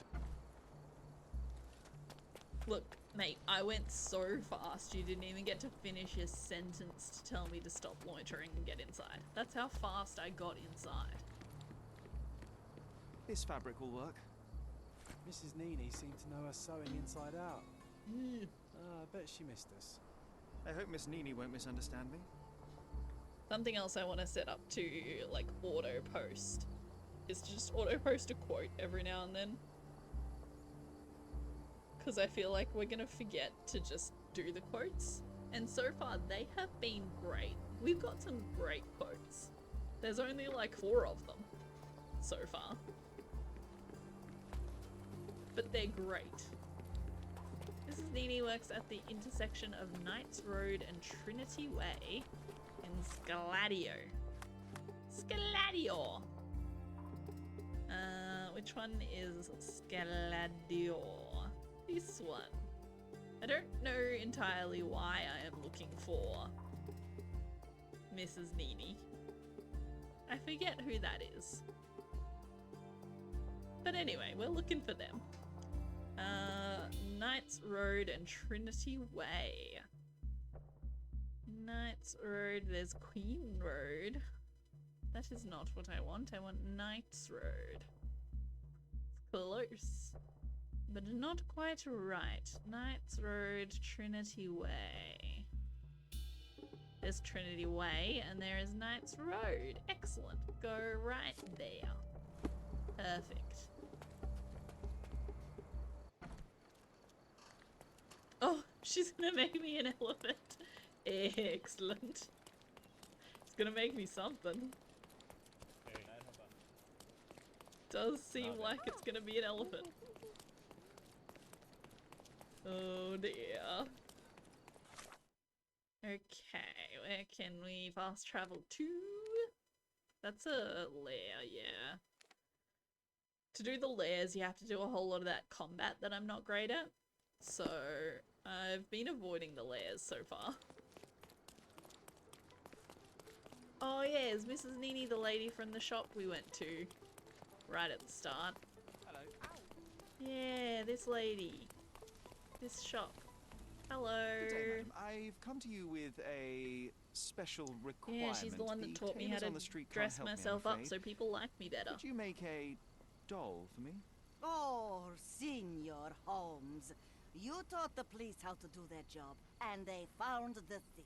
Look, mate, I went so fast you didn't even get to finish your sentence to tell me to stop loitering and get inside. That's how fast I got inside. This fabric will work. Mrs. Nini seemed to know her sewing inside out. I bet she missed us. I hope Miss Nini won't misunderstand me. Something else I want to set up to, like, auto post is to just auto post a quote every now and then. Because I feel like we're gonna forget to just do the quotes. And so far, they have been great. We've got some great quotes. There's only like 4 of them so far. But they're great. Mrs. Nini works at the intersection of Knights Road and Trinity Way in Scaladio. Scaladio! Which one is Scaladio? This one. I don't know entirely why I am looking for Mrs. Nini. I forget who that is. But anyway, we're looking for them. Knights Road and Trinity Way. Knights Road, there's Queen Road. That is not what I want. I want Knights Road. Close. But not quite right. Knights Road, Trinity Way. There's Trinity Way and there is Knights Road. Excellent. Go right there. Perfect. Oh, she's gonna make me an elephant. Excellent. It's gonna make me something. Does seem like it's gonna be an elephant. Oh dear. Okay, where can we fast travel to? That's a lair, yeah. To do the lairs, you have to do a whole lot of that combat that I'm not great at. So, I've been avoiding the lairs so far. Oh yeah, is Mrs. Nini the lady from the shop we went to right at the start? Hello. Yeah, this lady. This shop. Hello. Good day, madam. I've come to you with a special requirement. Yeah, she's the one that taught me how tailors to on the street can't dress help me, I'm myself up afraid. so people like me better. Could you make a doll for me? Oh, Senor Holmes. You taught the police how to do their job, and they found the thief.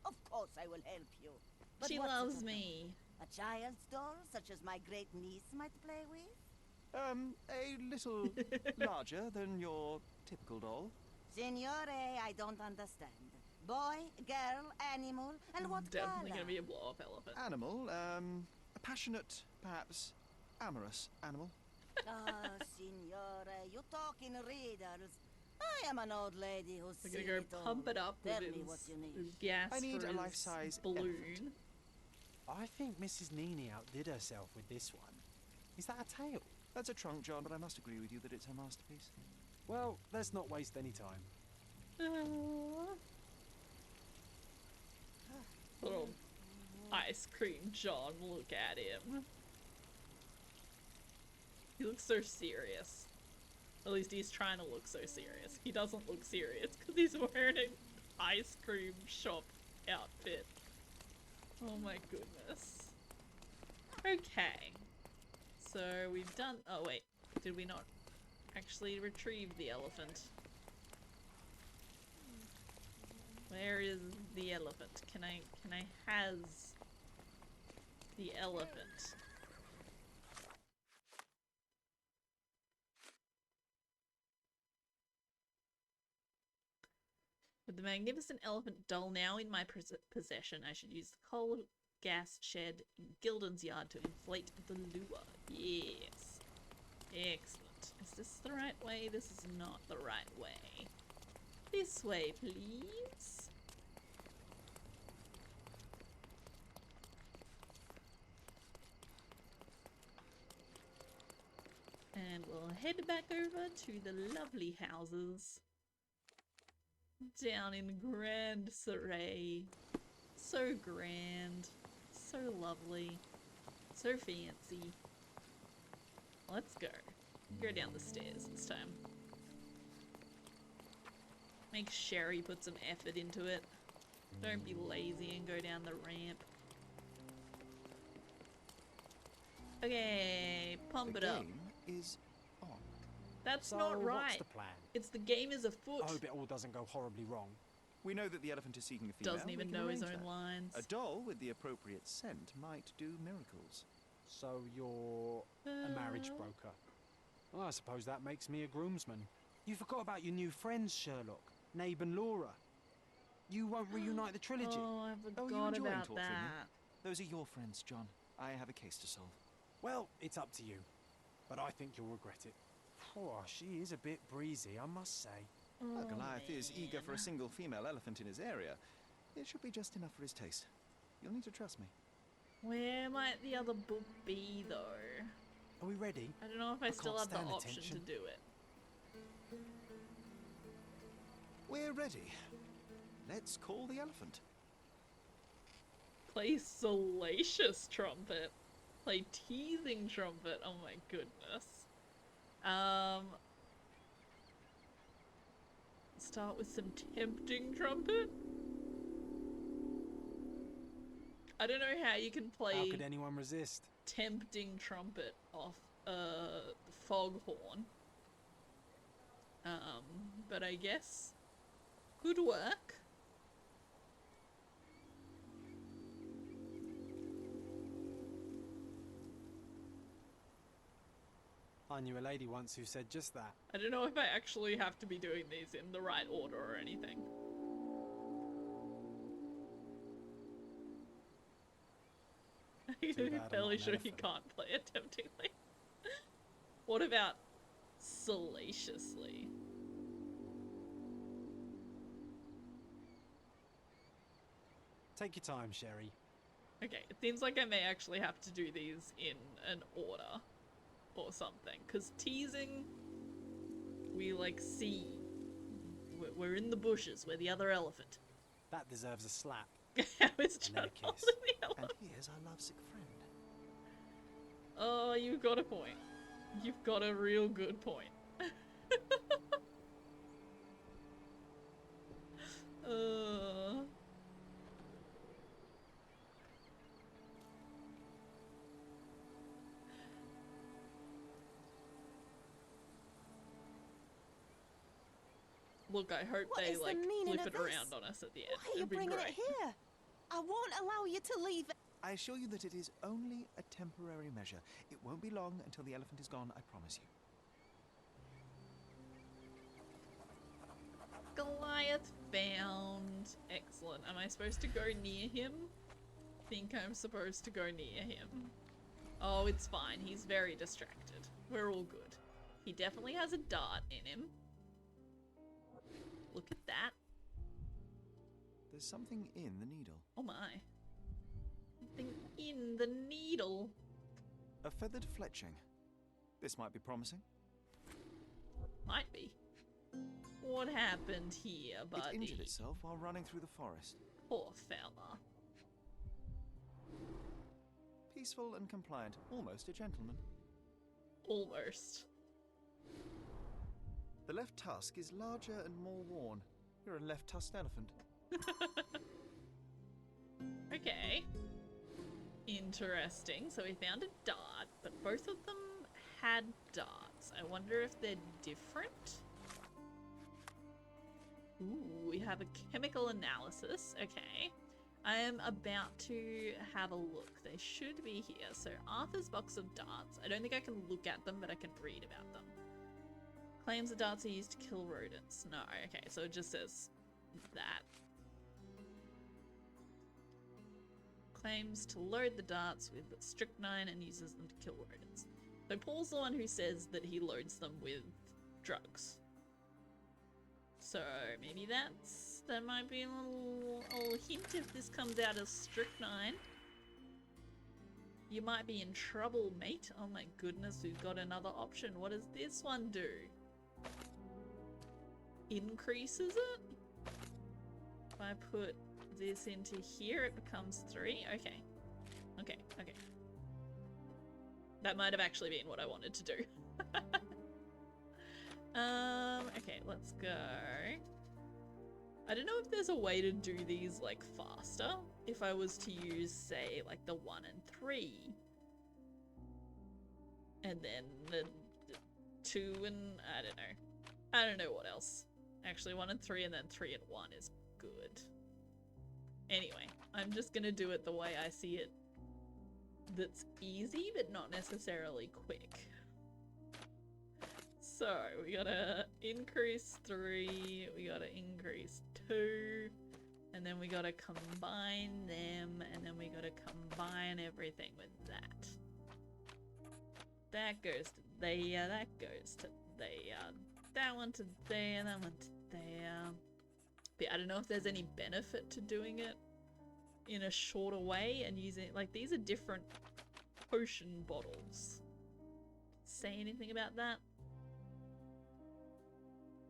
Of course I will help you. But She what's it loves about? me. A child's doll, such as my great niece might play with? A little larger than your typical doll. Signore, I don't understand. Boy, girl, animal, and what Definitely color? gonna be a blow-up elephant. Animal, a passionate, perhaps amorous animal. Ah, signore, you talk in riddles. I am an old lady who's We're seen gonna it go all. pump it up Tell with me what you need. his gas I need for a his life-size balloon. elephant. I think Mrs. Nini outdid herself with this one. Is that a tail? That's a trunk, John, but I must agree with you that it's her masterpiece. Well, let's not waste any time. Little ice cream John, look at him. He looks so serious. At least he's trying to look so serious. He doesn't look serious because he's wearing an ice cream shop outfit. Oh my goodness. Okay. So we've done... Oh wait, did we not actually retrieve the elephant? Where is the elephant? Can I has the elephant? With the magnificent elephant doll now in my possession, I should use the coal gas shed in Gilden's yard to inflate the lure. Yes. Excellent. Is this the right way? This is not the right way. This way, please. And we'll head back over to the lovely houses. Down in grand Surrey. So grand. So lovely. So fancy. Let's go. Go down the stairs this time. Make Sherry put some effort into it. Don't be lazy and go down the ramp. Okay, pump it up. The game is on. That's So, not right. what's the plan? It's the game is afoot. I hope it all doesn't go horribly wrong. We know that the elephant is seeking a female. Doesn't even We can know his arrange own that. lines. A doll with the appropriate scent might do miracles. So you're a marriage broker. Well, I suppose that makes me a groomsman. You forgot about your new friends, Sherlock, Nabe and Laura. You won't reunite the trilogy. Oh, I Oh, forgot you enjoy about torturing me? that. Those are your friends, John. I have a case to solve. Well, it's up to you. But I think you'll regret it. Oh, she is a bit breezy, I must say. Well, Oh, Goliath is eager for a man. single female elephant in his area. It should be just enough for his taste. You'll need to trust me. Where might the other book be, though? Are we ready? I don't know if I still can't have the stand option attention. to do it. We're ready. Let's call the elephant. Play salacious trumpet. Play teasing trumpet. Oh my goodness. Start with some tempting trumpet. I don't know how you can play How could anyone resist? tempting trumpet off foghorn. But I guess could work. I knew a lady once who said just that. I don't know if I actually have to be doing these in the right order or anything. Too bad I'm Fairly not an sure he elephant. can't play it temptingly. What about salaciously? Take your time, Sherry. Okay, it seems like I may actually have to do these in an order or something. Because teasing, we like see. We're in the bushes, we're the other elephant. That deserves a slap. How is And then a John kiss. holding the elephant? And here's our lovesick friend. Oh, you've got a point. You've got a real good point. Look, I hope What they is the like meaning flip of it this? around on us at the end. Why are you It'd be bringing great. it here? I won't allow you to leave it. I assure you that it is only a temporary measure. It won't be long until the elephant is gone, I promise you. Goliath found. I supposed to go near him? Think I'm supposed to go near him. Oh, it's fine. He's very distracted. We're all good. He definitely has a dart in him. Look at that. There's something in the needle. Oh my. Something in the needle. A feathered fletching. This might be promising. Might be. What happened here, buddy? It injured itself while running through the forest. Poor fella. Peaceful and compliant. Almost a gentleman. Almost. The left tusk is larger and more worn. You're a left-tusked elephant. Okay. Interesting. So we found a dart, but both of them had darts. I wonder if they're different? Ooh, we have a chemical analysis. Okay. I am about to have a look. They should be here. So Arthur's box of darts. I don't think I can look at them, but I can read about them. Claims the darts are used to kill rodents. No, okay, so it just says that. Claims to load the darts with strychnine and uses them to kill rodents. So Paul's the one who says that he loads them with drugs. So maybe that might be a little hint if this comes out as strychnine. You might be in trouble, mate. Oh my goodness, we've got another option. What does this one do? Increases it? If I put this into here, it becomes 3. Okay. Okay, okay. That might have actually been what I wanted to do. Okay, let's go. I don't know if there's a way to do these, like, faster. If I was to use, say, like, the 1 and 3. And then the 2 and... I don't know. I don't know what else. Actually, 1 and 3 and then 3 and 1 is good. Anyway, I'm just gonna do it the way I see it. That's easy, but not necessarily quick. So, we gotta increase 3, we gotta increase 2, and then we gotta combine them, and then we gotta combine everything with that. That goes to there, that goes to there, that one to there, that one to there. But I don't know if there's any benefit to doing it in a shorter way and using, like, these are different potion bottles. Say anything about that?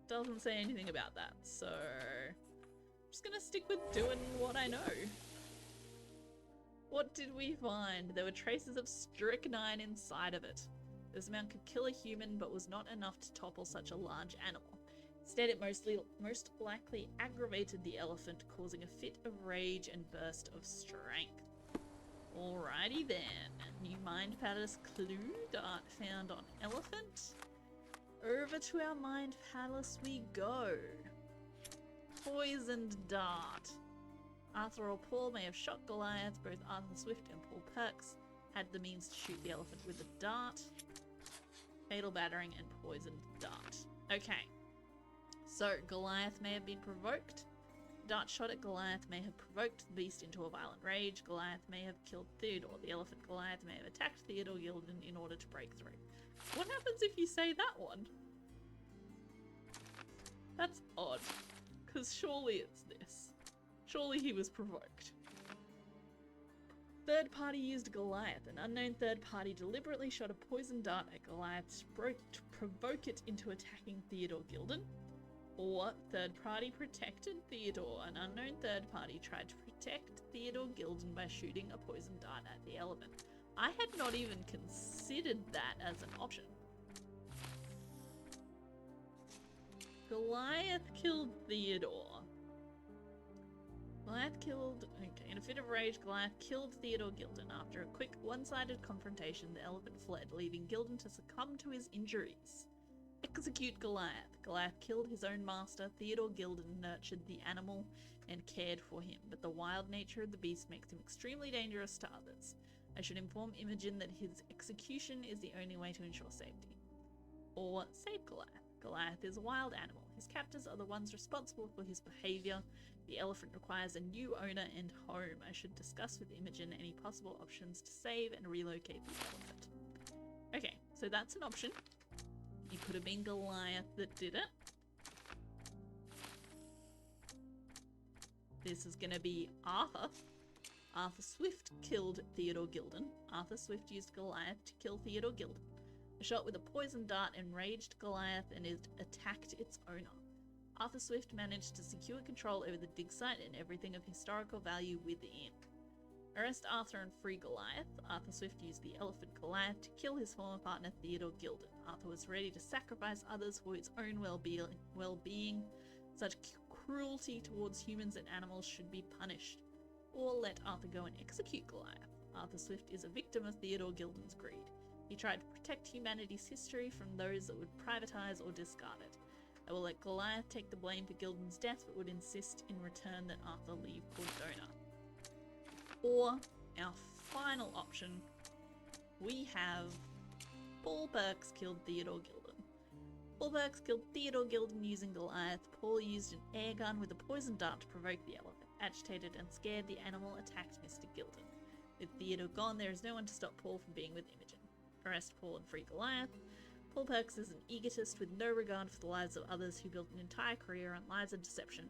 Doesn't say anything about that, so I'm just gonna stick with doing what I know. What did we find? There were traces of strychnine inside of it. This amount could kill a human, but was not enough to topple such a large animal. Instead, it most likely aggravated the elephant, causing a fit of rage and burst of strength. Alrighty then. New Mind Palace clue. Dart found on elephant. Over to our Mind Palace we go. Poisoned dart. Arthur or Paul may have shot Goliath. Both Arthur Swift and Paul Perks had the means to shoot the elephant with a dart. Fatal battering and poisoned dart. Okay. So, Goliath may have been provoked. Dart shot at Goliath may have provoked the beast into a violent rage. Goliath may have killed Theodore. The elephant Goliath may have attacked Theodore Gilden in order to break through. What happens if you say that one? That's odd. Because surely it's this. Surely he was provoked. Third party used Goliath. An unknown third party deliberately shot a poison dart at Goliath to provoke it into attacking Theodore Gilden. Or third party protected Theodore. An unknown third party tried to protect Theodore Gilden by shooting a poison dart at the elephant. I had not even considered that as an option. Goliath killed Theodore. Goliath killed... Okay, in a fit of rage, Goliath killed Theodore Gilden. After a quick, one-sided confrontation, the elephant fled, leaving Gilden to succumb to his injuries. Execute Goliath. Goliath killed his own master. Theodore Gilden nurtured the animal and cared for him, but the wild nature of the beast makes him extremely dangerous to others. I should inform Imogen that his execution is the only way to ensure safety. Or save Goliath. Goliath is a wild animal. His captors are the ones responsible for his behavior. The elephant requires a new owner and home. I should discuss with Imogen any possible options to save and relocate the elephant. Okay, so that's an option. It could have been Goliath that did it. This is going to be Arthur. Arthur Swift killed Theodore Gilden. Arthur Swift used Goliath to kill Theodore Gilden. A shot with a poison dart enraged Goliath and it attacked its owner. Arthur Swift managed to secure control over the dig site and everything of historical value within. Arrest Arthur and free Goliath. Arthur Swift used the elephant Goliath to kill his former partner Theodore Gilden. Arthur was ready to sacrifice others for his own well-being. Such cruelty towards humans and animals should be punished. Or let Arthur go and execute Goliath. Arthur Swift is a victim of Theodore Gilden's greed. He tried to protect humanity's history from those that would privatize or discard it. I will let Goliath take the blame for Gilden's death, but would insist in return that Arthur leave Cordona. Or, our final option, we have Paul Perks killed Theodore Gilden. Paul Perks killed Theodore Gilden using Goliath. Paul used an air gun with a poison dart to provoke the elephant. Agitated and scared, the animal attacked Mr. Gilden. With Theodore gone, there is no one to stop Paul from being with Imogen. Arrest Paul and free Goliath. Paul Perks is an egotist with no regard for the lives of others who built an entire career on lies and deception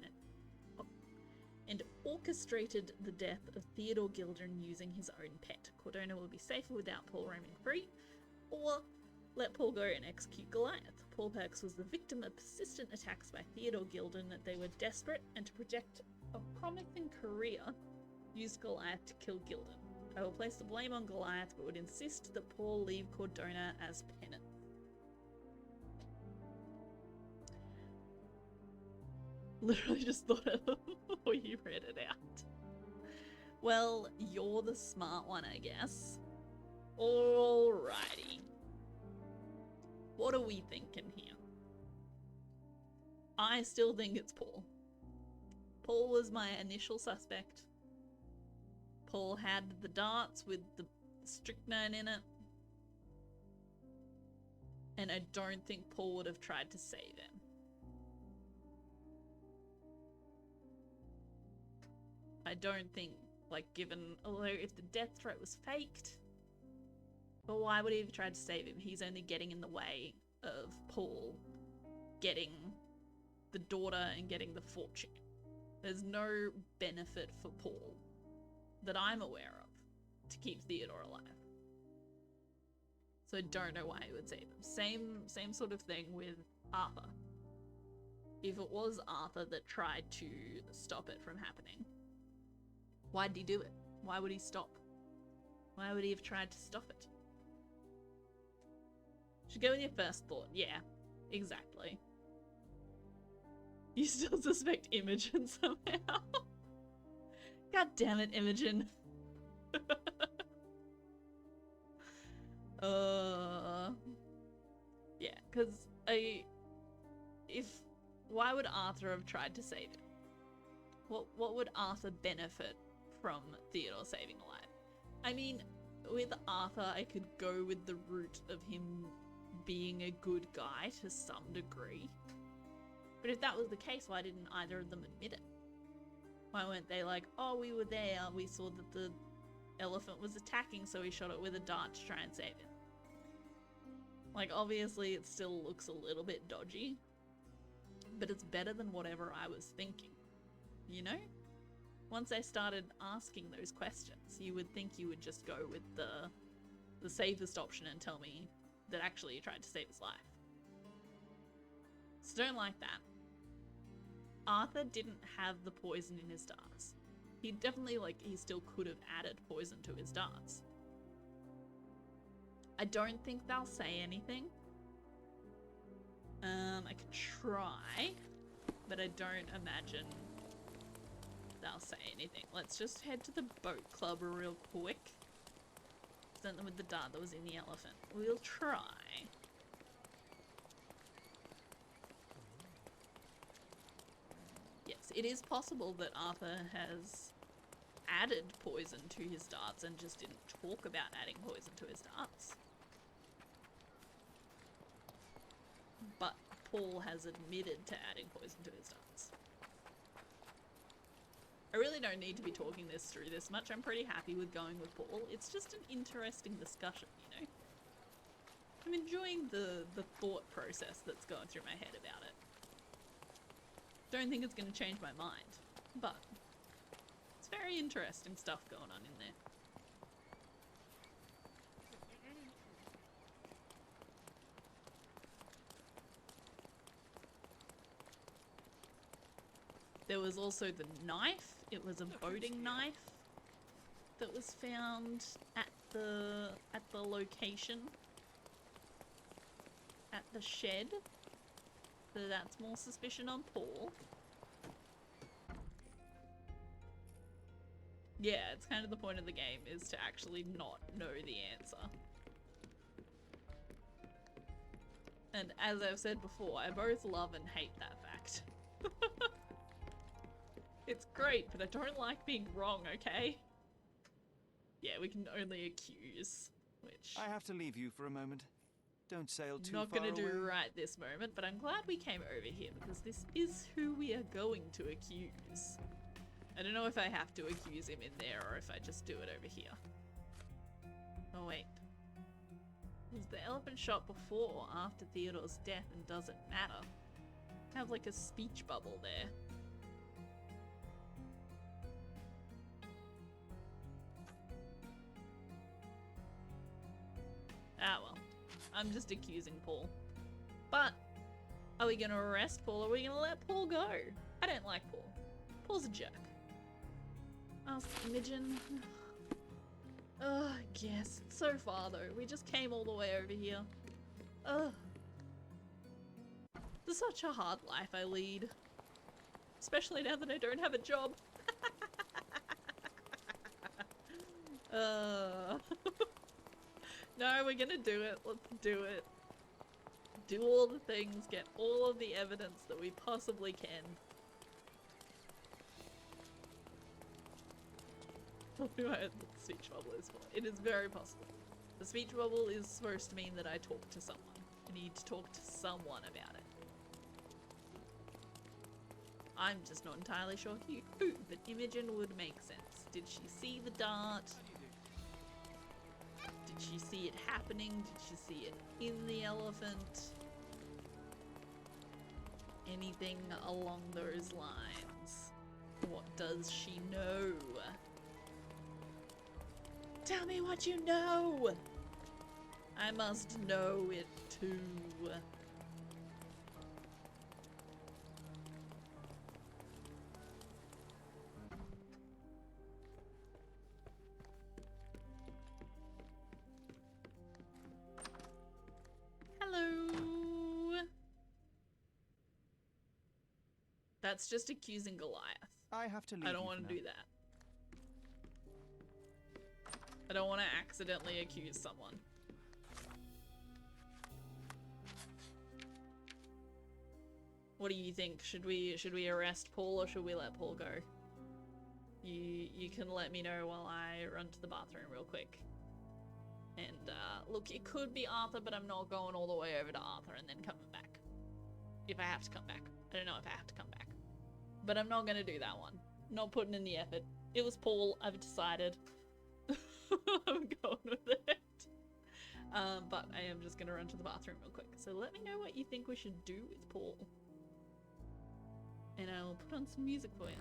and orchestrated the death of Theodore Gilden using his own pet. Cordona will be safer without Paul roaming free. Or let Paul go and execute Goliath. Paul Perks was the victim of persistent attacks by Theodore Gilden. They were desperate, and to project a promising career, used Goliath to kill Gilden. I will place the blame on Goliath, but would insist that Paul leave Cordona as penance. Literally just thought of it before you read it out. Well, you're the smart one, I guess. Alrighty. What are we thinking here? I still think it's Paul. Paul was my initial suspect. Paul had the darts with the strychnine in it. And I don't think Paul would have tried to save him. I don't think, like, given, although if the death threat was faked, but why would he have tried to save him? He's only getting in the way of Paul getting the daughter and getting the fortune. There's no benefit for Paul that I'm aware of to keep Theodore alive. So I don't know why he would save him. Same sort of thing with Arthur. If it was Arthur that tried to stop it from happening, why did he do it? Why would he stop? Why would he have tried to stop it? Should go with your first thought. Yeah, exactly. You still suspect Imogen somehow? God damn it, Imogen. Yeah, because why would Arthur have tried to save him? What would Arthur benefit from Theodore saving alive? I mean, with Arthur, I could go with the route of him being a good guy to some degree. But if that was the case, why didn't either of them admit it? Why weren't they like, oh, we were there, we saw that the elephant was attacking, so we shot it with a dart to try and save it? Like, obviously it still looks a little bit dodgy, but it's better than whatever I was thinking, you know? Once I started asking those questions, you would think you would just go with the safest option and tell me that actually you tried to save his life. So don't like that. Arthur didn't have the poison in his darts. He definitely, he still could have added poison to his darts. I don't think they'll say anything. I could try, but I don't imagine they'll say anything. Let's just head to the boat club real quick. Send them with the dart that was in the elephant. We'll try. Yes, it is possible that Arthur has added poison to his darts and just didn't talk about adding poison to his darts. But Paul has admitted to adding poison to his darts. I really don't need to be talking this through this much. I'm pretty happy with going with Paul. It's just an interesting discussion, you know? I'm enjoying the thought process that's going through my head about it. Don't think it's going to change my mind, but it's very interesting stuff going on in there. There was also the knife. It was a boating knife that was found at the location, at the shed. So that's more suspicion on Paul. Yeah, it's kind of the point of the game, is to actually not know the answer. And as I've said before, I both love and hate that fact. It's great, but I don't like being wrong, okay? Yeah, we can only accuse, which... I have to leave you for a moment. Don't sail too far not gonna away. do right this moment, but I'm glad we came over here because this is who we are going to accuse. I don't know if I have to accuse him in there or if I just do it over here. Oh wait. Was the elephant shot before or after Theodore's death and does it matter? Have like a speech bubble there. Ah well, I'm just accusing Paul. But, are we gonna arrest Paul or are we gonna let Paul go? I don't like Paul. Paul's a jerk. Ask Antigen. Ugh, yes. So far though, we just came all the way over here. Ugh. This is such a hard life I lead. Especially now that I don't have a job. No, we're gonna do it. Let's do it. Do all the things, get all of the evidence that we possibly can. Who the speech bubble is for. It is very possible. The speech bubble is supposed to mean that I talk to someone. I need to talk to someone about it. I'm just not entirely sure who, but Imogen would make sense. Did she see the dart? Did she see it happening? Did she see it in the elephant? Anything along those lines? What does she know? Tell me what you know! I must know it too. Hello! That's just accusing Goliath. I have to leave. I don't want to do that. I don't want to accidentally accuse someone. What do you think? Should we arrest Paul or should we let Paul go? You can let me know while I run to the bathroom real quick. And look, it could be Arthur, but I'm not going all the way over to Arthur and then coming back. If I have to come back. I don't know if I have to come back. But I'm not gonna do that one. Not putting in the effort. It was Paul, I've decided. I'm going with it. But I am just gonna run to the bathroom real quick. So let me know what you think we should do with Paul. And I'll put on some music for you.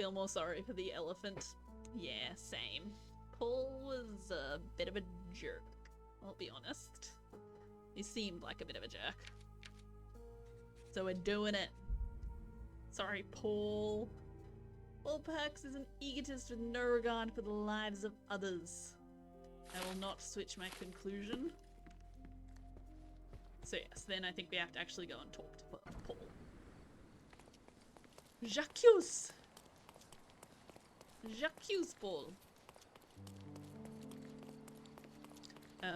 feel more sorry for the elephant. Yeah, same. Paul was a bit of a jerk, I'll be honest. He seemed like a bit of a jerk. So we're doing it. Sorry, Paul. Paul Perks is an egotist with no regard for the lives of others. I will not switch my conclusion. So yes, then I think we have to actually go and talk to Paul. Jacques! Paul.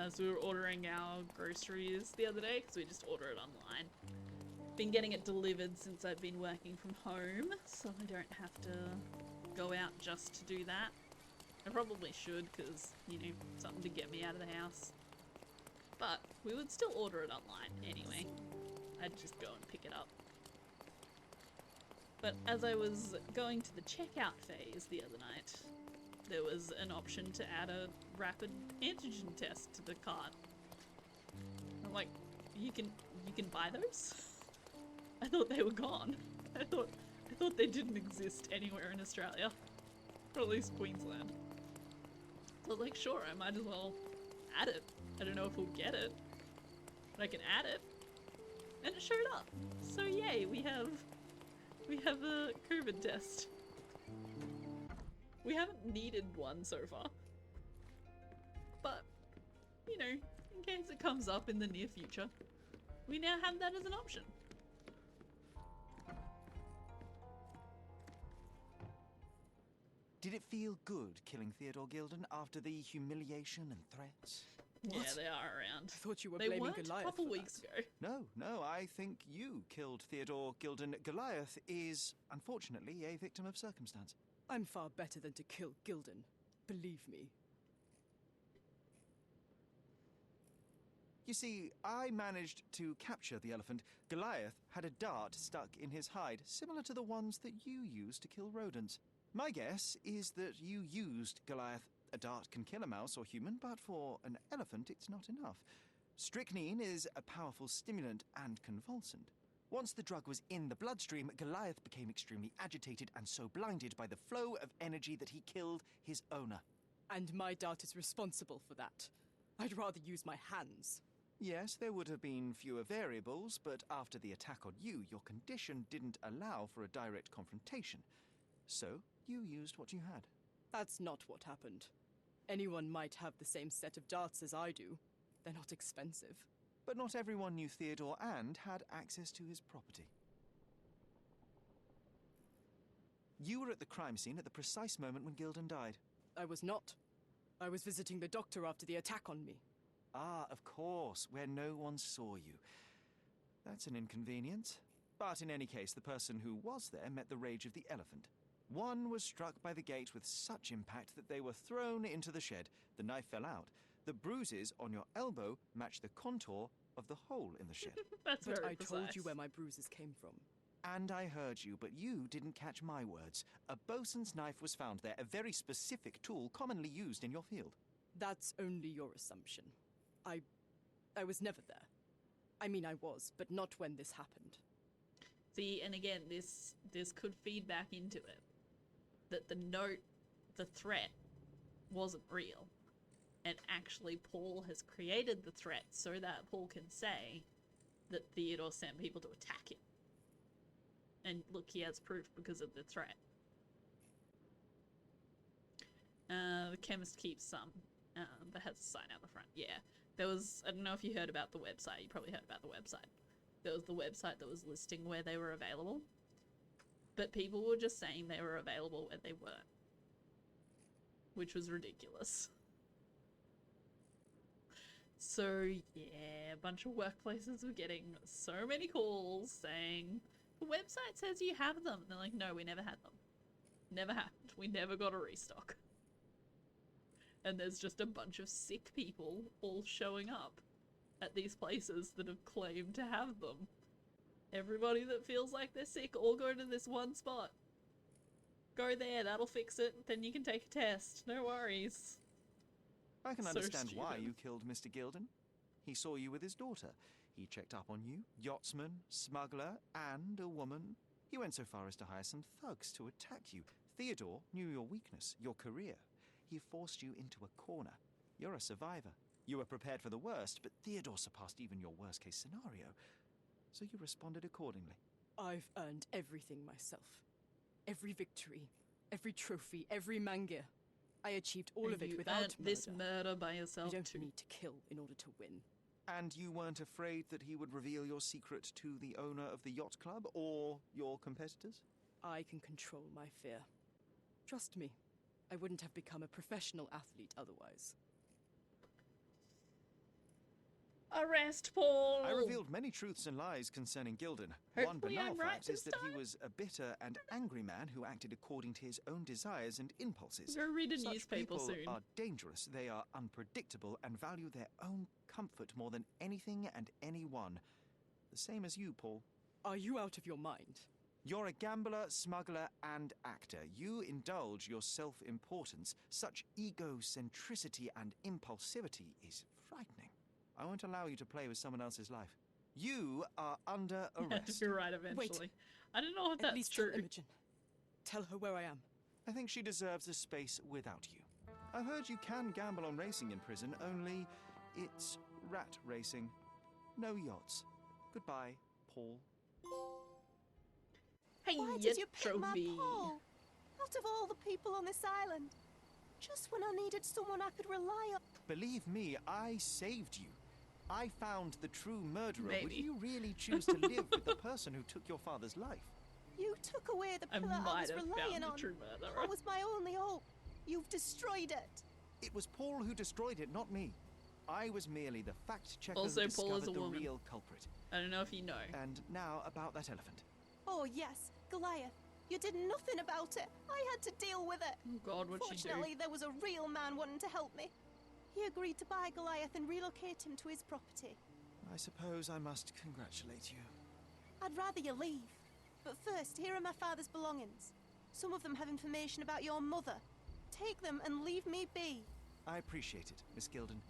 So we were ordering our groceries the other day because we just order it online. Been getting it delivered since I've been working from home, so I don't have to go out just to do that. I probably should because, you know, something to get me out of the house. But we would still order it online anyway. I'd just go and pick it up. But as I was going to the checkout phase the other night, there was an option to add a rapid antigen test to the cart. I'm like, you can buy those? I thought they were gone. I thought they didn't exist anywhere in Australia. Or at least Queensland. So I was like, sure, I might as well add it. I don't know if we'll get it, but I can add it. And it showed up. So yay, we have a COVID test. We haven't needed one so far. But, you know, in case it comes up in the near future, we now have that as an option. Did it feel good killing Theodore Gildon after the humiliation and threats? Yeah, they are around. I thought you were They blaming weren't Goliath a couple for weeks that. ago. No, I think you killed Theodore Gildon. Goliath is, unfortunately, a victim of circumstance. I'm far better than to kill Gildon. Believe me. You see, I managed to capture the elephant. Goliath had a dart stuck in his hide, similar to the ones that you used to kill rodents. My guess is that you used Goliath. A dart can kill a mouse or human, but for an elephant it's not enough. Strychnine is a powerful stimulant and convulsant. Once the drug was in the bloodstream, Goliath became extremely agitated and so blinded by the flow of energy that he killed his owner. And my dart is responsible for that. I'd rather use my hands. Yes, there would have been fewer variables, but after the attack on you, your condition didn't allow for a direct confrontation. So, you used what you had. That's not what happened. Anyone might have the same set of darts as I do. They're not expensive. But not everyone knew Theodore and had access to his property. You were at the crime scene at the precise moment when Gildon died. I was not. I was visiting the doctor after the attack on me. Ah, of course, where no one saw you. That's an inconvenience. But in any case, the person who was there met the rage of the elephant. One was struck by the gate with such impact that they were thrown into the shed. The knife fell out. The bruises on your elbow match the contour of the hole in the shed. That's But very I precise. told you where my bruises came from. And I heard you, but you didn't catch my words. A bosun's knife was found there, a very specific tool commonly used in your field. That's only your assumption. I was never there. I mean, I was, but not when this happened. See, and again, this could feed back into it. That the note, the threat, wasn't real. And actually Paul has created the threat so that Paul can say that Theodore sent people to attack him. And look, he has proof because of the threat. The chemist keeps some, that has a sign out the front. Yeah, there was, I don't know if you heard about the website, you probably heard about the website. There was the website that was listing where they were available. But people were just saying they were available where they weren't. Which was ridiculous. So yeah, a bunch of workplaces were getting so many calls saying, the website says you have them. And they're like, no, we never had them. Never happened. We never got a restock. And there's just a bunch of sick people all showing up at these places that have claimed to have them. Everybody that feels like they're sick, all go to this one spot. Go there, that'll fix it, then you can take a test. No worries. I can So understand why stupid. you killed Mr. Gildon. He saw you with his daughter. He checked up on you, yachtsman, smuggler, and a woman. He went so far as to hire some thugs to attack you. Theodore knew your weakness, your career. He forced you into a corner. You're a survivor. You were prepared for the worst, but Theodore surpassed even your worst-case scenario. So you responded accordingly. I've earned everything myself. Every victory, every trophy, every mangir. I achieved all of it without murder. This murder by yourself. You don't need to kill in order to win. And you weren't afraid that he would reveal your secret to the owner of the yacht club or your competitors? I can control my fear. Trust me, I wouldn't have become a professional athlete otherwise. Arrest Paul! I revealed many truths and lies concerning Gildan. One Hopefully banal I'm right fact this is that he was a bitter and angry man who acted according to his own desires and impulses. Go read a Such newspaper people soon. are dangerous, they are unpredictable, and value their own comfort more than anything and anyone. The same as you, Paul. Are you out of your mind? You're a gambler, smuggler, and actor. You indulge your self-importance. Such egocentricity and impulsivity is frightening. I won't allow you to play with someone else's life. You are under arrest. You're right eventually. Wait. I don't know if At that's least true. tell Imogen. Tell her where I am. I think she deserves a space without you. I've heard you can gamble on racing in prison, only it's rat racing. No yachts. Goodbye, Paul. Hey, Why ya did you pick my trophy. Paul? Out of all the people on this island. Just when I needed someone I could rely on. Believe me, I saved you. I found the true murderer. Would Maybe. you really choose to live with the person who took your father's life? You took away the I pillar I might was have relying found on. the true murderer. That was my only hope. You've destroyed it. It was Paul who destroyed it, not me. I was merely the fact checker Also, who Paul is discovered a the woman. real culprit. I don't know if you know. And now about that elephant. Oh yes, Goliath. You did nothing about it. I had to deal with it. Oh God, what'd she do? Fortunately, there was a real man wanting to help me. He agreed to buy Goliath and relocate him to his property. I suppose I must congratulate you. I'd rather you leave. But first, here are my father's belongings. Some of them have information about your mother. Take them and leave me be. I appreciate it, Miss Gildan.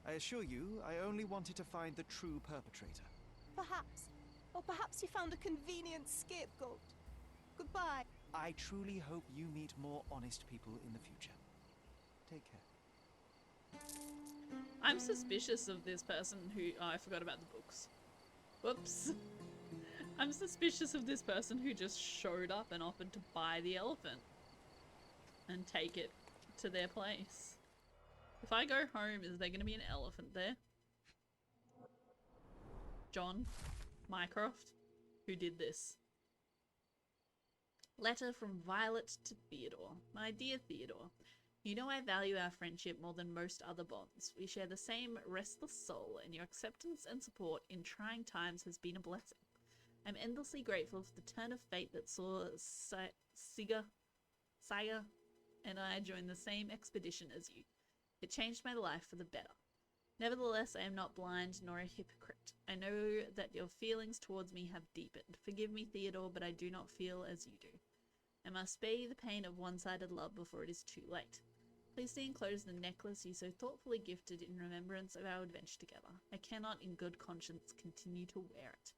I assure you, I only wanted to find the true perpetrator. Perhaps. Or perhaps you found a convenient scapegoat. Goodbye. I truly hope you meet more honest people in the future. Take care. I'm suspicious of this person who... Oh, I forgot about the books. Whoops. I'm suspicious of this person who just showed up and offered to buy the elephant and take it to their place. If I go home, is there going to be an elephant there? John Mycroft, who did this. Letter from Violet to Theodore. My dear Theodore, you know I value our friendship more than most other bonds. We share the same restless soul, and your acceptance and support in trying times has been a blessing. I'm endlessly grateful for the turn of fate that saw Siga and I join the same expedition as you. It changed my life for the better. Nevertheless, I am not blind nor a hypocrite. I know that your feelings towards me have deepened. Forgive me, Theodore, but I do not feel as you do. I must spare you the pain of one-sided love before it is too late. Please see enclosed the necklace you so thoughtfully gifted in remembrance of our adventure together. I cannot in good conscience continue to wear it.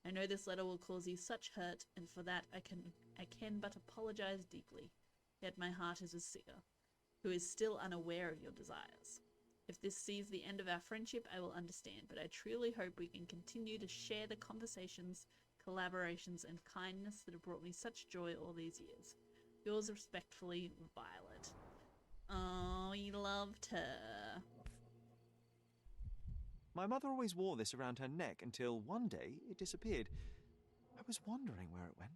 I know this letter will cause you such hurt, and for that I can but apologize deeply. Yet my heart is with Siga, who is still unaware of your desires. If this sees the end of our friendship, I will understand, but I truly hope we can continue to share the conversations, collaborations, and kindness that have brought me such joy all these years. Yours respectfully, Violet. Oh, he loved her. My mother always wore this around her neck until one day it disappeared. I was wondering where it went.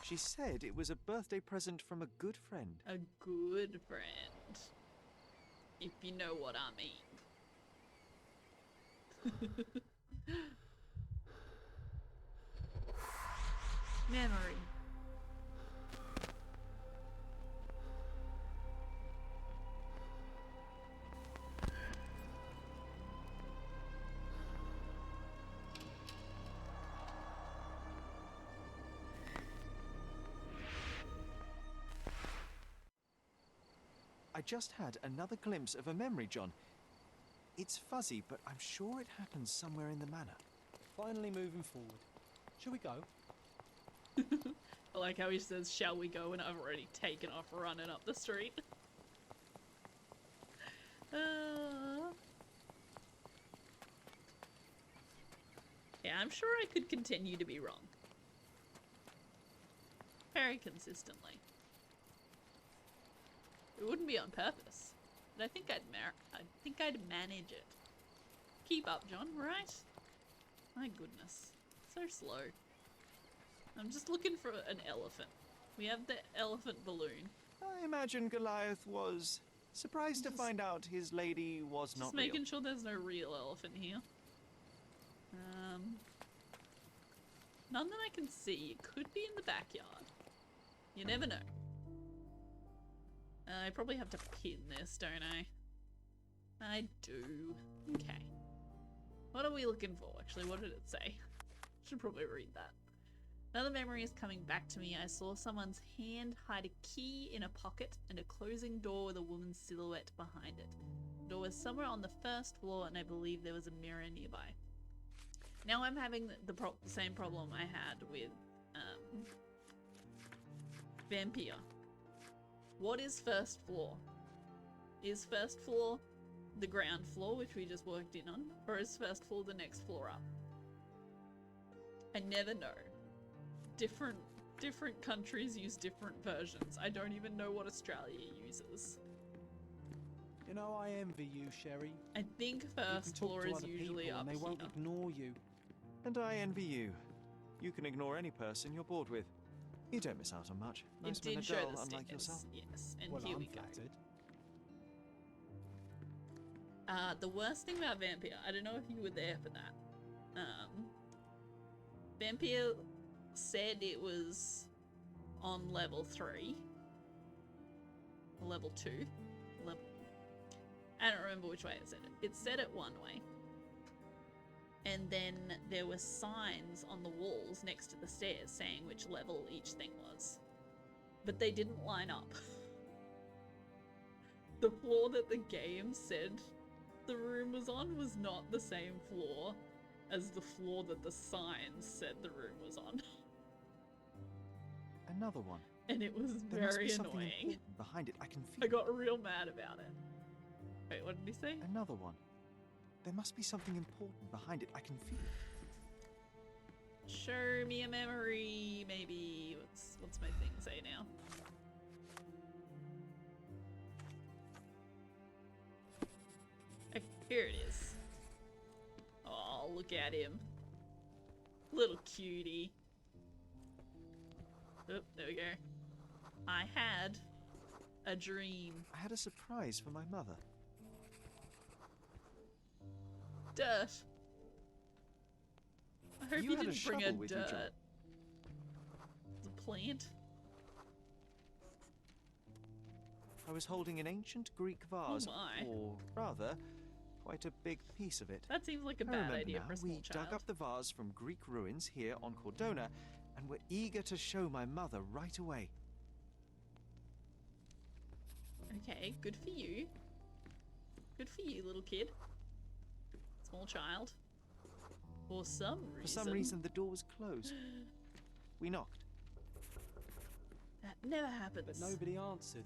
She said it was a birthday present from a good friend. A good friend. If you know what I mean. Memory. I just had another glimpse of a memory, John. It's fuzzy, but I'm sure it happens somewhere in the manor. Finally moving forward. Shall we go? I like how he says, shall we go? And I've already taken off running up the street. Yeah, I'm sure I could continue to be wrong. Very consistently. It wouldn't be on purpose, but I think I'd manage it. Keep up, John, right? My goodness. So slow. I'm just looking for an elephant. We have the elephant balloon. I imagine Goliath was surprised to find out his lady was not Just real. making sure there's no real elephant here. None that I can see. It could be in the backyard. You never know. I probably have to pin this, don't I? I do. Okay. What are we looking for? Actually, what did it say? Should probably read that. Another memory is coming back to me. I saw someone's hand hide a key in a pocket and a closing door with a woman's silhouette behind it. The door was somewhere on the first floor and I believe there was a mirror nearby. Now I'm having the same problem I had with Vampire. What is first floor? Is first floor the ground floor, which we just worked in on, or is first floor the next floor up? I never know. Different countries use different versions. I don't even know what Australia uses. You know, I envy you, Sherry. I think first floor is usually up and they won't here. ignore you. And I envy you. You can ignore any person you're bored with. You don't miss out on much. Most It men did are show dull, the unlike stickers, yourself. yes, and Well, here I'm we go. flattered. The worst thing about Vampire, I don't know if you were there for that. Vampire said it was on level 3. Or level 2. I don't remember which way it said it. It said it one way. And then there were signs on the walls next to the stairs saying which level each thing was. But they didn't line up. The floor that the game said the room was on was not the same floor as the floor that the signs said the room was on. Another one. And it was There must be very something annoying. important behind it. I can feel I got real mad about it. Wait, what did he say? Another one. There must be something important behind it. I can feel it. Show me a memory, maybe. What's my thing say now? Here it is. Oh, look at him. Little cutie. Oh, there we go. I had a dream. I had a surprise for my mother. Dirt. I hope You you had a didn't bring shovel a with you, John. dirt. The plant. I was holding an ancient Greek vase, Oh my. or rather, quite a big piece of it. That seems like a I bad remember idea now, for a small we child. dug up the vase from Greek ruins here on Cordona, and were eager to show my mother right away. Okay, good for you. Good for you, little kid. Small child. For some reason. For some reason, the door was closed. We knocked. That never happens. But nobody answered.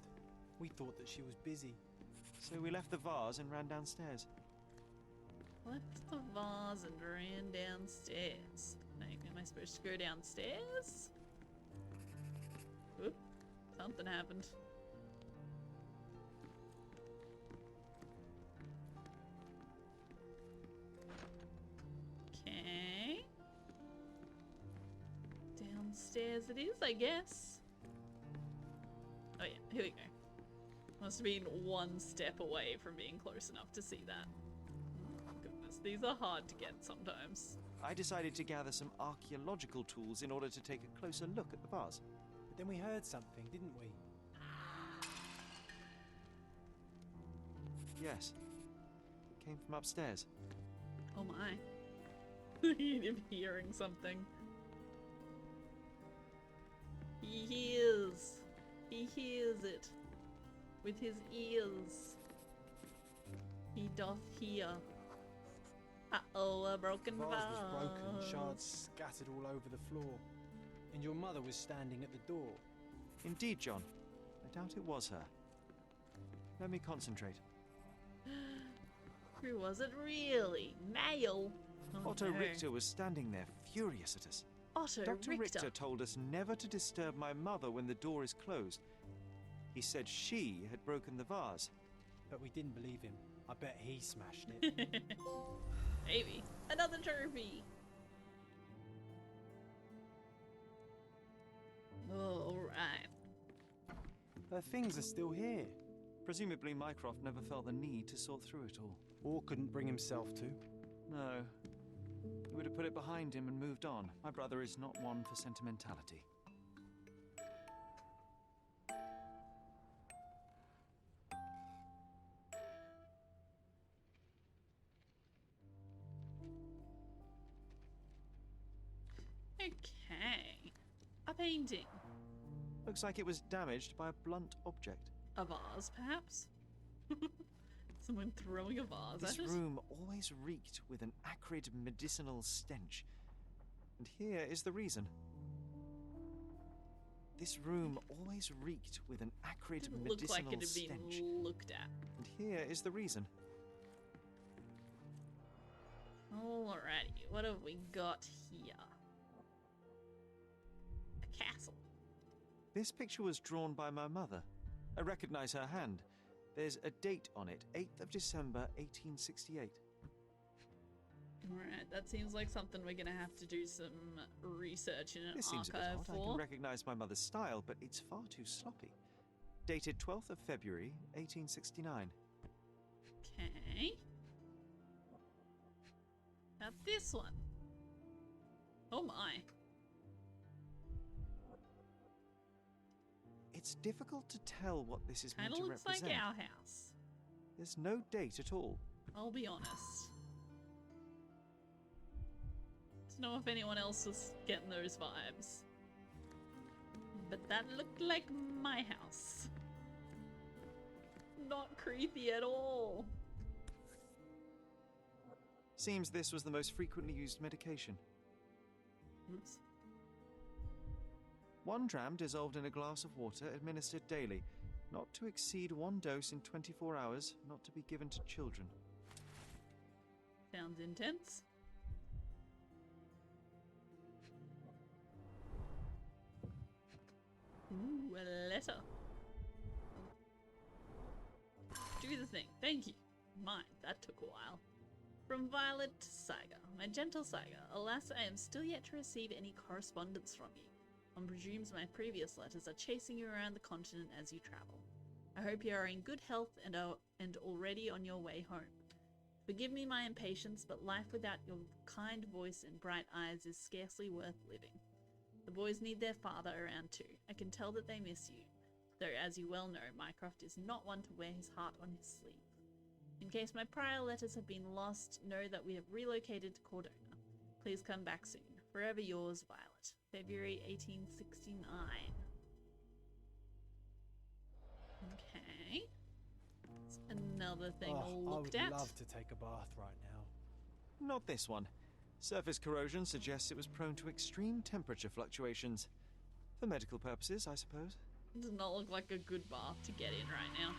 We thought that she was busy. So we left the vase and ran downstairs. Left the vase and ran downstairs. Like, am I supposed to go downstairs? Oop, something happened. Okay. Downstairs it is, I guess. Oh yeah, here we go. Must have been one step away from being close enough to see that. Oh, goodness, these are hard to get sometimes. I decided to gather some archaeological tools in order to take a closer look at the vase. But then we heard something, didn't we? Yes. It came from upstairs. Oh my. Him hearing something. He hears. He hears it. With his ears. He doth hear. Uh-oh, a broken The vase was broken, vase. shards scattered all over the floor. and your mother was standing at the door. Indeed, John. I doubt it was her. Let me concentrate. Who was it really? Male? Oh, Otto no. Richter was standing there, furious at us. Otto Dr. Richter. Richter told us never to disturb my mother when the door is closed. He said she had broken the vase. But we didn't believe him. I bet he smashed it. Maybe. Another trophy. Alright. Her things are still here. Presumably Mycroft never felt the need to sort through it all. Or couldn't bring himself to. No. He would have put it behind him and moved on. My brother is not one for sentimentality. Okay. A painting. Looks like it was damaged by a blunt object. A vase, perhaps? Someone throwing a vase This at it? room always reeked with an acrid medicinal stench. And here is the reason. This room always reeked with an acrid Didn't look medicinal like it had stench. been looked at. And here is the reason. Alrighty, what have we got here? A castle. This picture was drawn by my mother. I recognize her hand. There's a date on it, 8th of December, 1868. Alright, that seems like something we're gonna have to do some research in an This seems a bit archive odd. I can for. recognize my mother's style, but it's far too sloppy. Dated 12th of February, 1869. Okay. Now this one. Oh my. It's difficult to tell what this is meant Kinda to looks represent. like our house. There's no date at all. I'll be honest. Don't know if anyone else was getting those vibes. But that looked like my house. Not creepy at all. Seems this was the most frequently used medication. Oops. 1 dram dissolved in a glass of water administered daily. Not to exceed 1 dose in 24 hours, not to be given to children. Sounds intense. Ooh, a letter. Do the thing. Thank you. Mine. That took a while. From Violet Saga. My gentle Saga, alas, I am still yet to receive any correspondence from you. One presumes my previous letters are chasing you around the continent as you travel. I hope you are in good health and already on your way home. Forgive me my impatience, but life without your kind voice and bright eyes is scarcely worth living. The boys need their father around too. I can tell that they miss you, though as you well know, Mycroft is not one to wear his heart on his sleeve. In case my prior letters have been lost, know that we have relocated to Cordona. Please come back soon. Forever yours, Violet. February 1869. Okay. That's another thing looked I at. would love to take a bath right now. Not this one. Surface corrosion suggests it was prone to extreme temperature fluctuations. For medical purposes, I suppose. Does not look like a good bath to get in right now.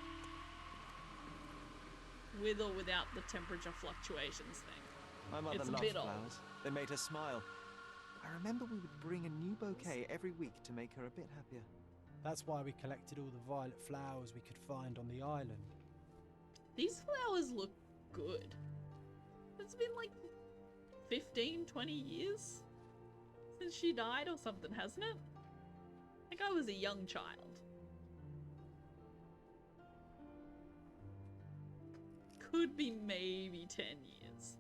With or without the temperature fluctuations thing. My mother It's a loved bit odd. flowers. They made her smile. I remember we would bring a new bouquet every week to make her a bit happier. That's why we collected all the violet flowers we could find on the island. These flowers look good. It's been like 15, 20 years since she died or something, hasn't it? Like I was a young child. Could be maybe 10 years.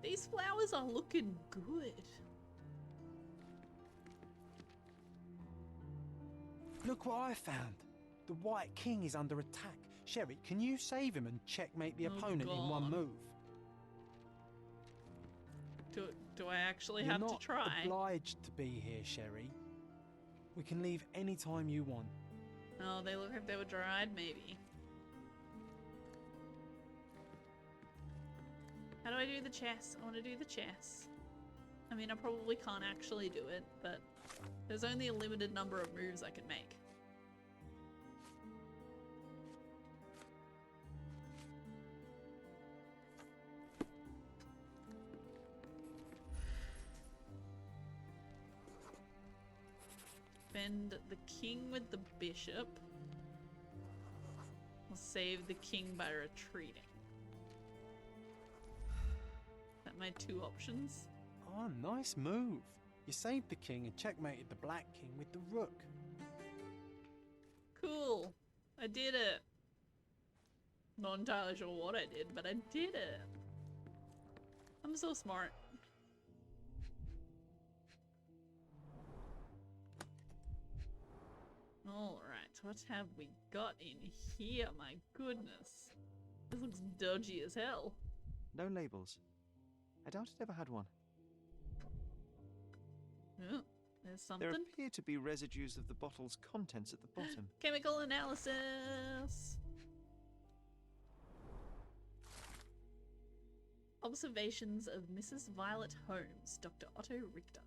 These flowers are looking good. Look what I found. The White King is under attack. Sherry, can you save him and checkmate the Oh, opponent in one God. move? Do I actually You're have not to try? obliged to be here, Sherry. We can leave any time you want. Oh, they look like they were dried, maybe. How do I do the chess? I want to do the chess. I mean, I probably can't actually do it, but There's only a limited number of moves I can make. Defend the king with the bishop. Or save the king by retreating. Is that my two options? Oh, nice move. You saved the king and checkmated the black king with the rook. Cool. I did it. Not entirely sure what I did, but I did it. I'm so smart. Alright, what have we got in here? My goodness. This looks dodgy as hell. No labels. I doubt it ever had one. Oh, there's something. There appear to be residues of the bottle's contents at the bottom. Chemical analysis. Observations of Mrs. Violet Holmes, Dr. Otto Richter.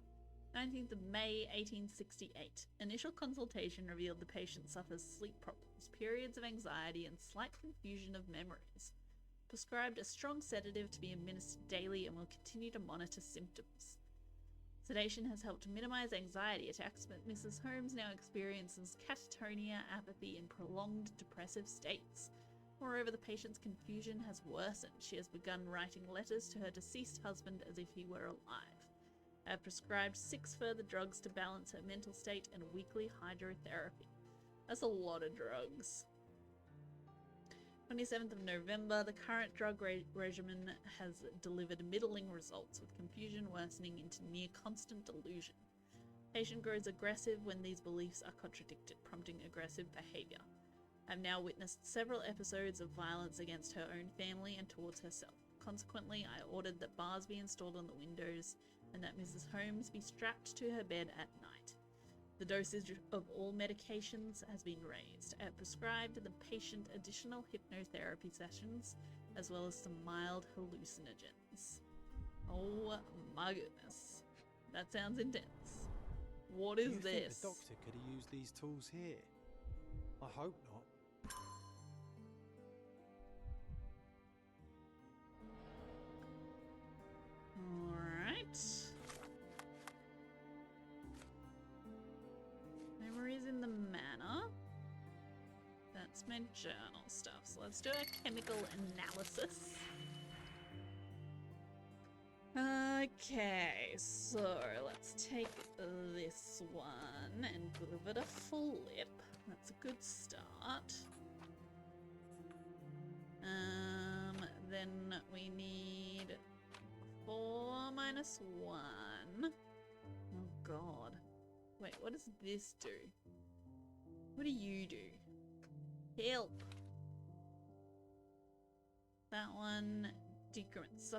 19th of May, 1868. Initial consultation revealed the patient suffers sleep problems, periods of anxiety, and slight confusion of memories. Prescribed a strong sedative to be administered daily and will continue to monitor symptoms. Sedation has helped minimize anxiety attacks, but Mrs. Holmes now experiences catatonia, apathy, and prolonged depressive states. Moreover, the patient's confusion has worsened. She has begun writing letters to her deceased husband as if he were alive. I have prescribed 6 further drugs to balance her mental state and weekly hydrotherapy. That's a lot of drugs. 27th of November, the current drug regimen has delivered middling results, with confusion worsening into near constant delusion. Patient grows aggressive when these beliefs are contradicted, prompting aggressive behavior. I have now witnessed several episodes of violence against her own family and towards herself. Consequently, I ordered that bars be installed on the windows and that Mrs. Holmes be strapped to her bed at night. The dosage of all medications has been raised. I have prescribed the patient additional hypnotherapy sessions, as well as some mild hallucinogens. Oh my goodness. That sounds intense. What is Do you think this? the doctor could have used these tools here? I hope not. Alright. Memories in the manor. That's my journal stuff. So let's do a chemical analysis. Okay, so let's take this one and give it a flip. That's a good start. Then we need 4 minus 1. Oh god. Wait, what does this do? What do you do? Help! That one decrements,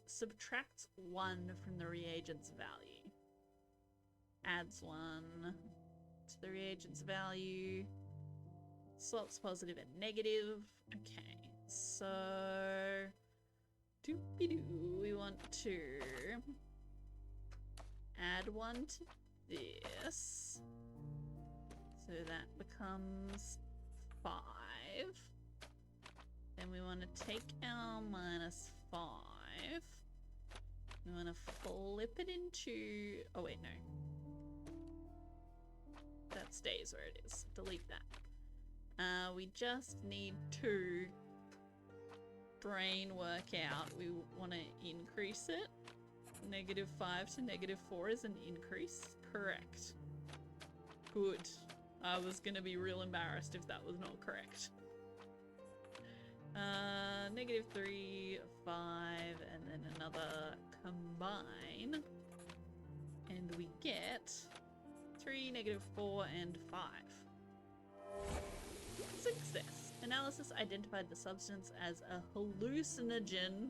subtracts 1 from the reagent's value. Adds 1 to the reagent's value. Swaps positive and negative. Okay, so doopy-doo, we want to add 1 to this. So that becomes 5. Then we want to take our minus 5. We want to flip it into... Oh wait, no. That stays where it is. Delete that. We just need to brain work out. We want to increase it. -5 to -4 is an increase. Correct. Good. I was gonna be real embarrassed if that was not correct. -3, 5, and then another combine. And we get 3, -4, and 5. Success. Analysis identified the substance as a hallucinogen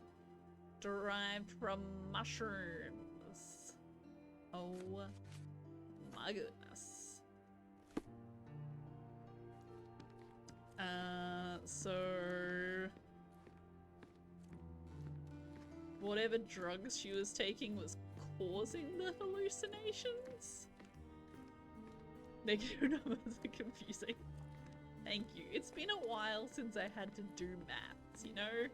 derived from mushrooms. Oh my goodness. So whatever drugs she was taking was causing the hallucinations? Negative numbers are confusing. Thank you. It's been a while since I had to do maths, you know?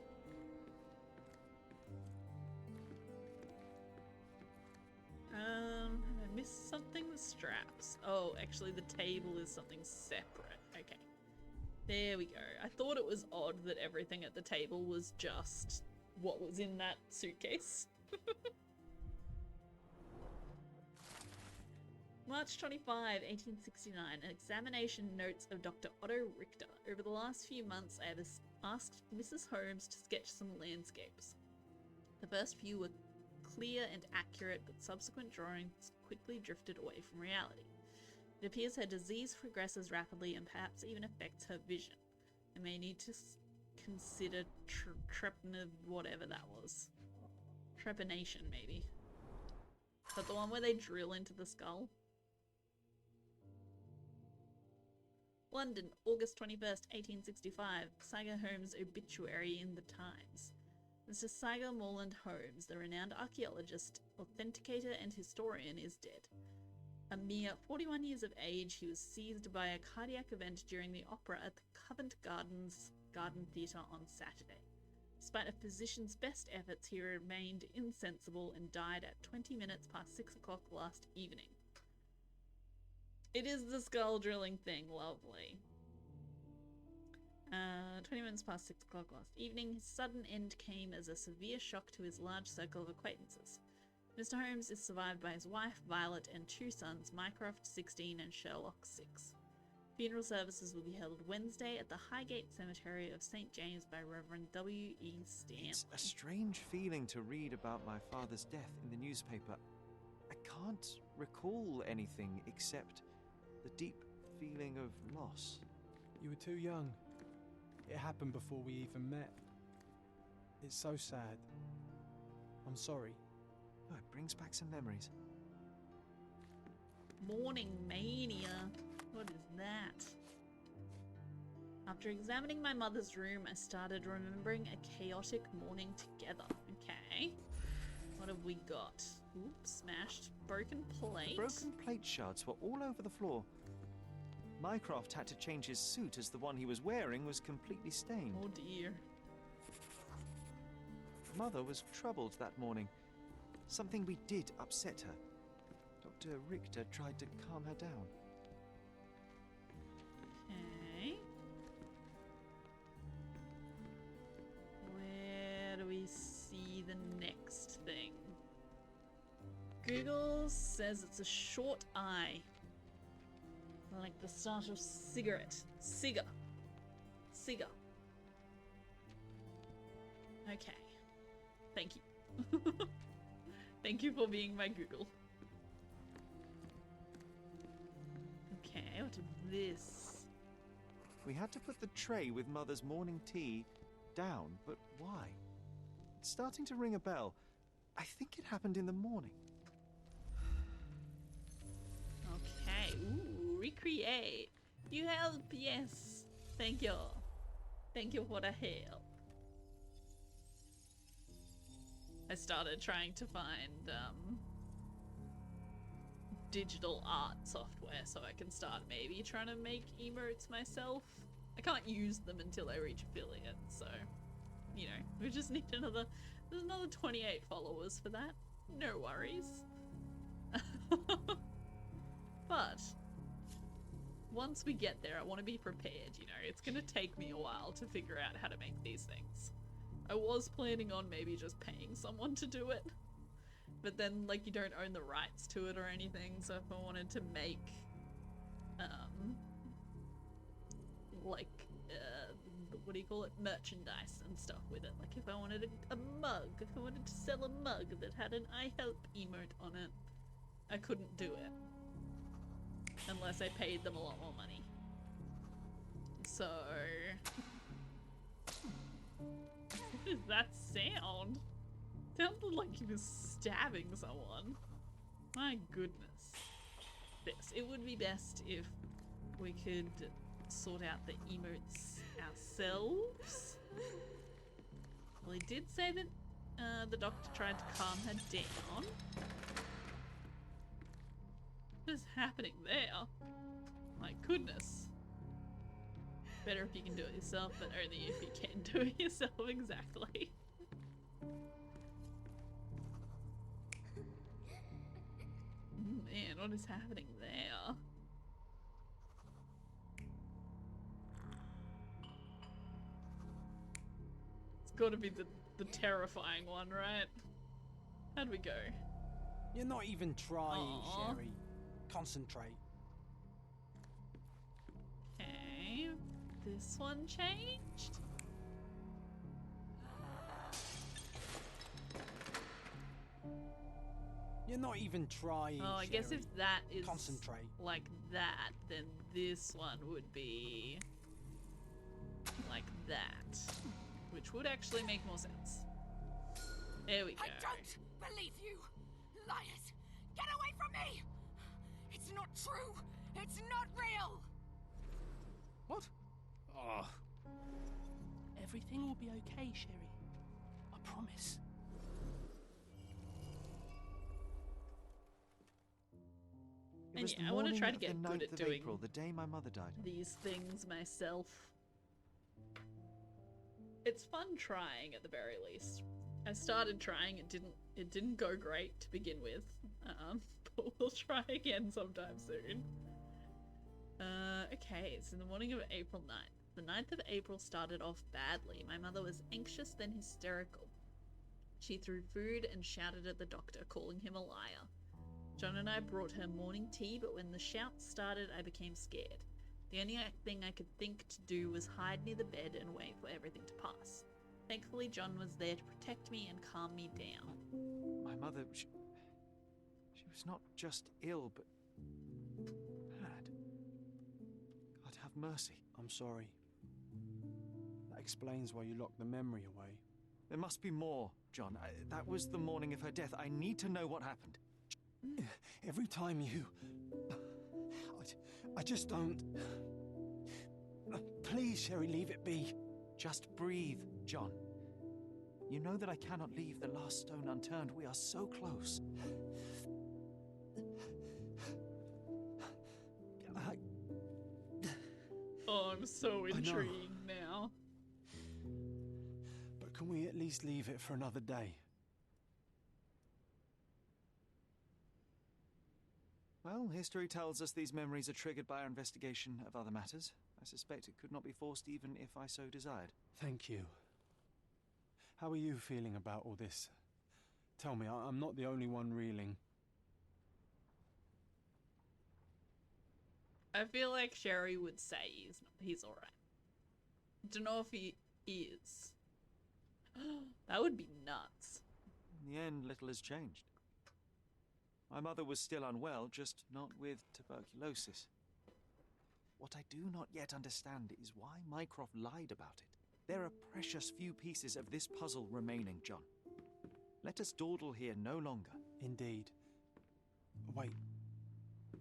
Have I missed something with straps? Oh, actually the table is something separate. Okay. There we go. I thought it was odd that everything at the table was just what was in that suitcase. March 25, 1869. An examination notes of Dr. Otto Richter. Over the last few months, I have asked Mrs. Holmes to sketch some landscapes. The first few were clear and accurate, but subsequent drawings quickly drifted away from reality. It appears her disease progresses rapidly and perhaps even affects her vision. I may need to consider whatever that was. Trepanation, maybe. But the one where they drill into the skull? London, August 21st, 1865. Saiga Holmes' obituary in the Times. Mr. Saiga Morland Holmes, the renowned archaeologist, authenticator and historian, is dead. A mere 41 years of age, he was seized by a cardiac event during the opera at the Covent Garden Theatre on Saturday. Despite a physician's best efforts, he remained insensible and died at 20 minutes past 6 o'clock last evening. It is the skull drilling thing, lovely. 20 minutes past 6 o'clock last evening, his sudden end came as a severe shock to his large circle of acquaintances. Mr. Holmes is survived by his wife, Violet, and two sons, Mycroft, 16, and Sherlock, 6. Funeral services will be held Wednesday at the Highgate Cemetery of St. James by Reverend W. E. Stanley. It's a strange feeling to read about my father's death in the newspaper. I can't recall anything except the deep feeling of loss. You were too young. It happened before we even met. It's so sad. I'm sorry. Oh, it brings back some memories. Morning mania. What is that? After examining my mother's room, I started remembering a chaotic morning together. Okay. What have we got? Oops, smashed. Broken plate. The broken plate shards were all over the floor. Mycroft had to change his suit as the one he was wearing was completely stained. Oh dear. Mother was troubled that morning. Something we did upset her. Dr. Richter tried to calm her down. Okay. Where do we see the next thing? Google says it's a short eye. Like the start of cigarette. Cigar. Okay. Thank you. Thank you for being my Google. Okay, what is this? We had to put the tray with Mother's morning tea down, but why? It's starting to ring a bell. I think it happened in the morning. Okay, ooh, recreate. You help, yes. Thank you. Thank you for the help. I started trying to find digital art software so I can start maybe trying to make emotes myself. I can't use them until I reach affiliate, so you know, we just need there's another 28 followers for that. No worries. But once we get there, I want to be prepared, you know. It's gonna take me a while to figure out how to make these things. I was planning on maybe just paying someone to do it, but then, like, you don't own the rights to it or anything, so if I wanted to make, what do you call it? Merchandise and stuff with it. Like, if I wanted a mug, if I wanted to sell a mug that had an I help emote on it, I couldn't do it. Unless I paid them a lot more money. So... what is that sound? Sounded like he was stabbing someone. My goodness. This. It would be best if we could sort out the emotes ourselves. Well, he did say that the doctor tried to calm her down. What is happening there? My goodness. Better if you can do it yourself, but only if you can do it yourself, exactly. Man, what is happening there? It's gotta be the terrifying one, right? How'd we go? You're not even trying, Aww. Sherry. Concentrate. Okay, this one changed? You're not even trying, Oh, I guess Sherry. if that is Concentrate. like that, then this one would be like that, which would actually make more sense. There we go. I don't believe you! Liars! Get away from me! It's not true! It's not real! What? Oh. Everything will be okay, Sherry. I promise. It And was yeah, the I want to morning try to of get the good 9th at of doing April, the day my mother died. these things myself. It's fun trying at the very least. I started trying, it didn't go great to begin with. But we'll try again sometime soon. Okay, it's in the morning of April 9th. The 9th of April started off badly. My mother was anxious, then hysterical. She threw food and shouted at the doctor, calling him a liar. John and I brought her morning tea, but when the shouts started, I became scared. The only thing I could think to do was hide near the bed and wait for everything to pass. Thankfully, John was there to protect me and calm me down. My mother, she was not just ill, but mad. God have mercy. I'm sorry. That explains why you locked the memory away. There must be more, John. That was the morning of her death. I need to know what happened. Every time you... I just don't... Please, Sherry, leave it be. Just breathe, John. You know that I cannot leave the last stone unturned. We are so close. Oh, I'm so intrigued now. But can we at least leave it for another day? Well, history tells us these memories are triggered by our investigation of other matters. I suspect it could not be forced even if I so desired. Thank you. How are you feeling about all this? Tell me, I'm not the only one reeling. I feel like Sherry would say he's alright. Don't know if he is. That would be nuts. In the end, little has changed. My mother was still unwell, just not with tuberculosis. What I do not yet understand is why Mycroft lied about it. There are precious few pieces of this puzzle remaining, John. Let us dawdle here no longer. Indeed. Wait,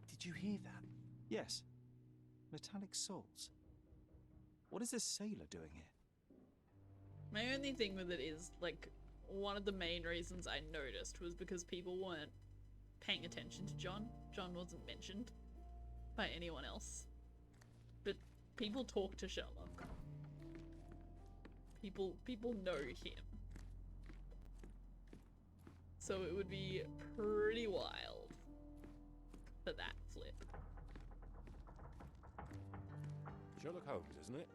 did you hear that? Yes. Metallic souls. What is this sailor doing here? My only thing with it is, like, one of the main reasons I noticed was because people weren't paying attention to John. John wasn't mentioned by anyone else. But people talk to Sherlock. People know him. So it would be pretty wild for that flip. Sherlock Holmes, isn't it?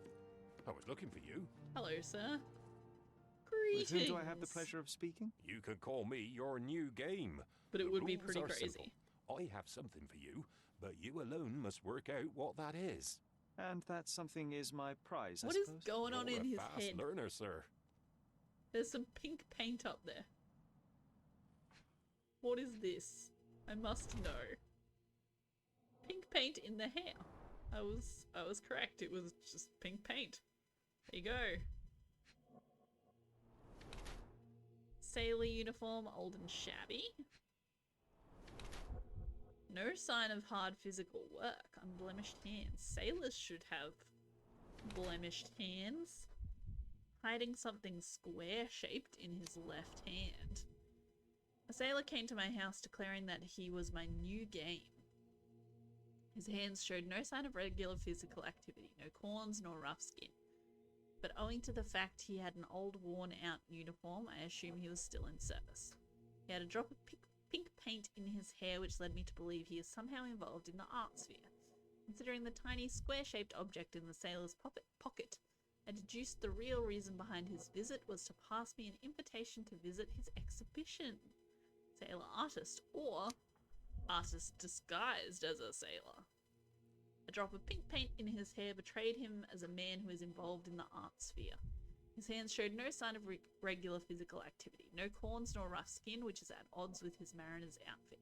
I was looking for you. Hello, sir. With Greetings. whom do I have the pleasure of speaking? You can call me your new game. But it The would be rules pretty are crazy. simple. I have something for you, but you alone must work out what that is. And that something is my prize, What I is suppose? going on You're in a his fast head? learner, sir. There's some pink paint up there. What is this? I must know. Pink paint in the hair. I was correct. It was just pink paint. There you go. Sailor uniform, old and shabby. No sign of hard physical work. Unblemished hands. Sailors should have blemished hands. Hiding something square-shaped in his left hand. A sailor came to my house declaring that he was my new game. His hands showed no sign of regular physical activity, no corns nor rough skin. But owing to the fact he had an old worn-out uniform, I assume he was still in service. He had a drop of pink paint in his hair, which led me to believe he is somehow involved in the art sphere. Considering the tiny square-shaped object in the sailor's pocket, I deduced the real reason behind his visit was to pass me an invitation to visit his exhibition. Sailor artist, or artist disguised as a sailor. A drop of pink paint in his hair betrayed him as a man who is involved in the art sphere. His hands showed no sign of regular physical activity, no corns nor rough skin, which is at odds with his mariner's outfit.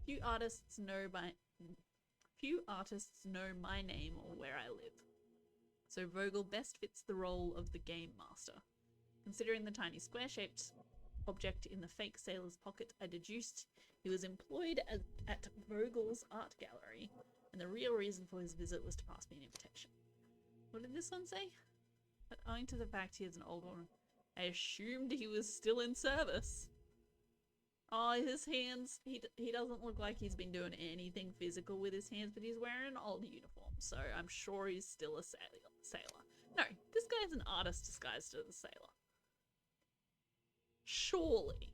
Few artists know my name or where I live, so Vogel best fits the role of the game master. Considering the tiny square-shaped object in the fake sailor's pocket, I deduced he was employed at Vogel's art gallery, and the real reason for his visit was to pass me an invitation. What did this one say? But owing to the fact he is an old one, I assumed he was still in service. Oh, his hands, he doesn't look like he's been doing anything physical with his hands, but he's wearing an old uniform, so I'm sure he's still a sailor. No, this guy's an artist disguised as a sailor. Surely.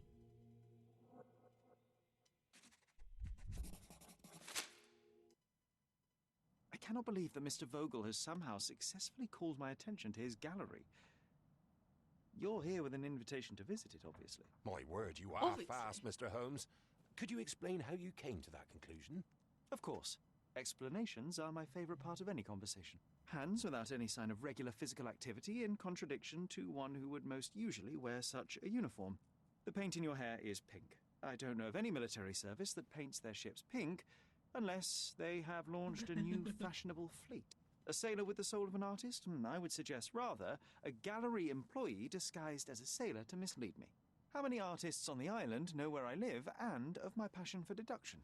I cannot believe that Mr. Vogel has somehow successfully called my attention to his gallery. You're here with an invitation to visit it, obviously. My word, you are fast, Mr. Holmes. Could you explain how you came to that conclusion? Of course. Explanations are my favourite part of any conversation. Hands without any sign of regular physical activity, in contradiction to one who would most usually wear such a uniform. The paint in your hair is pink. I don't know of any military service that paints their ships pink, unless they have launched a new fashionable fleet. A sailor with the soul of an artist? I would suggest rather a gallery employee disguised as a sailor to mislead me. How many artists on the island know where I live and of my passion for deduction?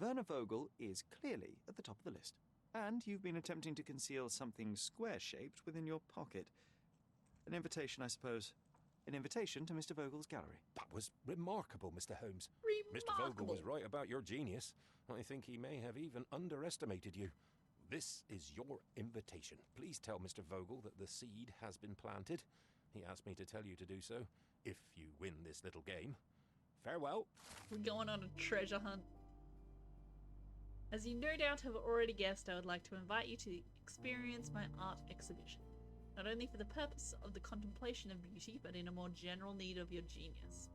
Werner Vogel is clearly at the top of the list. And you've been attempting to conceal something square-shaped within your pocket. An invitation, I suppose. An invitation to Mr. Vogel's gallery. That was remarkable, Mr. Holmes. Remarkable. Mr. Vogel was right about your genius. I think he may have even underestimated you. This is your invitation. Please tell Mr. Vogel that the seed has been planted. He asked me to tell you to do so, if you win this little game. Farewell. We're going on a treasure hunt. As you no doubt have already guessed, I would like to invite you to experience my art exhibition. Not only for the purpose of the contemplation of beauty, but in a more general need of your genius.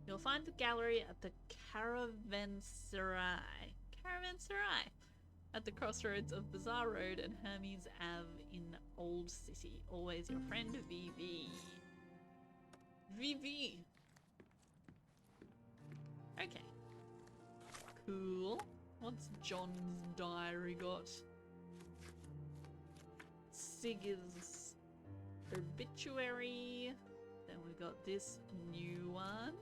You'll find the gallery at the Caravanserai. At the crossroads of Bazaar Road and Hermes Ave in Old City. Always your friend, VV. VV! Okay. Cool. What's John's diary got? Sigur's obituary. Then we've got this new one.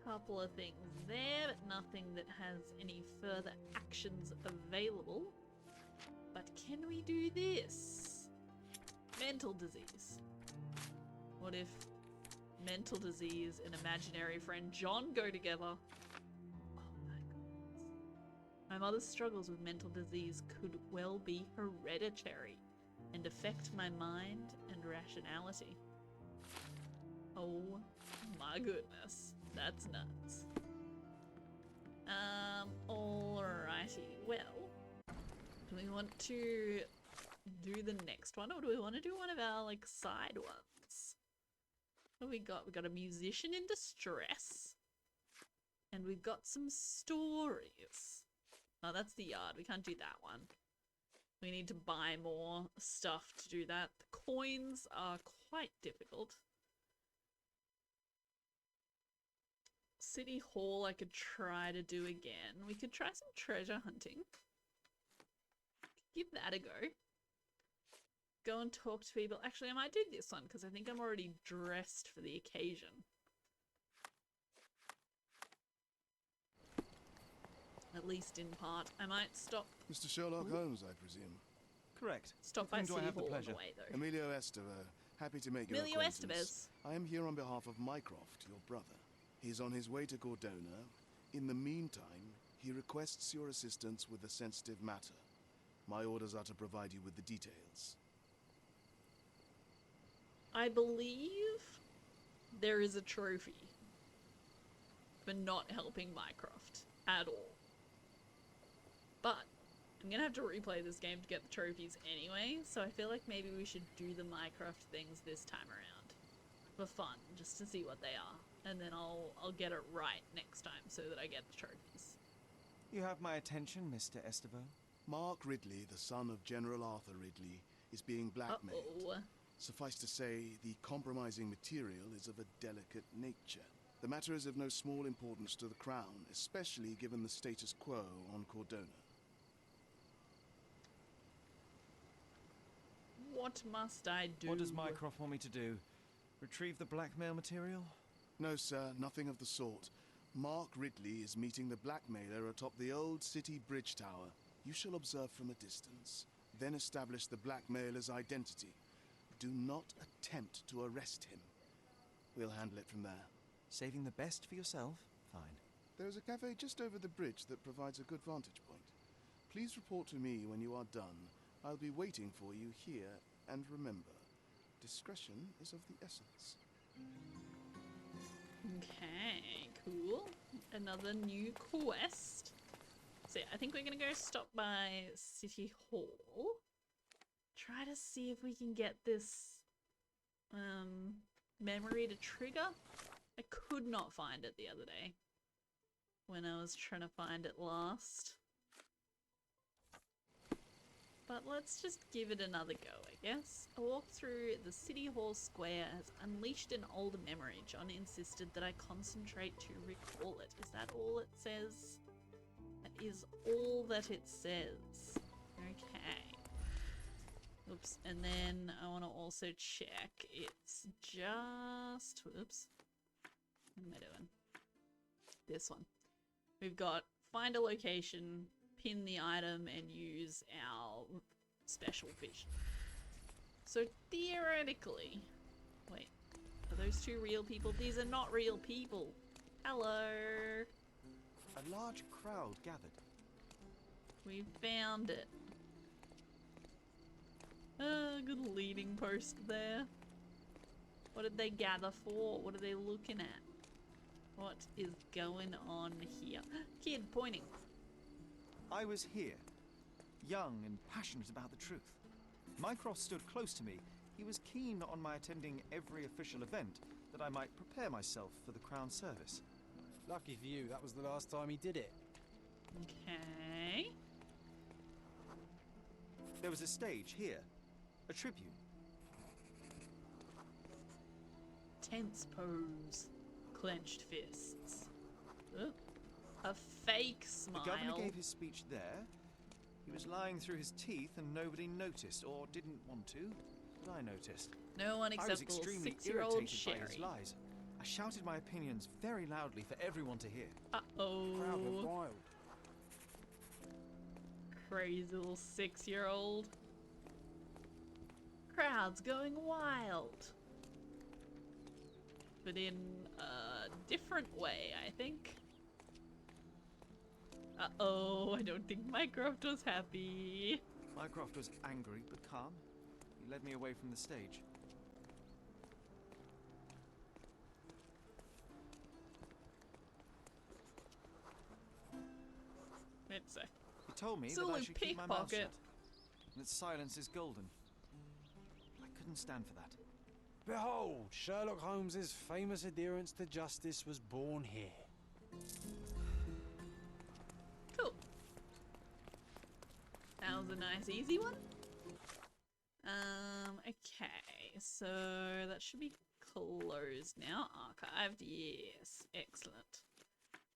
Couple of things there, but nothing that has any further actions available. But can we do this? Mental disease. What if mental disease and imaginary friend John go together? Oh my goodness. My mother's struggles with mental disease could well be hereditary and affect my mind and rationality. Oh my goodness. That's nuts. Alrighty. Well, do we want to do the next one, or do we want to do one of our, like, side ones? What have we got? We got a musician in distress. And we've got some stories. Oh, that's the yard. We can't do that one. We need to buy more stuff to do that. The coins are quite difficult. City Hall I could try to do again. We could try some treasure hunting. Give that a go. Go and talk to people. Actually, I might do this one because I think I'm already dressed for the occasion. At least in part. I might stop. Mr. Sherlock Holmes, I presume. Correct. Stop by City Hall on the way, though. Emilio Estevez. Happy to make your Emilio acquaintance. Estevez. I am here on behalf of Mycroft, your brother. He's on his way to Cordona. In the meantime, He requests your assistance with a sensitive matter. My orders are to provide you with the details. I believe there is a trophy for not helping Mycroft at all. But I'm gonna have to replay this game to get the trophies anyway, so I feel like maybe we should do the Mycroft things this time around. For fun, just to see what they are. And then I'll get it right next time so that I get the trophies. You have my attention, Mr. Estevo. Mark Ridley, the son of General Arthur Ridley, is being blackmailed. Uh-oh. Suffice to say, the compromising material is of a delicate nature. The matter is of no small importance to the Crown, especially given the status quo on Cordona. What must I do? What does Mycroft want me to do? Retrieve the blackmail material? No, sir, nothing of the sort. Mark Ridley is meeting the blackmailer atop the old city bridge tower. You shall observe from a distance, then establish the blackmailer's identity. Do not attempt to arrest him. We'll handle it from there. Saving the best for yourself? Fine. There's a cafe just over the bridge that provides a good vantage point. Please report to me when you are done. I'll be waiting for you here, and remember, discretion is of the essence. Okay, cool. Another new quest. So yeah, I think we're gonna go stop by City Hall. Try to see if we can get this memory to trigger. I could not find it the other day when I was trying to find it last. But let's just give it another go, I guess. A walk through the City Hall Square has unleashed an old memory. John insisted that I concentrate to recall it. Is that all it says? That is all that it says. Okay. Oops. And then I want to also check it's just... Oops. What am I doing? This one. We've got find a location, pin the item, and use our special vision. So theoretically... Wait. Are those two real people? These are not real people. Hello. A large crowd gathered. We found it. Good leading post there. What did they gather for? What are they looking at? What is going on here? Kid pointing. I was here, young and passionate about the truth. Mycroft stood close to me. He was keen on my attending every official event, that I might prepare myself for the Crown service. Lucky for you, that was the last time he did it. Okay. There was a stage here, a tribune. Tense pose, clenched fists. A fake smile. The governor gave his speech there. He was lying through his teeth and nobody noticed, or didn't want to, but I noticed. No one except I was extremely 6-year-old irritated Sherry. by his lies. I shouted my opinions very loudly for everyone to hear. Uh-oh. Crowd went wild. Crazy little 6-year-old. Crowd's going wild. But in a different way, I think. Uh-oh, I don't think Mycroft was happy. Mycroft was angry but calm. He led me away from the stage. It's a He told me that I absolute should keep my mouth pickpocket. shut. And that silence is golden. I couldn't stand for that. Behold, Sherlock Holmes's famous adherence to justice was born here. Cool. That was a nice easy one. Okay, so that should be closed now. Archived, yes, excellent.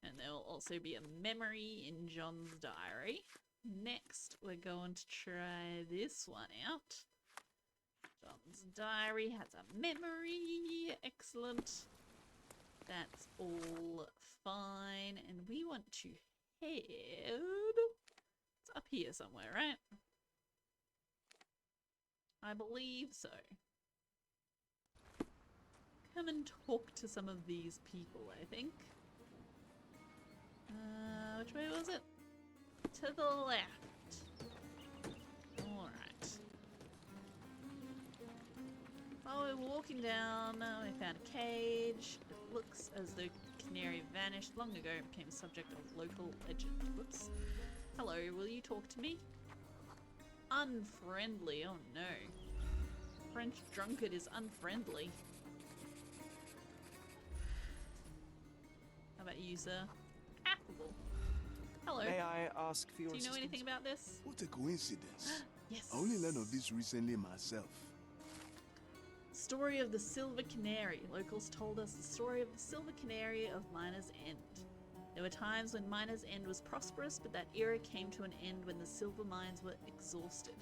And there will also be a memory in John's diary. Next, we're going to try this one out. John's diary has a memory. Excellent. That's all fine. And we want to head... It's up here somewhere, right? I believe so. Come and talk to some of these people, I think. Which way was it? To the left. Alright. While we're walking down, we found a cage. It looks as though Canary vanished long ago and became a subject of local legend. Whoops. Hello, will you talk to me? Unfriendly, oh no. French drunkard is unfriendly. How about you, sir? Affable. Hello. May I ask for your Do you know assistance? anything about this? What a coincidence. Yes. I only learned of this recently myself. Story of the Silver Canary. Locals told us the story of the Silver Canary of Miner's End. There were times when Miner's End was prosperous, but that era came to an end when the silver mines were exhausted.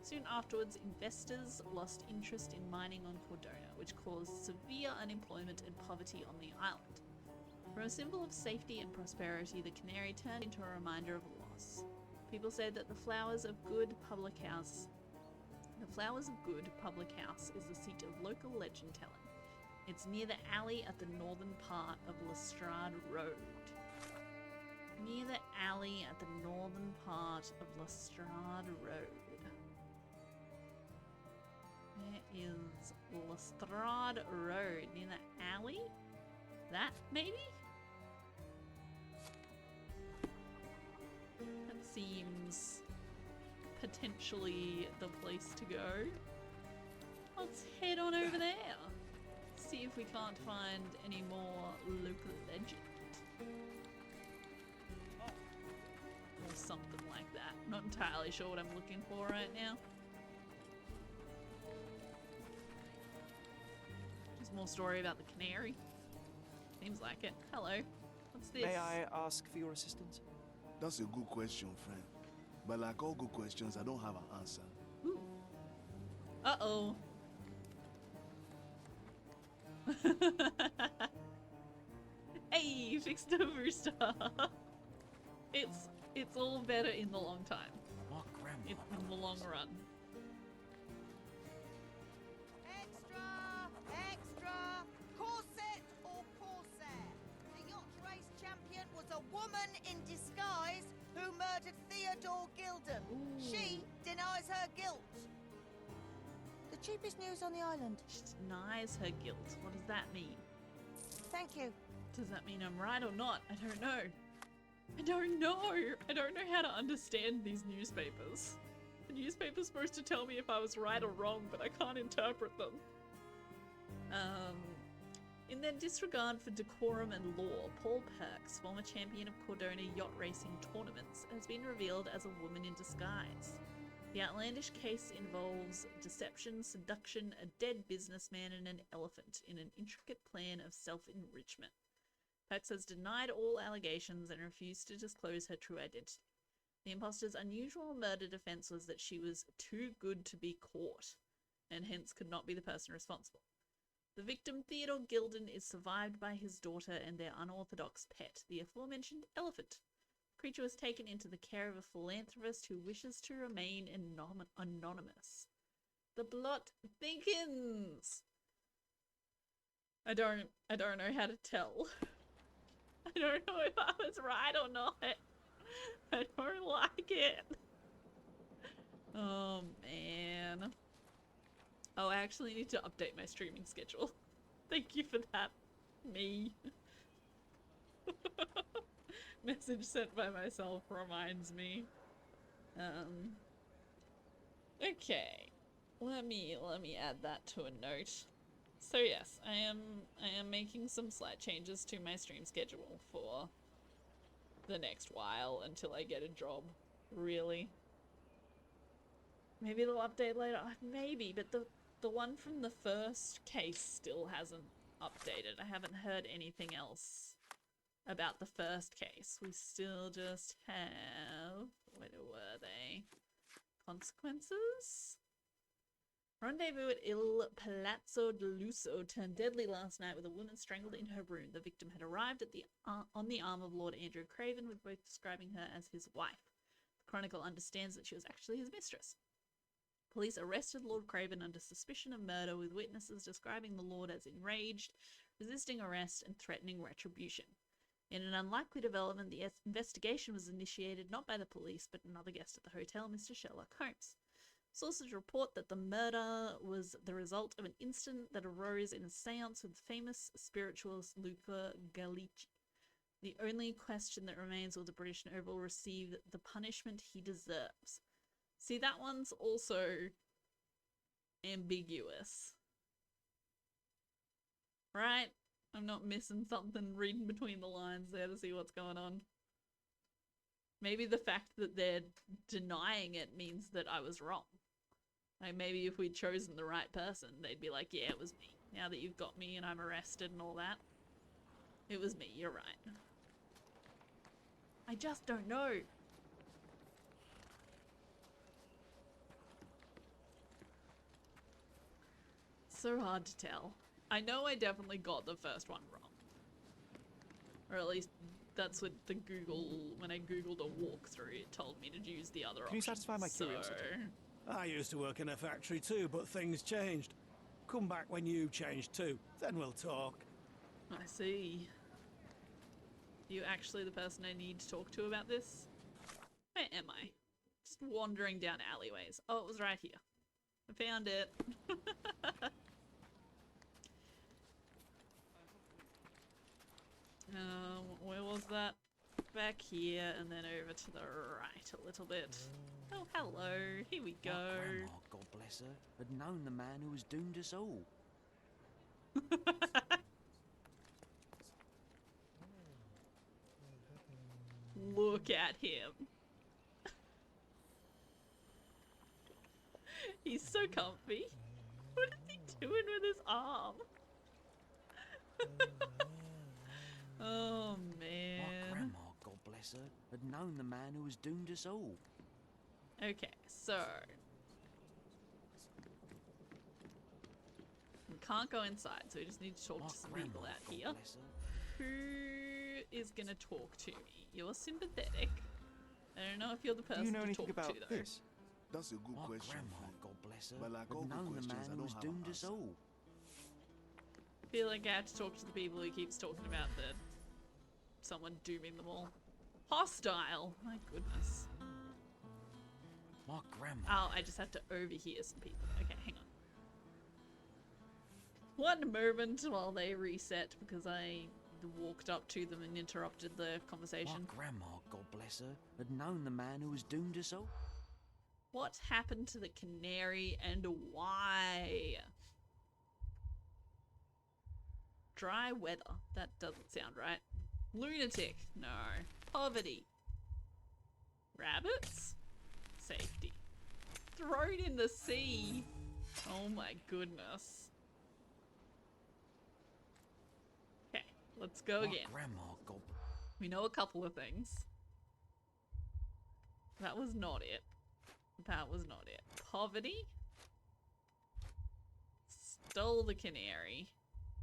Soon afterwards, investors lost interest in mining on Cordona, which caused severe unemployment and poverty on the island. From a symbol of safety and prosperity, the canary turned into a reminder of loss. People say that the Flowers of Good Public House is the seat of local legend telling. It's near the alley at the northern part of Lestrade Road. Near the alley at the northern part of Lestrade Road. Where is Lestrade Road? Near the alley? That, maybe? That seems potentially the place to go. Let's head on over there. See if we can't find any more local legend. Or something like that. Not entirely sure what I'm looking for right now. Just more story about the canary. Seems like it. Hello. What's this? May I ask for your assistance? That's a good question, friend. But like all good questions, I don't have an answer. Ooh. Uh-oh. Hey, fixed the rooster. It's all better in the long time. In the long run. Extra! Extra! Corset or corsair? The yacht race champion was a woman in disguise who murdered Theodore Gilden. She denies her guilt. The cheapest news on the island. She denies her guilt. What does that mean? Thank you. Does that mean I'm right or not? I don't know. I don't know. I don't know how to understand these newspapers. The newspaper's supposed to tell me if I was right or wrong, but I can't interpret them. In their disregard for decorum and law, Paul Perks, former champion of Cordona yacht racing tournaments, has been revealed as a woman in disguise. The outlandish case involves deception, seduction, a dead businessman, and an elephant in an intricate plan of self-enrichment. Perks has denied all allegations and refused to disclose her true identity. The imposter's unusual murder defense was that she was too good to be caught, and hence could not be the person responsible. The victim, Theodore Gilden, is survived by his daughter and their unorthodox pet, the aforementioned elephant. The creature was taken into the care of a philanthropist who wishes to remain anonymous. The plot thickens! I don't know how to tell. I don't know if I was right or not. I don't like it. Oh, man. Oh, I actually need to update my streaming schedule. Thank you for that, me. Message sent by myself reminds me. Okay. Let me add that to a note. So yes, I am making some slight changes to my stream schedule for the next while until I get a job, really. Maybe they'll update later. Maybe, but the one from the first case still hasn't updated. I haven't heard anything else about the first case. We still just have... Where were they? Consequences? Rendezvous at Il Palazzo de Lusso turned deadly last night with a woman strangled in her room. The victim had arrived at on the arm of Lord Andrew Craven, with both describing her as his wife. The Chronicle understands that she was actually his mistress. Police arrested Lord Craven under suspicion of murder, with witnesses describing the Lord as enraged, resisting arrest, and threatening retribution. In an unlikely development, the investigation was initiated not by the police, but another guest at the hotel, Mr. Sherlock Holmes. Sources report that the murder was the result of an incident that arose in a seance with famous spiritualist Luca Gallici. The only question that remains, will the British noble receive the punishment he deserves? See, that one's also ambiguous. Right? I'm not missing something, reading between the lines there to see what's going on. Maybe the fact that they're denying it means that I was wrong. Like, maybe if we'd chosen the right person, they'd be like, yeah, it was me. Now that you've got me and I'm arrested and all that. It was me, you're right. I just don't know. So hard to tell. I know I definitely got the first one wrong. Or at least that's what the when I googled a walkthrough, it told me to use the other option. Can you satisfy my curiosity? I used to work in a factory too, but things changed. Come back when you change too, then we'll talk. I see. You actually the person I need to talk to about this? Where am I? Just wandering down alleyways. Oh, it was right here. I found it. Where was that? Back here and then over to the right a little bit. Oh, hello. Here we go. My grandma, God bless her, had known the man who was doomed us all. Look at him. He's so comfy. What is he doing with his arm? Oh, man. My grandma, God bless her, had known the man who was doomed us all. Okay, so... we can't go inside, so we just need to talk to some people out here. Who is gonna talk to me? You're sympathetic. I don't know if you're the person Do you know to anything talk about to, though. this? That's a good question. Grandma, God bless her, But like all had good known the questions, man I who don't was have doomed an us answer. all. I feel like I have to talk to the people who keeps talking about someone dooming them all. Hostile! My goodness. My grandma. Oh, I just have to overhear some people. Okay, hang on. One moment while they reset because I walked up to them and interrupted the conversation. My grandma, God bless her, had known the man who was doomed us all. What happened to the canary and why? Dry weather. That doesn't sound right. Lunatic. No. Poverty. Rabbits? Safety. Thrown in the sea. Oh my goodness. Okay, let's go again. Grandma, God. We know a couple of things. That was not it. That was not it. Poverty. Stole the canary.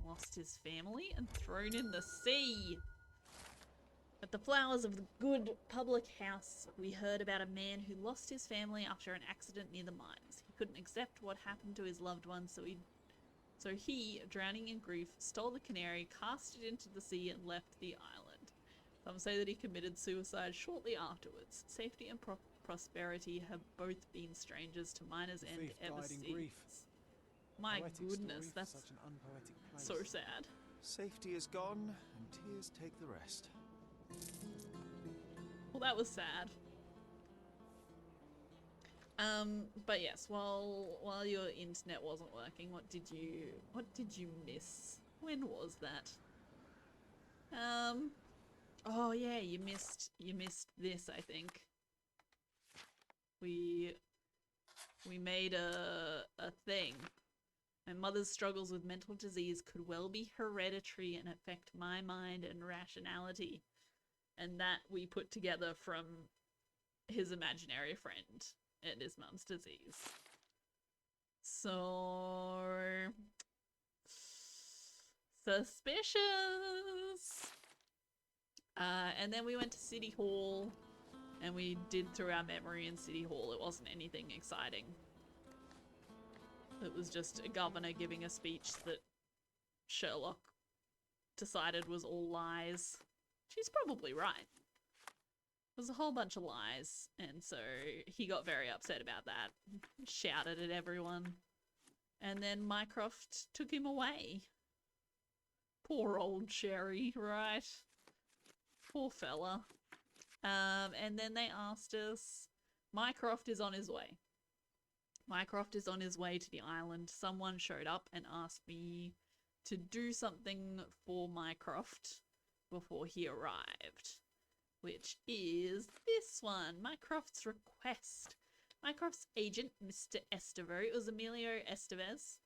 Lost his family and thrown in the sea. At the Flowers of the Good public house, we heard about a man who lost his family after an accident near the mines. He couldn't accept what happened to his loved one, so he, drowning in grief, stole the canary, cast it into the sea, and left the island. Some say that he committed suicide shortly afterwards. Safety and prosperity have both been strangers to miners and Thief ever died in since. grief. My Poetic goodness, story for that's such an unpoetic place. so sad. Safety is gone, and tears take the rest. Well, that was sad. But yes, while your internet wasn't working, what did you miss? When was that? Oh yeah, you missed this, I think. We made a thing. My mother's struggles with mental disease could well be hereditary and affect my mind and rationality. And that we put together from his imaginary friend and his mum's disease. So... suspicious! And then we went to City Hall and we did through our memory in City Hall. It wasn't anything exciting. It was just a governor giving a speech that Sherlock decided was all lies. she's probably right. There's a whole bunch of lies, and so he got very upset about that. Shouted at everyone. And then Mycroft took him away. Poor old Sherry, right? Poor fella. And then they asked us, Mycroft is on his way. Mycroft is on his way to the island. Someone showed up and asked me to do something for Mycroft before he arrived, which is this one, Mycroft's request. Mycroft's agent, Mr. Estevo, it was Emilio Estevez.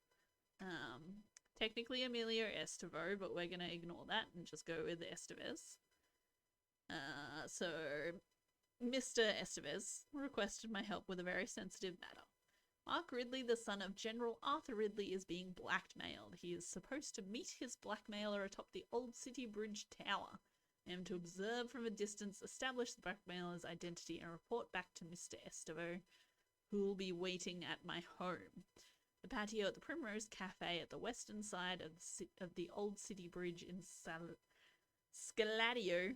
Technically Emilio Estevo, but we're going to ignore that and just go with Estevez. So, Mr. Estevez requested my help with a very sensitive matter. Mark Ridley, the son of General Arthur Ridley, is being blackmailed. He is supposed to meet his blackmailer atop the Old City Bridge Tower. I am to observe from a distance, establish the blackmailer's identity, and report back to Mr. Estevo, who will be waiting at my home. The patio at the Primrose Cafe at the western side of the Old City Bridge in Scaladio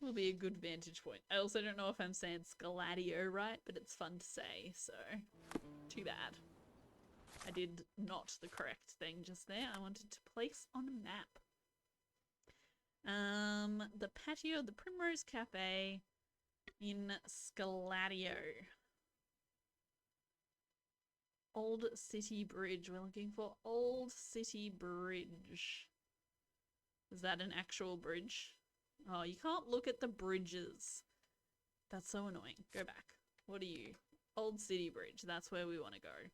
will be a good vantage point. I also don't know if I'm saying Scaladio right, but it's fun to say, so too bad. I did not the correct thing just there. I wanted to place on a map. The patio of the Primrose Cafe in Scaladio. Old City Bridge. We're looking for Old City Bridge. Is that an actual bridge? Oh, you can't look at the bridges. That's so annoying. Go back. What are you? Old City Bridge. That's where we want to go.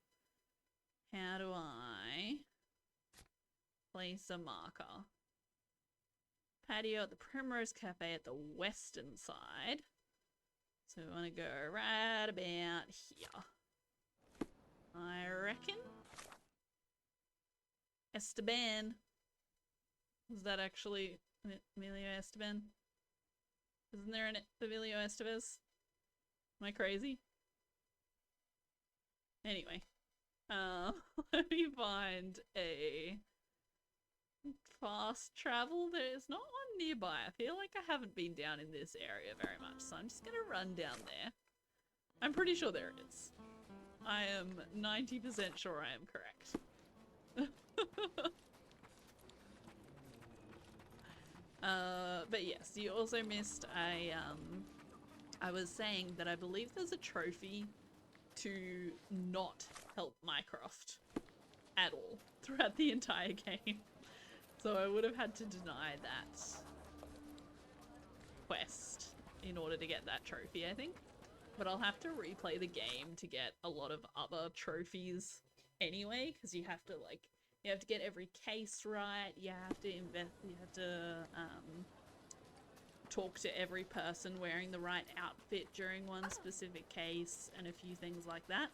How do I place a marker? Patio at the Primrose Cafe at the western side. So we want to go right about here. I reckon. Esteban. Was that actually Emilio Esteban? Isn't there an Emilio Estevez? Am I crazy? Anyway. Let me find a fast travel. There's not one nearby. I feel like I haven't been down in this area very much, so I'm just gonna run down there. I'm pretty sure there it is. I am 90% sure I am correct. But yes, you also missed I was saying that I believe there's a trophy to not help Mycroft at all throughout the entire game. So I would have had to deny that quest in order to get that trophy, I think. But I'll have to replay the game to get a lot of other trophies anyway, because you have to get every case right, you have to talk to every person wearing the right outfit during one specific case, and a few things like that.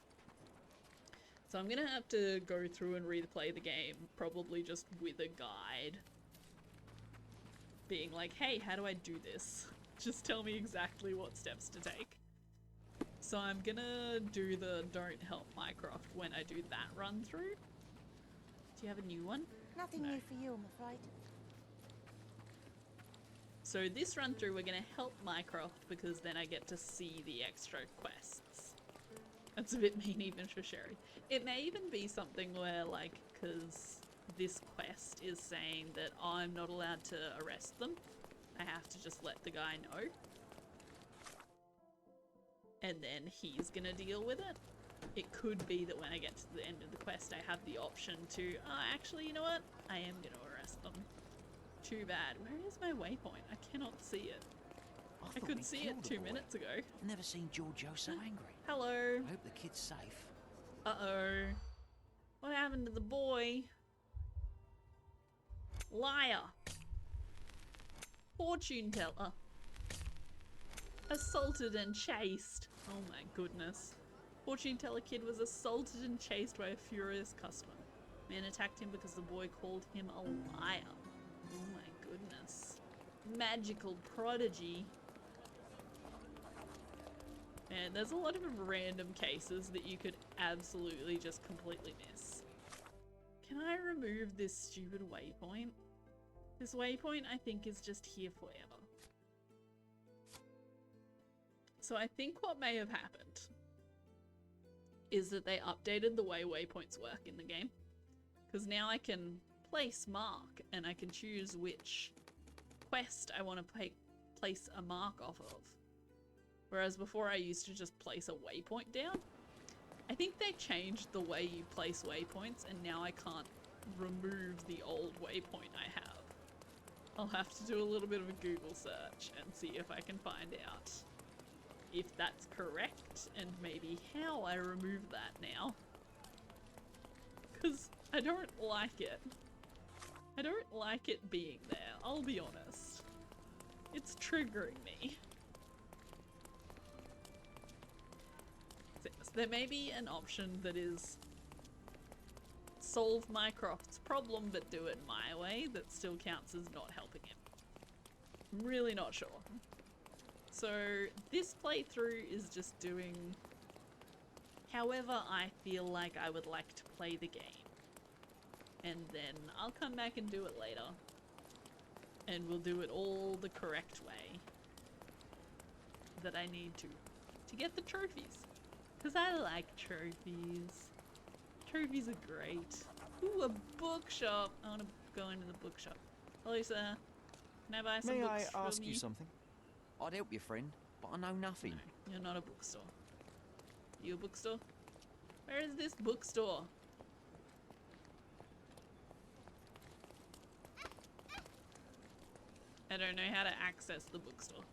So I'm gonna have to go through and replay the game, probably just with a guide. Being like, hey, how do I do this? Just tell me exactly what steps to take. So I'm gonna do the don't help Mycroft when I do that run through. Do you have a new one? Nothing new for you, I'm afraid. So this run through, we're gonna help Mycroft because then I get to see the extra quests. That's a bit mean even for Sherry. It may even be something where, like, because this quest is saying that I'm not allowed to arrest them, I have to just let the guy know. And then he's gonna deal with it. It could be that when I get to the end of the quest, I have the option to, actually, you know what? I am gonna arrest them. Too bad. Where is my waypoint? I cannot see it. I could see it 2 minutes ago. Never seen Giorgio so angry. Hello. I hope the kid's safe. Uh-oh. What happened to the boy? Liar. Fortune teller. Assaulted and chased. Oh my goodness. Fortune teller kid was assaulted and chased by a furious customer. Man attacked him because the boy called him a liar. Oh my goodness. Magical prodigy. And there's a lot of random cases that you could absolutely just completely miss. Can I remove this stupid waypoint? This waypoint, I think, is just here forever. So I think what may have happened is that they updated the way waypoints work in the game. Because now I can place mark and I can choose which quest I want to place a mark off of. Whereas before I used to just place a waypoint down. I think they changed the way you place waypoints and now I can't remove the old waypoint I have. I'll have to do a little bit of a Google search and see if I can find out if that's correct and maybe how I remove that now. Because I don't like it. I don't like it being there, I'll be honest. It's triggering me. So there may be an option that is solve Mycroft's problem but do it my way that still counts as not helping him. I'm really not sure. So this playthrough is just doing however I feel like I would like to play the game. And then I'll come back and do it later. And we'll do it all the correct way that I need to get the trophies. Because I like trophies. Trophies are great. Ooh, a bookshop. I want to go into the bookshop. Hello, sir. Can I buy some books May I ask from you something? I'd help you, friend, but I know nothing. No, you're not a bookstore. You a bookstore? Where is this bookstore? I don't know how to access the bookstore.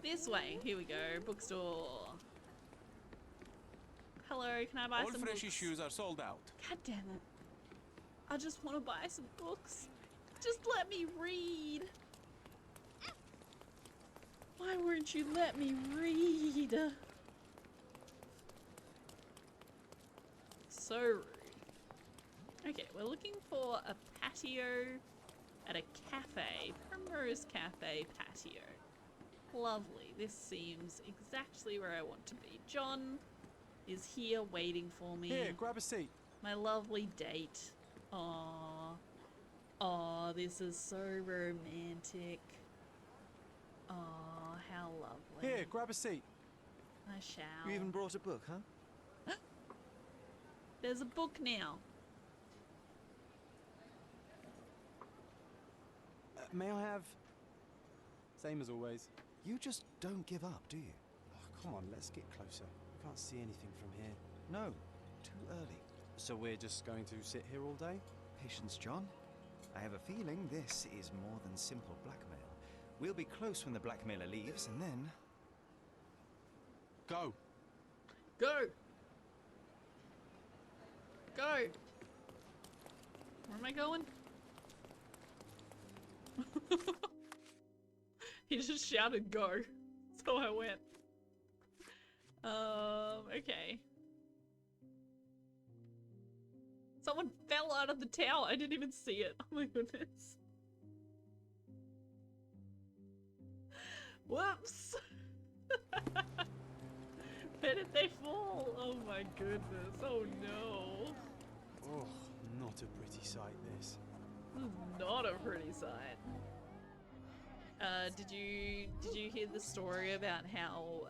This way. Here we go. Bookstore. Hello, can I buy All some fresh books? issues are sold out. God damn it. I just want to buy some books. Just let me read. Why won't you let me read? So rude. Okay, we're looking for a patio at a cafe. Primrose Cafe patio. Lovely. This seems exactly where I want to be. John is here waiting for me. Here, grab a seat. My lovely date. Aww. Aw, this is so romantic. Aw, how lovely. Here, grab a seat. I shall. You even brought a book, huh? There's a book now. May I have... Same as always. You just don't give up, do you? Oh, come on, let's get closer. I can't see anything from here. No, too early. So we're just going to sit here all day? Patience, John. I have a feeling this is more than simple blackmail. We'll be close when the blackmailer leaves, and then... Go! Go! Go! Where am I going? He just shouted go, so I went. Okay. Someone fell out of the tower. I didn't even see it. Oh my goodness. Whoops. Where did they fall? Oh my goodness. Oh no. Oh, not a pretty sight, this. This is not a pretty sight. Did you hear the story about how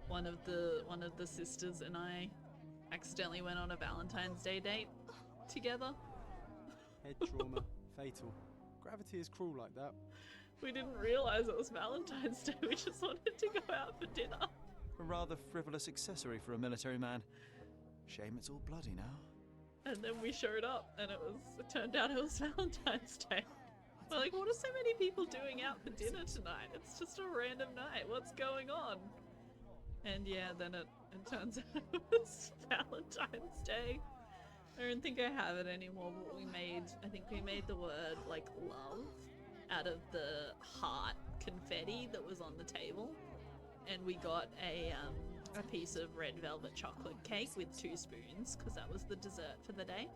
one of the sisters and I accidentally went on a Valentine's Day date together? Head trauma. Fatal. Gravity is cruel like that. We didn't realize it was Valentine's Day. We just wanted to go out for dinner. A rather frivolous accessory for a military man. Shame it's all bloody now. And then we showed up and it turned out it was Valentine's Day. We're like, what are so many people doing out for dinner tonight? It's just a random night. What's going on? And yeah, then it turns out it was Valentine's Day. I don't think I have it anymore, but I think we made the word, like, love out of the heart confetti that was on the table. And we got a piece of red velvet chocolate cake with 2 spoons, because that was the dessert for the day.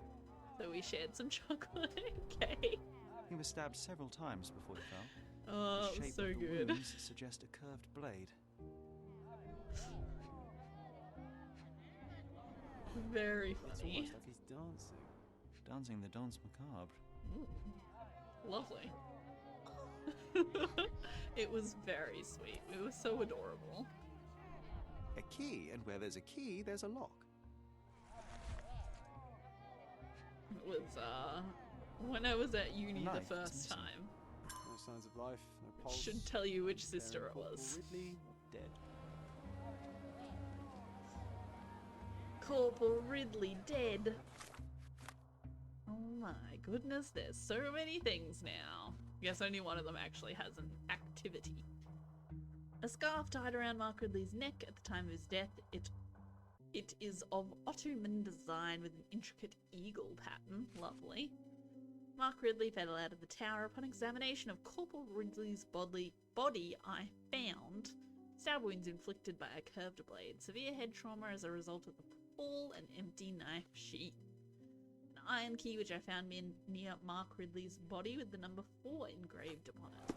So we shared some chocolate and cake. He was stabbed several times before he fell. Oh, the shape so of the good. wounds suggest a curved blade. Very It's funny. almost like he's dancing. Dancing the danse macabre. Ooh, lovely. It was very sweet. It was so adorable. A key, and where there's a key, there's a lock. It was, when I was at uni the Knife is first missing. time. No signs of life, no pulse. Should tell you which sister it was. Ridley, dead. Corporal Ridley dead. Oh my goodness, there's so many things now. Guess only one of them actually has an activity. A scarf tied around Mark Ridley's neck at the time of his death. It is of Ottoman design with an intricate eagle pattern. Lovely. Mark Ridley fell out of the tower. Upon examination of Corporal Ridley's body, I found stab wounds inflicted by a curved blade, severe head trauma as a result of the fall, and empty knife sheath. An iron key which I found near Mark Ridley's body with the number 4 engraved upon it.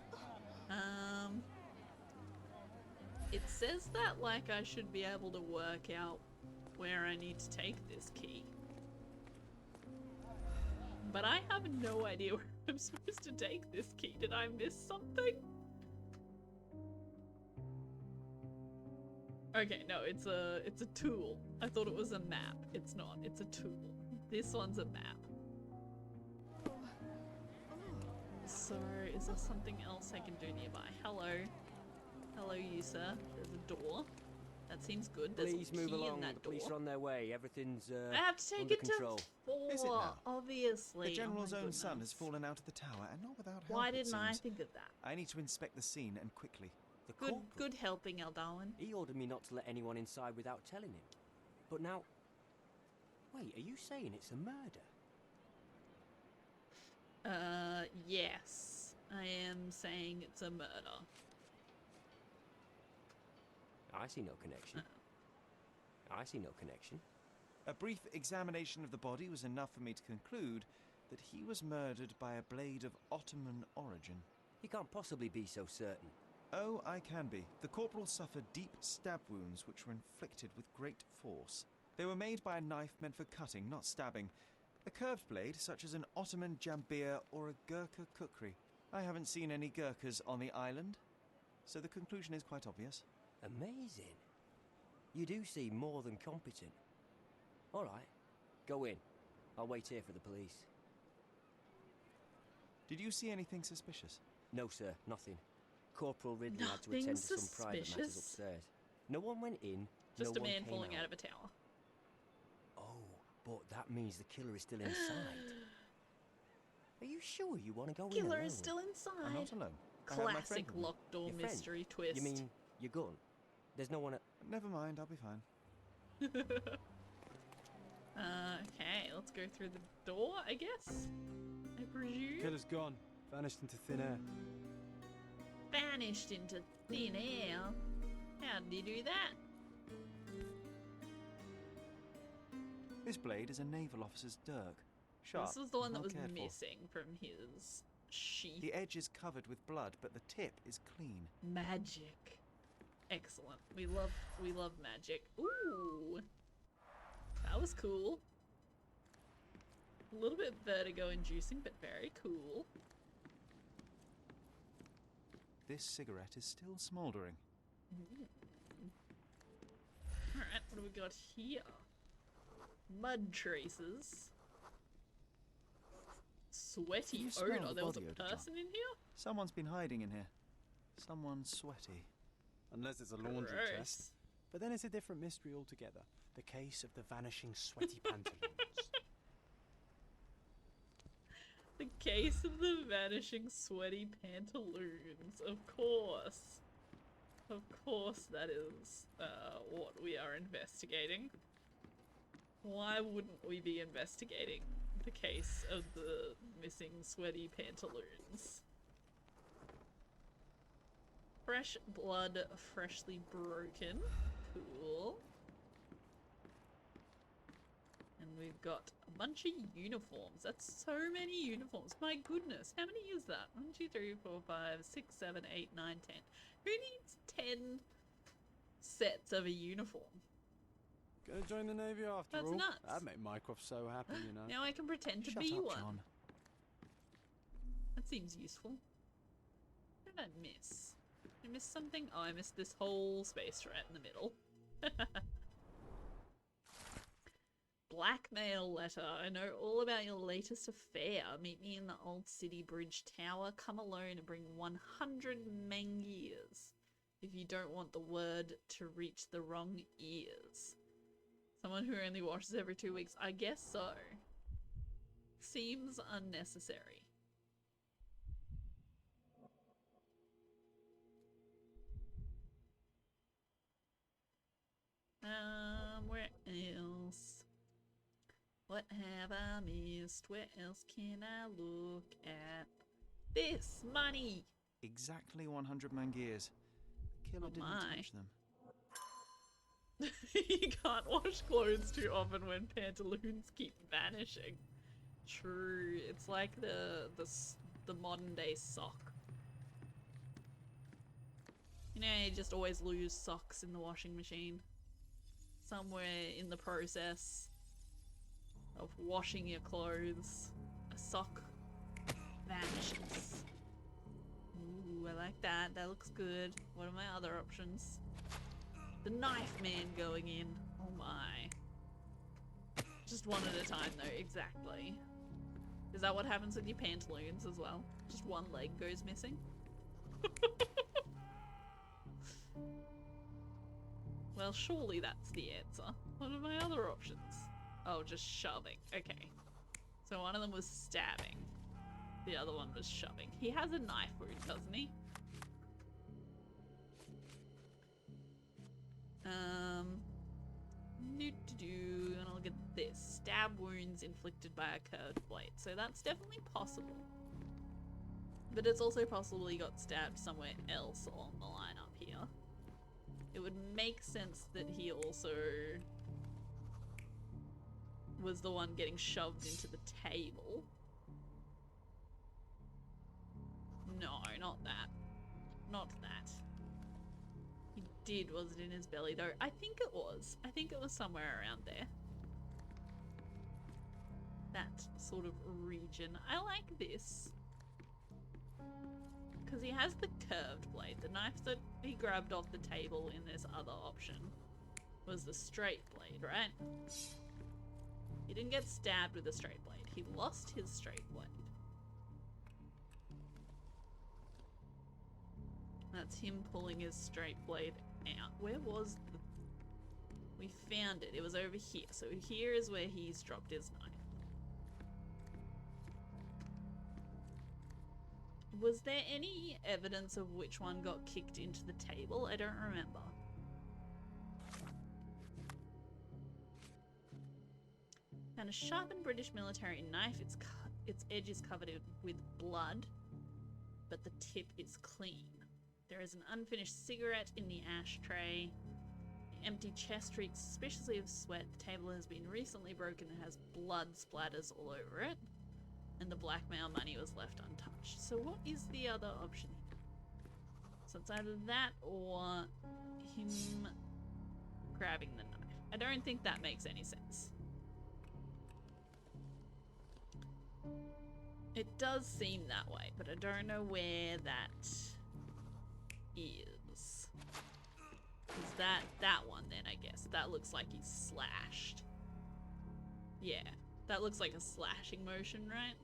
It says that like I should be able to work out where I need to take this key. But I have no idea where I'm supposed to take this key. Did I miss something? Okay, no, it's a tool. I thought it was a map. It's not. It's a tool. This one's a map. So, is there something else I can do nearby? Hello. Hello, you, sir. There's a door. That seems good. There's Please a move key along. in that The door. police are on their way. Everything's I have to take under it control. to Is it 4, now? obviously. The General's Oh my own son goodness. has fallen out of the tower, and not without help. Why it didn't I seems. think of that? I need to inspect the scene, and quickly. The Good, corporal, good helping, Eldarwin. he ordered me not to let anyone inside without telling him. But now... Wait, are you saying it's a murder? Yes. I am saying it's a murder. I see no connection. I see no connection. A brief examination of the body was enough for me to conclude that he was murdered by a blade of Ottoman origin. You can't possibly be so certain. Oh, I can be. The corporal suffered deep stab wounds which were inflicted with great force. They were made by a knife meant for cutting, not stabbing. A curved blade, such as an Ottoman jambir or a Gurkha kukri. I haven't seen any Gurkhas on the island, so the conclusion is quite obvious. Amazing. You do seem more than competent. All right, go in. I'll wait here for the police. Did you see anything suspicious? No, sir, nothing. Corporal Ridley had to attend to some private matters suspicious? upstairs. No one went in, Just no a one man came falling out of a tower. Oh, but that means the killer is still inside. Are you sure you want to go in Killer alone? is still inside. I'm not alone. I have my Classic friend with me. locked door Your friend? mystery twist. You mean your gun? There's no one at... Never mind, I'll be fine. Okay, let's go through the door, I guess. I presume. Killer's gone. Vanished into thin air. Vanished into thin air. How did he do that? This blade is a naval officer's dirk. Sharp, This was the one that well was cared for. missing from his sheath. The edge is covered with blood, but the tip is clean. Magic. Excellent. We love magic. Ooh. That was cool. A little bit vertigo inducing, but very cool. This cigarette is still smouldering. Alright, what do we got here? Mud traces. Sweaty You smell odor. the There was a body odor, John. person in here? Someone's been hiding in here. Someone sweaty. Unless it's a laundry Gross. chest. But then it's a different mystery altogether. The case of the vanishing sweaty pantaloons. The case of the vanishing sweaty pantaloons. Of course. Of course that is what we are investigating. Why wouldn't we be investigating the case of the missing sweaty pantaloons? Fresh blood, freshly broken. Cool. And we've got a bunch of uniforms. That's so many uniforms. My goodness. How many is that? 1, 2, 3, 4, 5, 6, 7, 8, 9, 10. Who needs 10 sets of a uniform? Gonna join the Navy after That's all. nuts. That'd make Mycroft so happy, you know. Now I can pretend to Shut be up, one. John. That seems useful. What did I miss? Did I miss something? Oh, I missed this whole space right in the middle. Blackmail letter. I know all about your latest affair. Meet me in the old city bridge tower. Come alone and bring 100 mangiers. If you don't want the word to reach the wrong ears. Someone who only washes every 2 weeks. I guess so. Seems unnecessary. Where else? What have I missed? Where else can I look at? This! Money! Exactly 100 mangears. The killer didn't touch them. You can't wash clothes too often when pantaloons keep vanishing. True. It's like the modern day sock. You know, you just always lose socks in the washing machine. Somewhere in the process of washing your clothes, a sock vanishes. Ooh, I like that. That looks good. What are my other options? The knife man going in. Oh my. Just one at a time though, exactly. Is that what happens with your pantaloons as well? Just one leg goes missing? Well, surely that's the answer. What are my other options? Oh, just shoving. Okay. So one of them was stabbing. The other one was shoving. He has a knife wound, doesn't he? And I'll get this. Stab wounds inflicted by a curved blade. So that's definitely possible. But it's also possible he got stabbed somewhere else along the line up here. It would make sense that he also was the one getting shoved into the table. No, not that. Not that. He did, was it in his belly though? I think it was. I think it was somewhere around there. That sort of region. I like this. Because he has the curved blade. The knife that he grabbed off the table in this other option was the straight blade, right? He didn't get stabbed with a straight blade. He lost his straight blade. That's him pulling his straight blade out. Where was the... We found it. It was over here. So here is where he's dropped his knife. Was there any evidence of which one got kicked into the table? I don't remember. Found a sharpened British military knife. Its edge is covered with blood, but the tip is clean. There is an unfinished cigarette in the ashtray. The empty chest reeks suspiciously of sweat. The table has been recently broken and has blood splatters all over it. And the blackmail money was left untouched. So what is the other option here? So it's either that or him grabbing the knife. I don't think that makes any sense. It does seem that way, but I don't know where that is. Is that one then, I guess? That looks like he's slashed. Yeah, that looks like a slashing motion, right?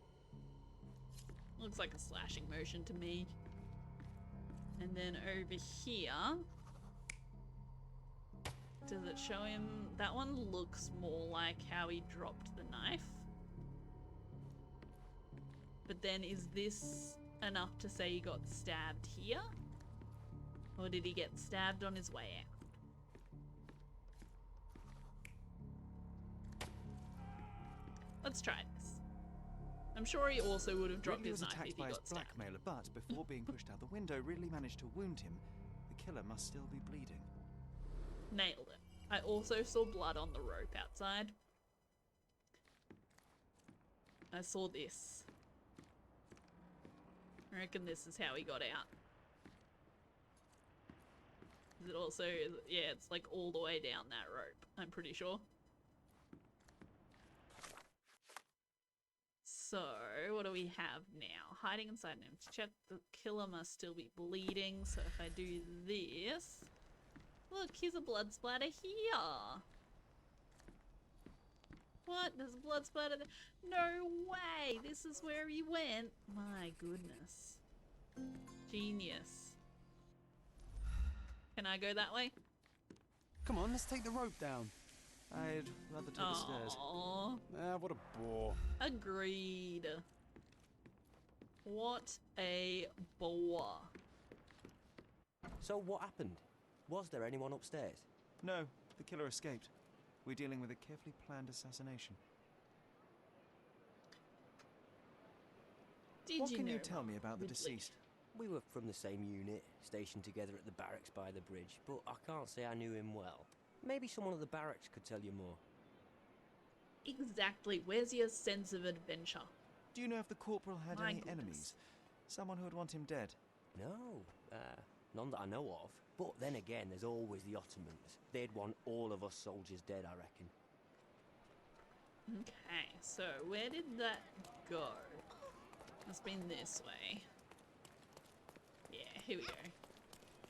Looks like a slashing motion to me. And then over here, does it show him? That one looks more like how he dropped the knife. But then is this enough to say he got stabbed here? Or did he get stabbed on his way out? Let's try this. I'm sure he also would have dropped Ridley his was knife attacked if he by his got stabbed. blackmailer, but before being pushed out the window, Ridley managed to wound him. The killer must still be bleeding. Nailed it. I also saw blood on the rope outside. I saw this. I reckon this is how he got out. Is it also, yeah, it's like all the way down that rope, I'm pretty sure. So, what do we have now? Hiding inside an empty chest. The killer must still be bleeding. So if I do this... Look, here's a blood splatter here. What? There's a blood splatter there? No way! This is where he went. My goodness. Genius. Can I go that way? Come on, let's take the rope down. I'd rather take the stairs. Ah, what a bore. Agreed. What a bore. So what happened? Was there anyone upstairs? No, the killer escaped. We're dealing with a carefully planned assassination. What can you tell me about the deceased? We were from the same unit, stationed together at the barracks by the bridge, but I can't say I knew him well. Maybe someone at the barracks could tell you more. Exactly. Where's your sense of adventure? Do you know if the corporal had My any goodness. enemies? Someone who would want him dead? No, none that I know of. But then again, there's always the Ottomans. They'd want all of us soldiers dead, I reckon. Okay, so where did that go? Must have been this way. Yeah, here we go.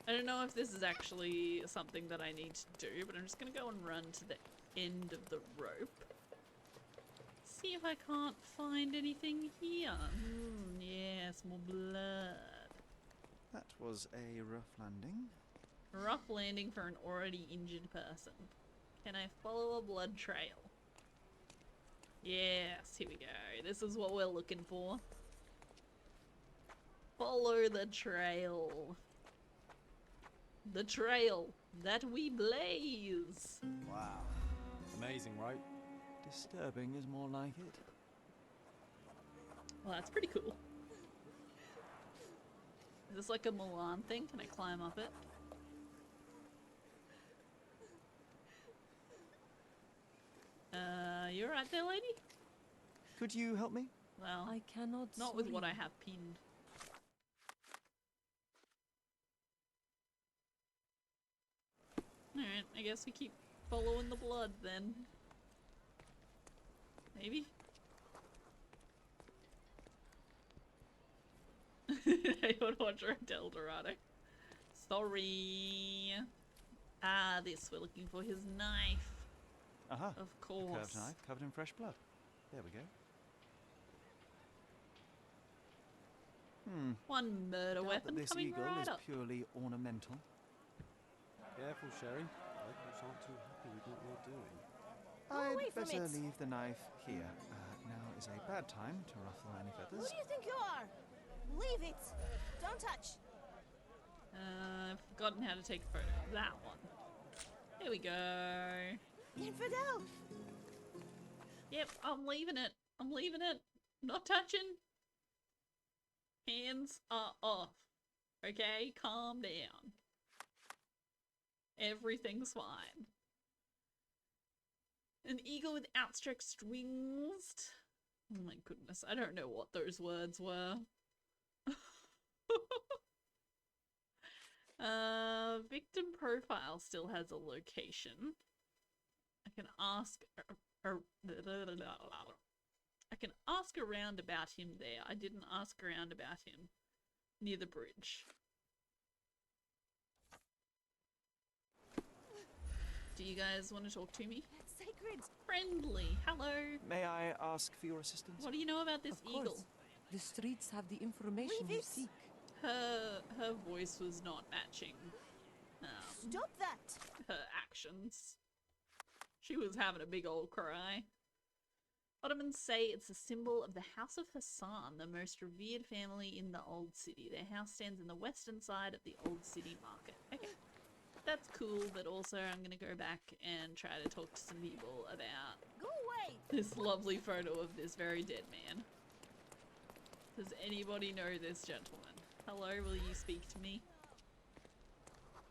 I don't know if this is actually something that I need to do, but I'm just gonna go and run to the end of the rope. See if I can't find anything here. Yes, more blood. That was a rough landing. Rough landing for an already injured person. Can I follow a blood trail? Yes, here we go. This is what we're looking for. Follow the trail. The trail that we blaze. Wow. Amazing, right? Disturbing is more like it. Well, that's pretty cool. Is this like a Milan thing? Can I climb up it? You're right there, lady? Could you help me? Well, I cannot. not with what I have pinned. Alright, I guess we keep following the blood then. Maybe? I want to watch Red Del Dorado. Sorry. Ah, this. We're looking for his knife. Aha. Of course. Curved knife covered in fresh blood. There we go. One murder Doubt weapon that this coming eagle right is up. purely ornamental. Careful, Sherry. Locals aren't too happy with what you're doing. I'd better leave the knife here. Now is a bad time to ruffle any Who feathers. do you think you are? Leave it. Don't touch. I've forgotten how to take a photo of that one. Here we go. Infidel. Yep, I'm leaving it. I'm leaving it. Not touching. Hands are off. Okay, calm down. Everything's fine. An eagle with outstretched wings. Oh my goodness, I don't know what those words were. Victim profile still has a location. I can ask around about him there. I didn't ask around about him near the bridge. Do you guys want to talk to me? Sacred. Friendly. Hello. May I ask for your assistance? What do you know about this Of course. eagle? The streets have the information Leave you it. seek. Her voice was not matching Stop that. her actions. She was having a big old cry. Ottomans say it's a symbol of the House of Hassan, the most revered family in the Old City. Their house stands in the western side of the Old City Market. Okay, that's cool, but also I'm gonna go back and try to talk to some people about Go away. this lovely photo of this very dead man. Does anybody know this gentleman? Hello, will you speak to me?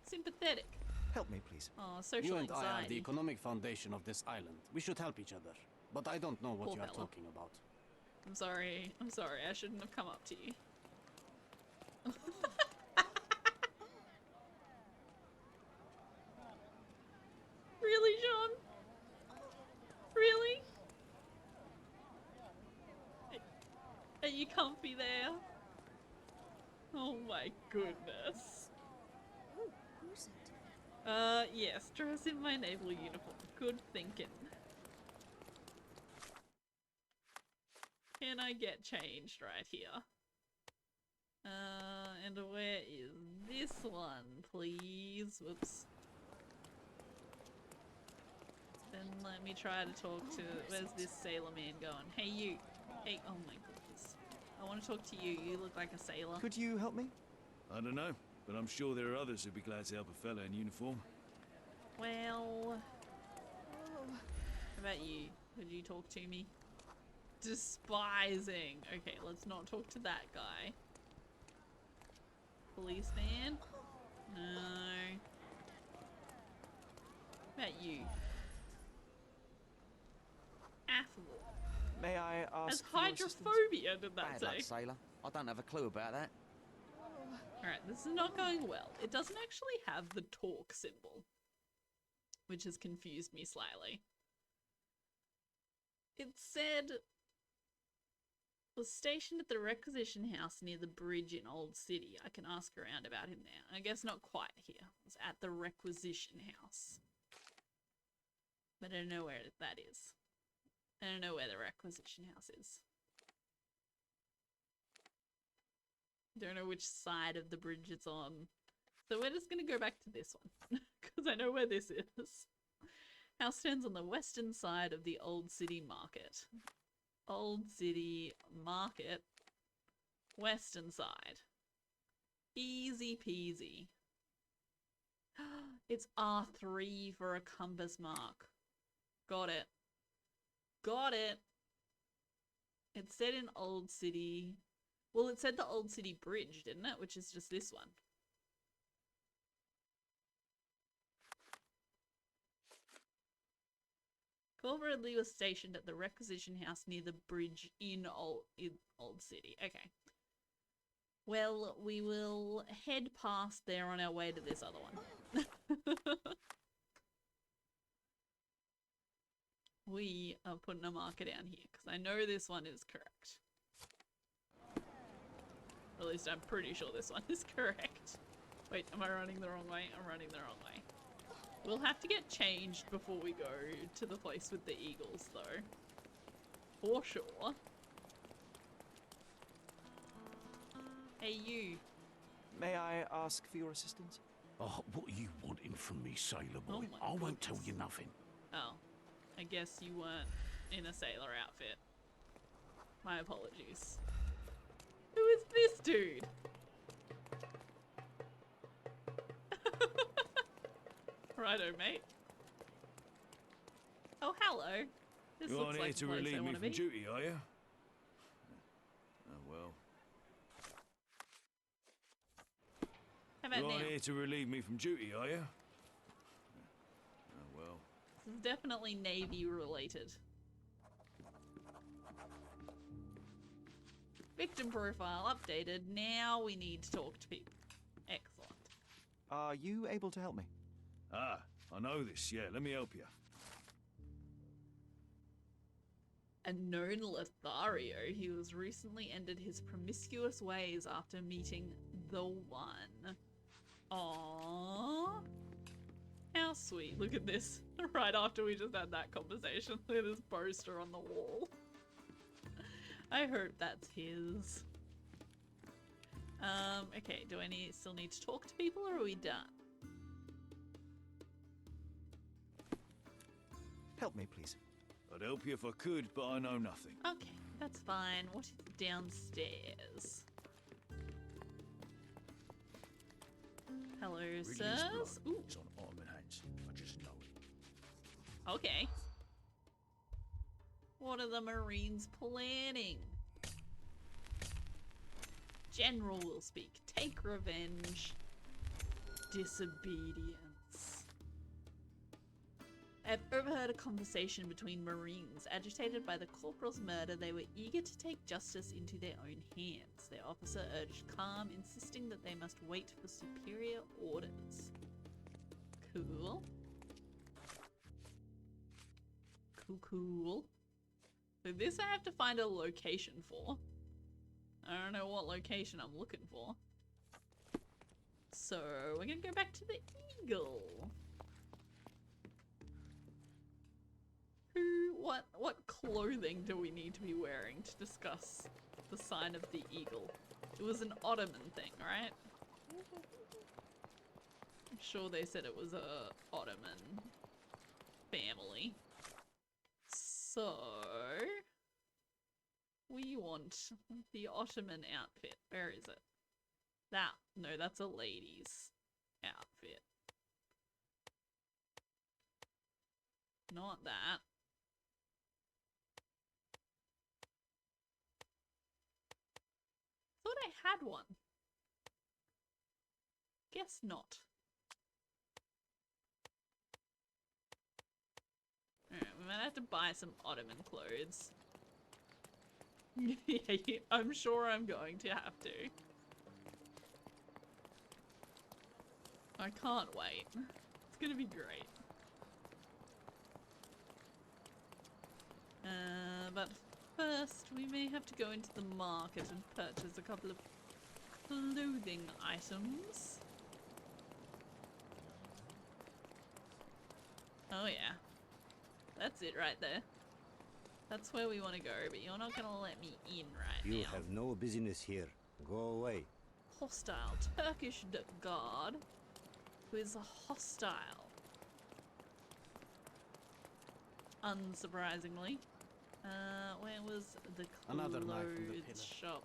Sympathetic. Help me, please. Oh, social You and I are the anxiety. economic foundation of this island. We should help each other. But I don't know what Poor you are fellow. talking about. I'm sorry. I'm sorry. I shouldn't have come up to you. Really, John? Really? Are you comfy there? Oh my goodness. Ooh, who's it? Yes, dress in my naval uniform. Good thinking. Can I get changed right here? And where is this one, please? Whoops. Then let me try to talk to... Where's this sailor man going? Hey, you. Hey, oh my goodness. I want to talk to you. You look like a sailor. Could you help me? I don't know, but I'm sure there are others who'd be glad to help a fella in uniform. Well... How about you? Could you talk to me? Despising. Okay, let's not talk to that guy. Policeman? No. How about you? Affable. May I ask As for your assistance? hydrophobia, did that Bad say? luck, sailor. I don't have a clue about that. Alright, this is not going well. It doesn't actually have the talk symbol, which has confused me slightly. It said, was stationed at the requisition house near the bridge in Old City. I can ask around about him there. I guess not quite here. It was at the requisition house. But I don't know where that is. I don't know where the requisition house is. Don't know which side of the bridge it's on. So we're just gonna go back to this one. Because I know where this is. House stands on the western side of the Old City Market. Old City Market. Western side. Easy peasy. It's R3 for a compass mark. Got it. Got it. It said in Old City... Well, it said the Old City Bridge, didn't it? Which is just this one. Corporal Ridley was stationed at the requisition house near the bridge in Old City. Okay. Well, we will head past there on our way to this other one. We are putting a marker down here because I know this one is correct. Or at least I'm pretty sure this one is correct. Wait, am I running the wrong way? I'm running the wrong way. We'll have to get changed before we go to the place with the eagles, though. For sure. Hey, you. May I ask for your assistance? Oh, what are you wanting from me, sailor boy? Oh my I won't tell you nothing. Oh, I guess you weren't in a sailor outfit. My apologies. Who is this dude? Righto, mate. Oh, hello. This You're looks on here like to the place I relieve me want to from be. duty, are you? Oh well. How about You're on now? here to relieve me from duty, are you? Oh well. This is definitely Navy related. Victim profile updated. Now we need to talk to people. Excellent. Are you able to help me? Ah, I know this, yeah, let me help you. A known Lothario, he was recently ended his promiscuous ways after meeting the one. Aww. How sweet. Look at this. Right after we just had that conversation. Look at this poster on the wall. I hope that's his. Okay, do I still need to talk to people or are we done? Help me, please. I'd help you if I could, but I know nothing. Okay, that's fine. What is downstairs? Hello, sirs. Ooh. It's on arm and hands. I just know it. Okay. What are the Marines planning? General will speak. Take revenge. Disobedience. I have overheard a conversation between Marines. Agitated by the corporal's murder, they were eager to take justice into their own hands. Their officer urged calm, insisting that they must wait for superior orders. Cool. Cool. So this I have to find a location for. I don't know what location I'm looking for. So we're gonna go back to the eagle. What clothing do we need to be wearing to discuss the sign of the eagle? It was an Ottoman thing, right? I'm sure they said it was a Ottoman family. So we want the Ottoman outfit. Where is it? That. No, that's a lady's outfit. Not that. Thought I had one. Guess not. Alright, we might have to buy some Ottoman clothes. Yeah, I'm sure I'm going to have to. I can't wait. It's gonna be great. But first, we may have to go into the market and purchase a couple of clothing items. Oh yeah. That's it right there. That's where we want to go, but you're not gonna let me in right now. You have no business here. Go away. Hostile Turkish guard who is hostile. Unsurprisingly. Where was the Another knife from the clothes pillar. shop?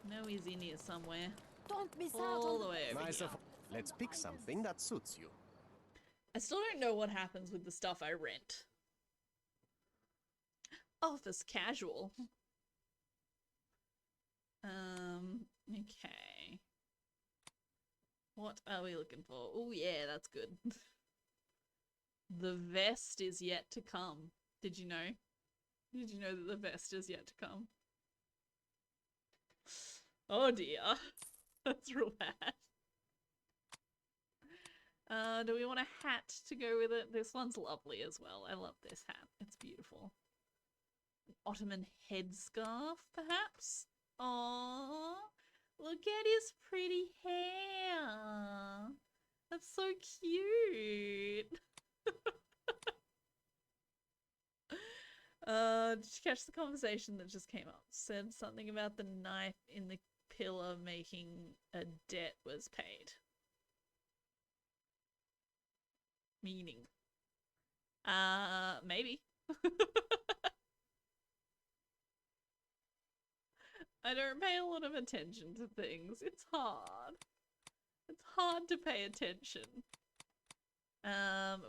No, he's in here somewhere. Don't miss out All on the way over Nice here. of. Let's pick something that suits you. I still don't know what happens with the stuff I rent. Office casual. Okay. What are we looking for? Oh yeah, that's good. The vest is yet to come. Did you know? Did you know that the vest is yet to come? Oh dear. That's real bad. Do we want a hat to go with it? This one's lovely as well. I love this hat. It's beautiful. An Ottoman headscarf, perhaps? Aww. Look at his pretty hair. That's so cute. Did you catch the conversation that just came up? Said something about the knife in the pillar making a debt was paid. Meaning. Maybe. I don't pay a lot of attention to things. It's hard. It's hard to pay attention.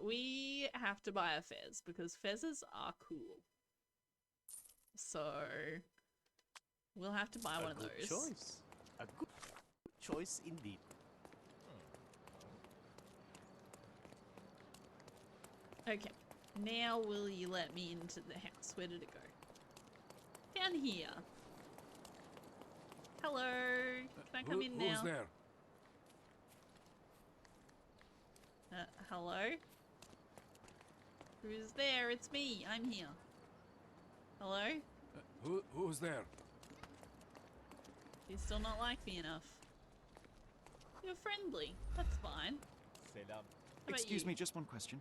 We have to buy a fez because fezzes are cool. So we'll have to buy one of those. Choice. A good choice indeed. Okay. Now will you let me into the house? Where did it go? Down here. Hello. Can I come in now? Who's there? Hello? Who's there? It's me. I'm here. Hello? Who's there? You still not like me enough. You're friendly. That's fine. Selam. Excuse me, just one question.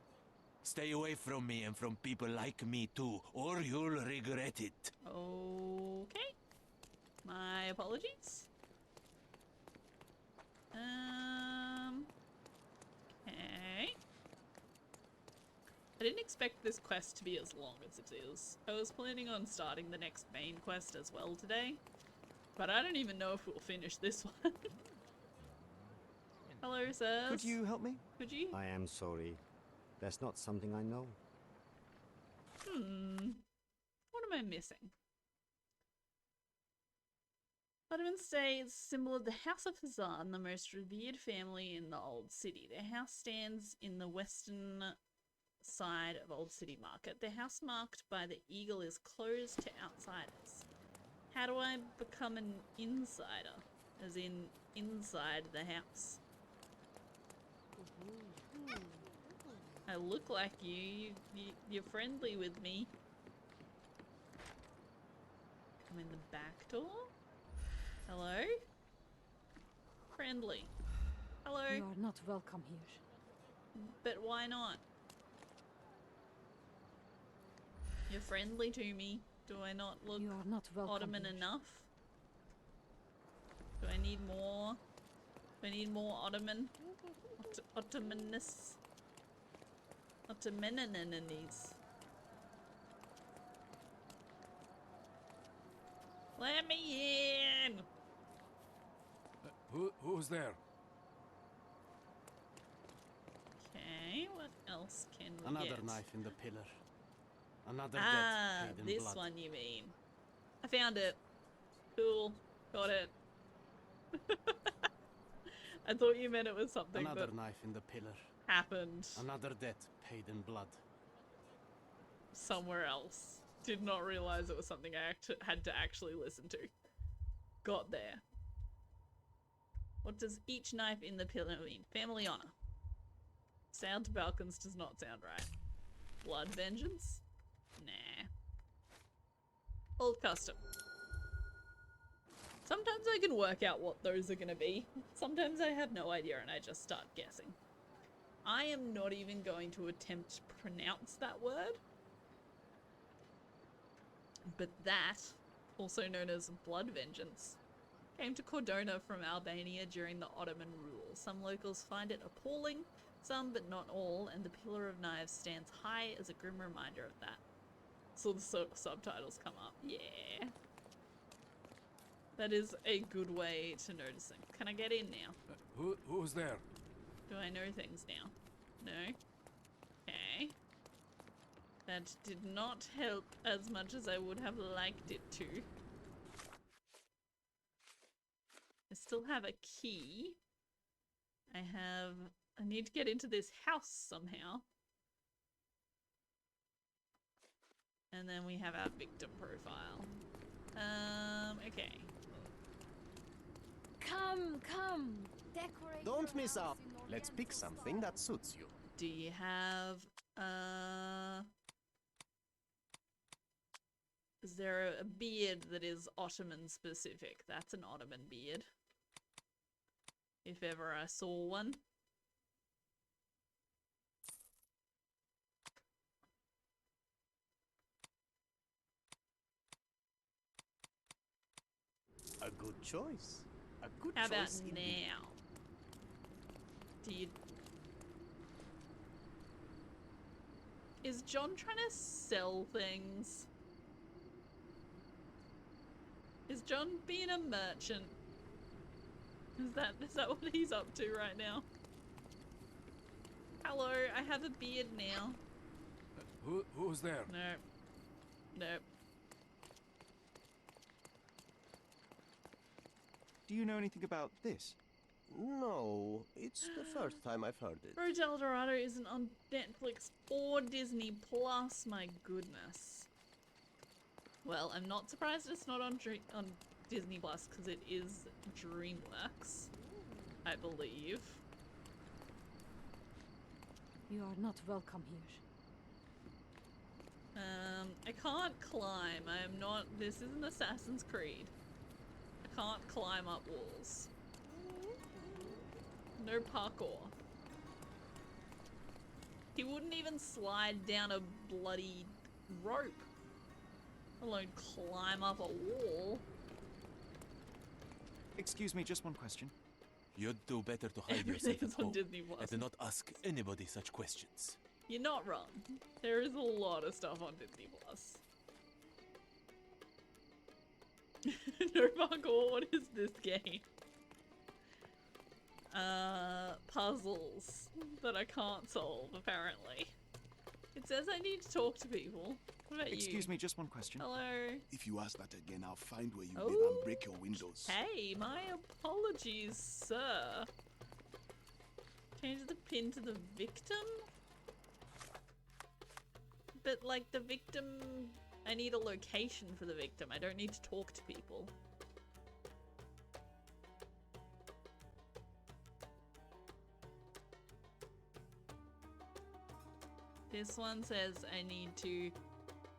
Stay away from me and from people like me too, or you'll regret it. Okay. My apologies. Okay. I didn't expect this quest to be as long as it is. I was planning on starting the next main quest as well today, but I don't even know if we'll finish this one. Hello, sirs. Could you help me? Could you? I am sorry. That's not something I know. What am I missing? Ottomans say it's a symbol of the House of Hazan, the most revered family in the Old City. Their house stands in the western side of Old City Market. The house marked by the eagle is closed to outsiders. How do I become an insider? As in, inside the house. I look like you. You're friendly with me. I'm in the back door? Hello? Friendly. Hello? You are not welcome here. But why not? You're friendly to me. Do I not look You are not welcome Ottoman here. enough? Do I need more? Do I need more Ottoman? Ottomanness? Ottomanananies. Let me in! Who's there? Okay, what else can we Another get? knife in the pillar. Another Ah, debt paid in this blood. one you mean. I found it. Cool. Got it. I thought you meant it was something Another that knife in the pillar. happened Another debt paid in blood. somewhere else. Did not realize it was something I had to actually listen to. Got there. What does each knife in the pillar mean? Family honor. Sound to Balkans does not sound right. Blood vengeance? Nah. Old custom. Sometimes I can work out what those are gonna be. Sometimes I have no idea and I just start guessing. I am not even going to attempt to pronounce that word. But that, also known as blood vengeance, came to Cordona from Albania during the Ottoman rule. Some locals find it appalling, some but not all, and the Pillar of Knives stands high as a grim reminder of that. So the subtitles come up. Yeah. That is a good way to notice them. Can I get in now? Who's there? Do I know things now? No? Okay. That did not help as much as I would have liked it to. I still have a key. I need to get into this house somehow. And then we have our victim profile. Okay. Come. Decorate. Don't miss out. Let's pick something that suits you. Do you have, is there a beard that is Ottoman specific? That's an Ottoman beard. If ever I saw one. A good choice. A good How about choice indeed. now? Do you... Is John trying to sell things? Is John being a merchant? Is that what he's up to right now? Hello, I have a beard now. Who's there? No. Nope. Do you know anything about this? No, it's the first time I've heard it. Road to El Dorado isn't on Netflix or Disney Plus, my goodness. Well, I'm not surprised it's not on Disney Plus because it is DreamWorks, I believe. You are not welcome here. I can't climb. I am not. This isn't Assassin's Creed. I can't climb up walls. No parkour. He wouldn't even slide down a bloody rope, let alone climb up a wall. Excuse me, just one question. You'd do better to hide yourself at Everything's on home Disney Plus. and do not ask anybody such questions. You're not wrong. There is a lot of stuff on Disney Plus. No parkour, what is this game? Puzzles that I can't solve, apparently. It says I need to talk to people. What about you? Excuse me, just one question. Hello? If you ask that again, I'll find where you Oh. live and break your windows. Hey, my apologies, sir. Change the pin to the victim? But, like, the victim... I need a location for the victim. I don't need to talk to people. This one says I need to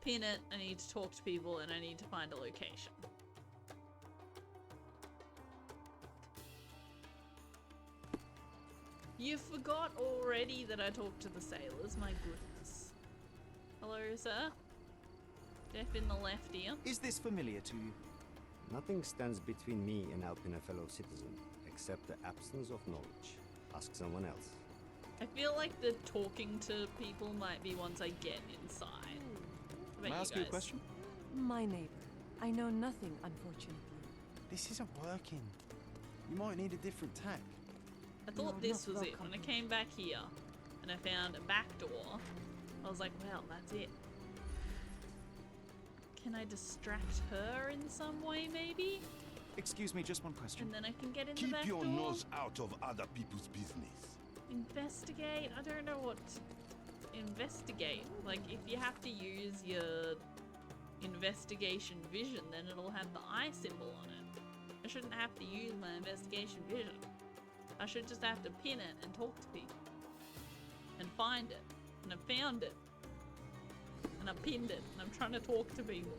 pin it, I need to talk to people, and I need to find a location. You forgot already that I talked to the sailors, my goodness. Hello, sir? Deaf in the left ear. Is this familiar to you? Nothing stands between me and helping a fellow citizen, except the absence of knowledge. Ask someone else. I feel like the talking to people might be once I get inside. May I ask you a question? My neighbor. I know nothing, unfortunately. This isn't working. You might need a different tack. I thought this was it. When I came back here and I found a back door, I was like, well, that's it. Can I distract her in some way, maybe? Excuse me, just one question. And then I can get in the Keep back your door? nose out of other people's business. Investigate? I don't know what to investigate. Like, if you have to use your investigation vision, then it'll have the eye symbol on it. I shouldn't have to use my investigation vision. I should just have to pin it and talk to people. And find it. And I found it. And I pinned it. And I'm trying to talk to people.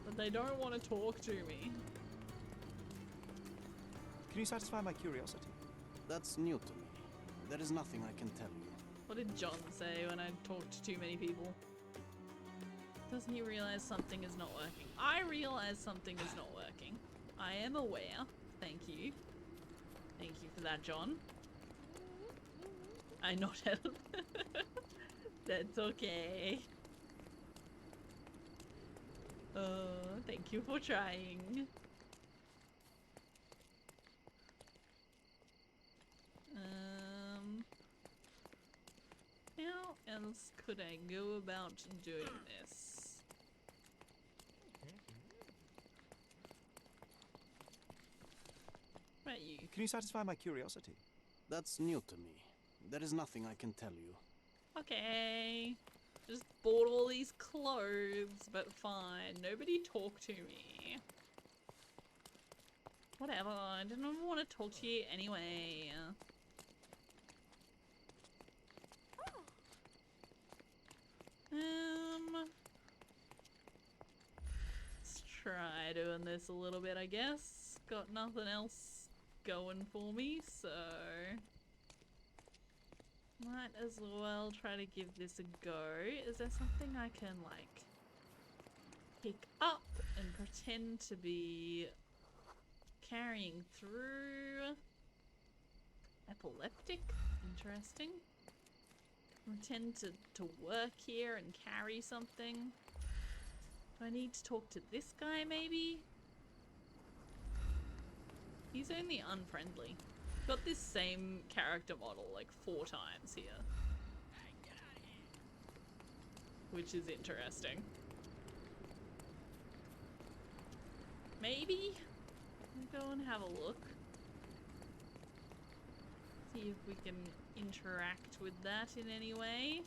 But they don't want to talk to me. Can you satisfy my curiosity? That's new to me. There is nothing I can tell you. What did John say when I talked to too many people? Doesn't he realize something is not working? I realize something is not working. I am aware. Thank you. Thank you for that, John. I nodded. That's okay. Thank you for trying. How else could I go about doing this? What about you? Can you satisfy my curiosity? That's new to me. There is nothing I can tell you. Okay. Just bought all these clothes, but fine. Nobody talk to me. Whatever, I didn't even want to talk to you anyway. Let's try doing this a little bit, I guess. Got nothing else going for me, so might as well try to give this a go. Is there something I can, like, pick up and pretend to be carrying through? Epileptic? Interesting. Pretend to work here and carry something. Do I need to talk to this guy, maybe? He's only unfriendly. Got this same character model like 4 times here. Which is interesting. Maybe? We'll go and have a look. See if we can interact with that in any way.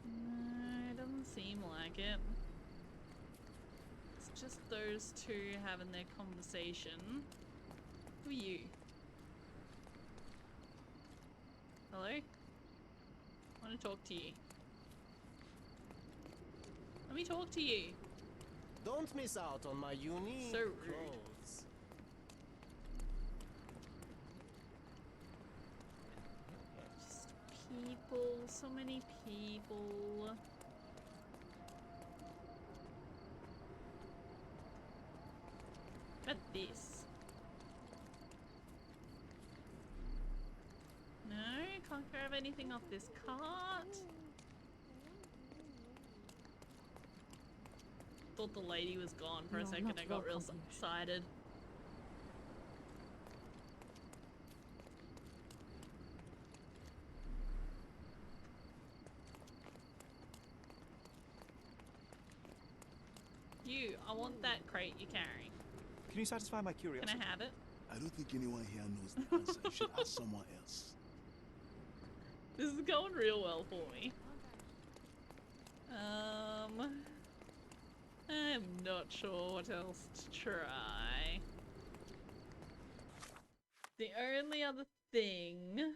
No, it doesn't seem like it. It's just those two having their conversation. Who are you? Hello? I want to talk to you. Let me talk to you. Don't miss out on my unique So rude. clothes. Just people, so many people. What about this? No, can't grab anything off this cart. Thought the lady was gone for a No, second. not I got real welcome here. excited. You, I want that crate you're carrying. Can you satisfy my curiosity? Can I have it? I don't think anyone here knows the answer. You should ask someone else. This is going real well for me. I'm not sure what else to try. The only other thing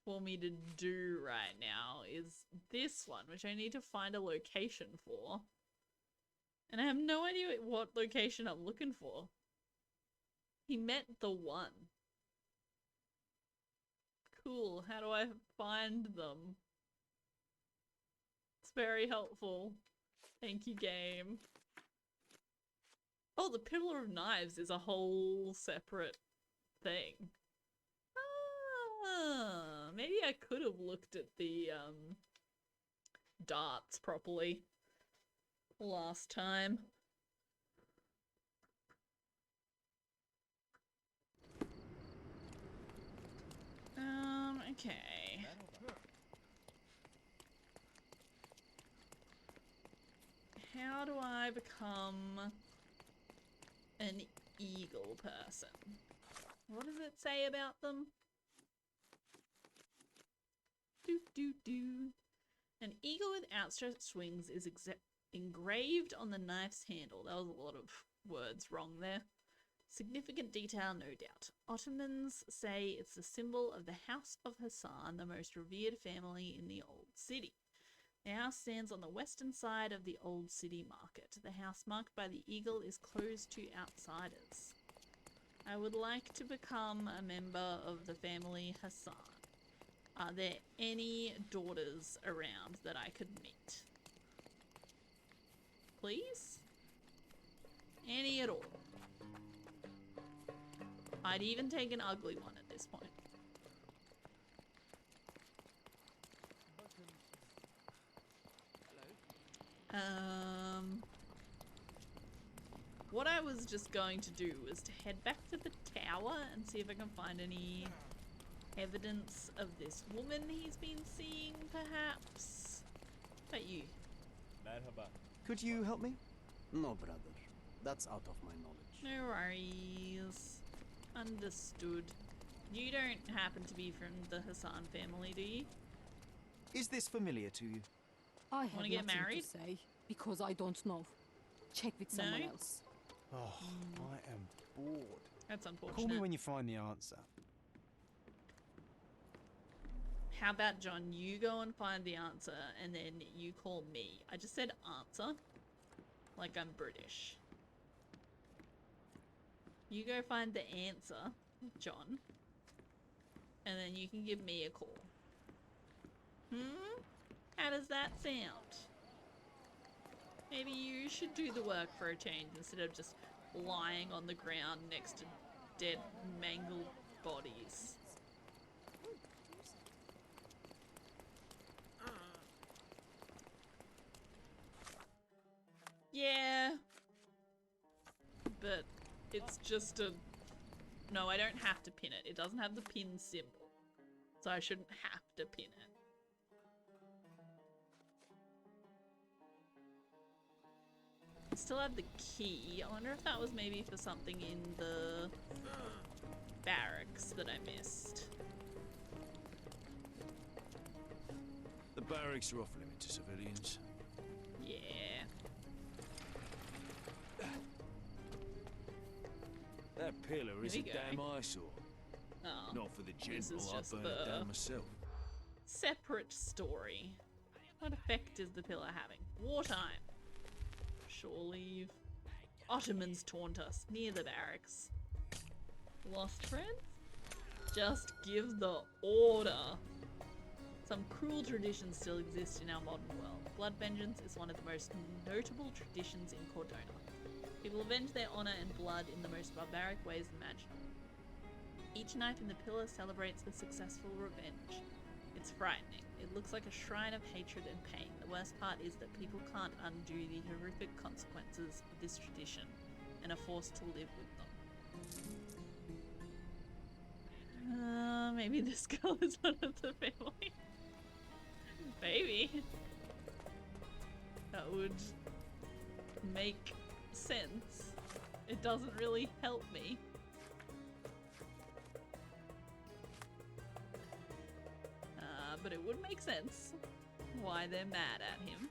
for me to do right now is this one, which I need to find a location for. And I have no idea what location I'm looking for. He met the one. cool. How do I find them? It's very helpful. Thank you, game. Oh, the Pillar of Knives is a whole separate thing. Ah, maybe I could have looked at the darts properly last time. Okay. How do I become an eagle person? What does it say about them? An eagle with outstretched wings is engraved on the knife's handle. That was a lot of words wrong there. Significant detail, no doubt. Ottomans say it's the symbol of the House of Hassan, the most revered family in the Old City. The house stands on the western side of the Old City Market. The house marked by the eagle is closed to outsiders. I would like to become a member of the family Hassan. Are there any daughters around that I could meet? Please? Any at all? I'd even take an ugly one at this point. What I was just going to do was to head back to the tower and see if I can find any evidence of this woman he's been seeing, perhaps. How about you? Merhaba. Could you help me? No, brother. That's out of my knowledge. No worries. Understood. You don't happen to be from the Hassan family, do you? Is this familiar to you? I have Wanna get nothing married? to say because I don't know. Check with someone No? else. Oh, I am bored. That's unfortunate. Call me when you find the answer. How about, John, you go and find the answer and then you call me. I just said answer. Like I'm British. You go find the answer, John. And then you can give me a call. How does that sound? Maybe you should do the work for a change instead of just lying on the ground next to dead, mangled bodies. Yeah. But it's just a... No, I don't have to pin it. It doesn't have the pin symbol. So I shouldn't have to pin it. I still have the key. I wonder if that was maybe for something in the barracks that I missed. The barracks are off limit to civilians. Yeah. That pillar is a Here we go. damn eyesore. Oh, Not for the this general, is I'll just burn it the down myself. separate story. What effect is the pillar having? Wartime. Shore leave. Ottomans taunt us near the barracks. Lost friends? Just give the order. Some cruel traditions still exist in our modern world. Blood vengeance is one of the most notable traditions in Cordona. People avenge their honor and blood in the most barbaric ways imaginable. Each knife in the pillar celebrates a successful revenge. It's frightening. It looks like a shrine of hatred and pain. The worst part is that people can't undo the horrific consequences of this tradition and are forced to live with them. Maybe this girl is one of the family. Maybe. That would make sense. It doesn't really help me. But it would make sense why they're mad at him.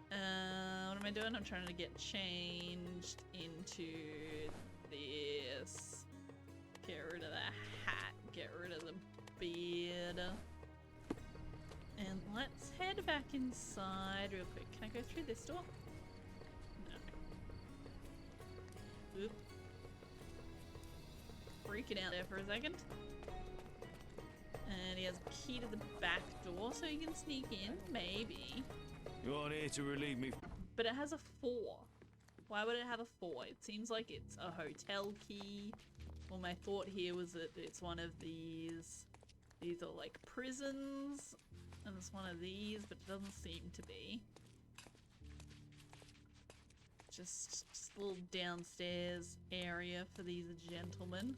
What am I doing? I'm trying to get changed into this. Get rid of the hat. Get rid of the beard. And let's head back inside real quick. Can I go through this door? No, I Oop. Freaking out there for a second. And he has a key to the back door so he can sneak in, maybe. You aren't here to relieve me. But it has a 4. Why would it have a 4? It seems like it's a hotel key. Well, my thought here was that it's one of these. These are like prisons. And it's one of these, but it doesn't seem to be. Just a little downstairs area for these gentlemen.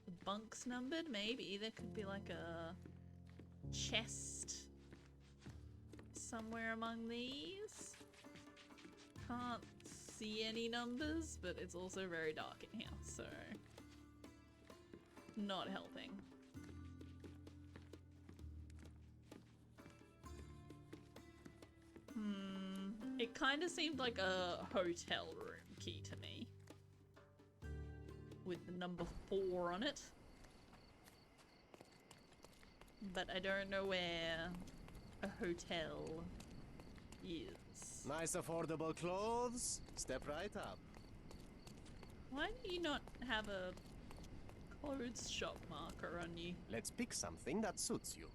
The bunks numbered? Maybe. There could be like a chest somewhere among these. Can't see any numbers, but it's also very dark in here, so not helping. It kind of seemed like a hotel room key to me, with the number 4 on it. But I don't know where a hotel is. Nice affordable clothes. Step right up. Why do you not have a clothes shop marker on you? Let's pick something that suits you.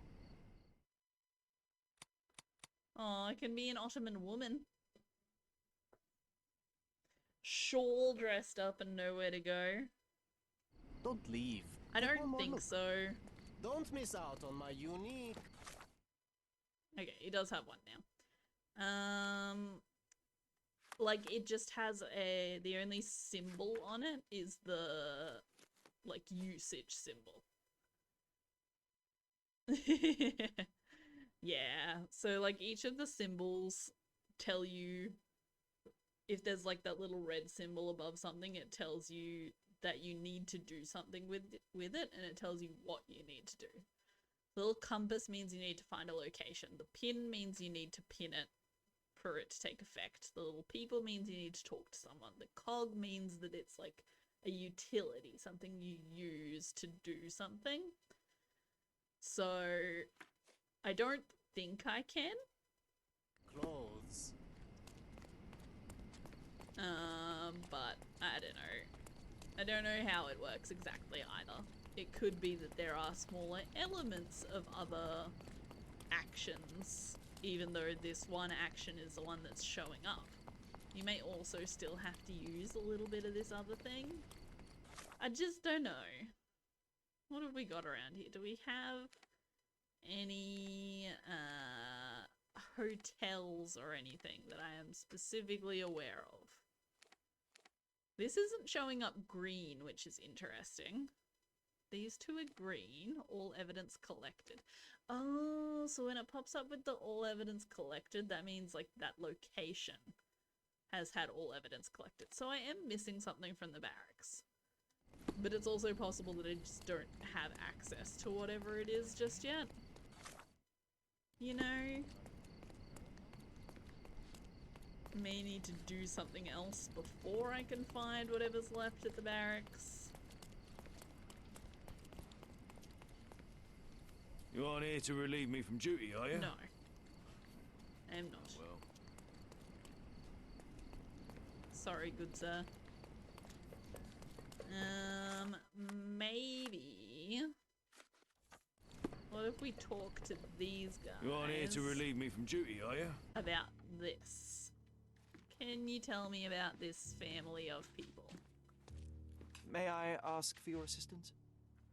Oh, I can be an Ottoman woman. Shawl dressed up and nowhere to go. Don't leave. I Take one don't more think look. so. Don't miss out on my unique... Okay, he does have one now. Like it just has the only symbol on it is the like usage symbol. Yeah, so like each of the symbols tell you if there's like that little red symbol above something, it tells you that you need to do something with it, and it tells you what you need to do. The little compass means you need to find a location. The pin means you need to pin it for it to take effect. The little people means you need to talk to someone. The cog means that it's like a utility, something you use to do something. So I don't think I can. Clothes. But I don't know. I don't know how it works exactly either. It could be that there are smaller elements of other actions, even though this one action is the one that's showing up. You may also still have to use a little bit of this other thing. I just don't know. What have we got around here? Do we have any hotels or anything that I am specifically aware of? This isn't showing up green, which is interesting. These two are green, all evidence collected. Oh, so when it pops up with the all evidence collected, that means like that location has had all evidence collected. So I am missing something from the barracks. But it's also possible that I just don't have access to whatever it is just yet. You know? May need to do something else before I can find whatever's left at the barracks. You aren't here to relieve me from duty, are you? No. I am not. Well. Sorry, good sir. Maybe... What if we talk to these guys? You aren't here to relieve me from duty, are you? About this. Can you tell me about this family of people? May I ask for your assistance?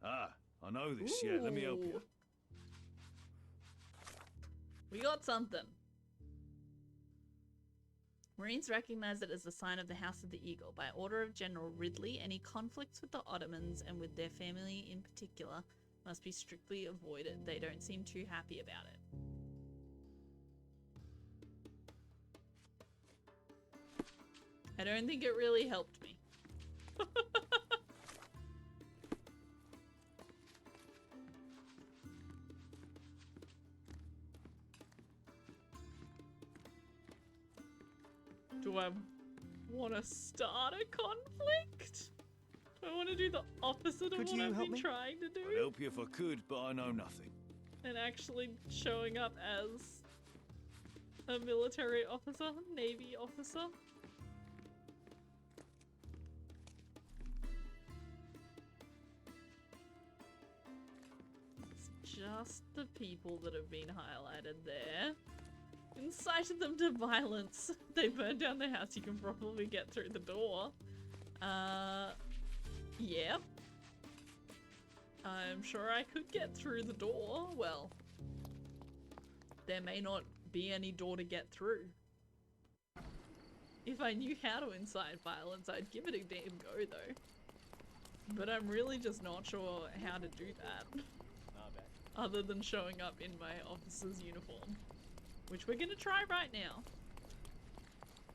Ah, I know this. Yeah, let me help you. We got something. Marines recognize it as the sign of the House of the Eagle. By order of General Ridley, any conflicts with the Ottomans and with their family in particular must be strictly avoided. They don't seem too happy about it. I don't think it really helped me. Do I want to start a conflict? Do I want to do the opposite of what I've been trying to do? I'd help you if I could, but I know nothing. And actually showing up as a military officer, Navy officer? just the people that have been highlighted there. Incited them to violence. They burned down the house. You can probably get through the door. Yeah. I'm sure I could get through the door. Well, there may not be any door to get through. If I knew how to incite violence, I'd give it a damn go though. But I'm really just not sure how to do that. Other than showing up in my officer's uniform. Which we're gonna try right now.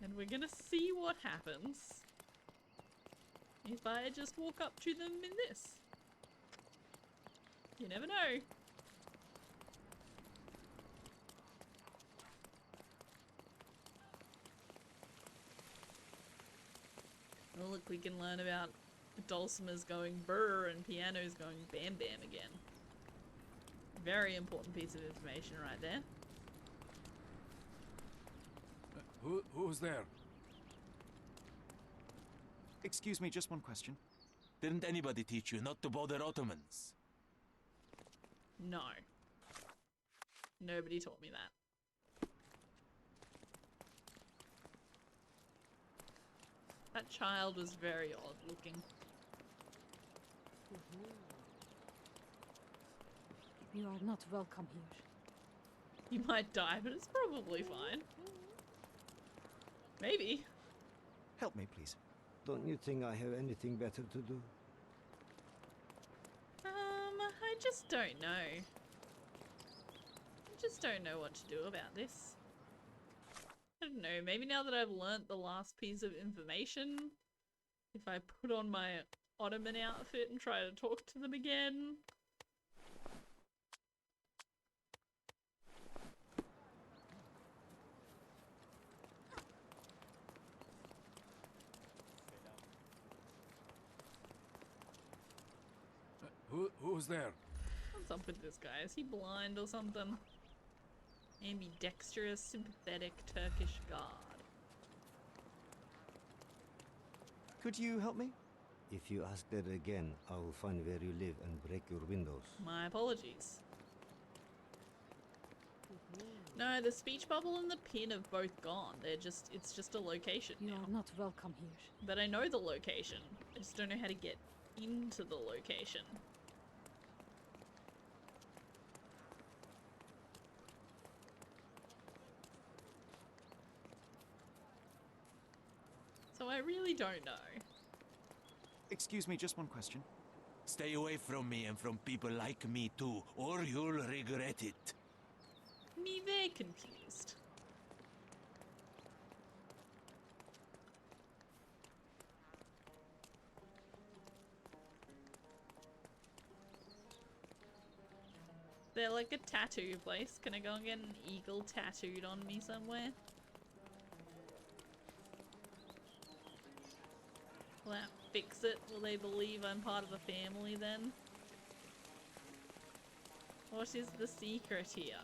And we're gonna see what happens if I just walk up to them in this. You never know. Oh look, we can learn about dulcimers going brr and pianos going bam bam again. Very important piece of information right there. Who's there? Excuse me, just one question. Didn't anybody teach you not to bother Ottomans? No. Nobody taught me that. That child was very odd looking. You are not welcome here. You might die, but it's probably fine. Maybe. Help me, please. Don't you think I have anything better to do? I just don't know. I just don't know what to do about this. I don't know, maybe now that I've learnt the last piece of information, if I put on my Ottoman outfit and try to talk to them again. Who's there? What's up with this guy? Is he blind or something? Ambidextrous, sympathetic Turkish guard. Could you help me? If you ask that again, I will find where you live and break your windows. My apologies. No, the speech bubble and the pin have both gone. It's just a location now. You are not welcome here. But I know the location. I just don't know how to get into the location. So I really don't know. Excuse me, just one question. Stay away from me and from people like me too, or you'll regret it. Me very confused. They're like a tattoo place. Can I go and get an eagle tattooed on me somewhere? Will that fix it? Will they believe I'm part of the family then? What is the secret here?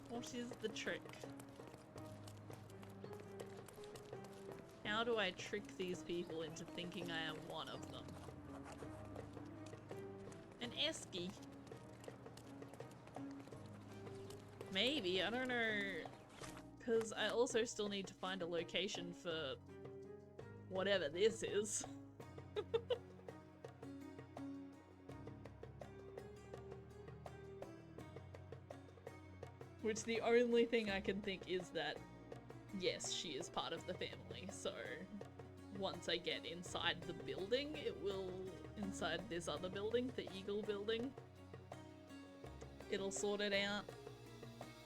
What is the trick? How do I trick these people into thinking I am one of them? An esky. Maybe, I don't know. Because I also still need to find a location for whatever this is. Which the only thing I can think is that, yes, she is part of the family, so once I get inside the building, it will, inside this other building, the Eagle building, it'll sort it out.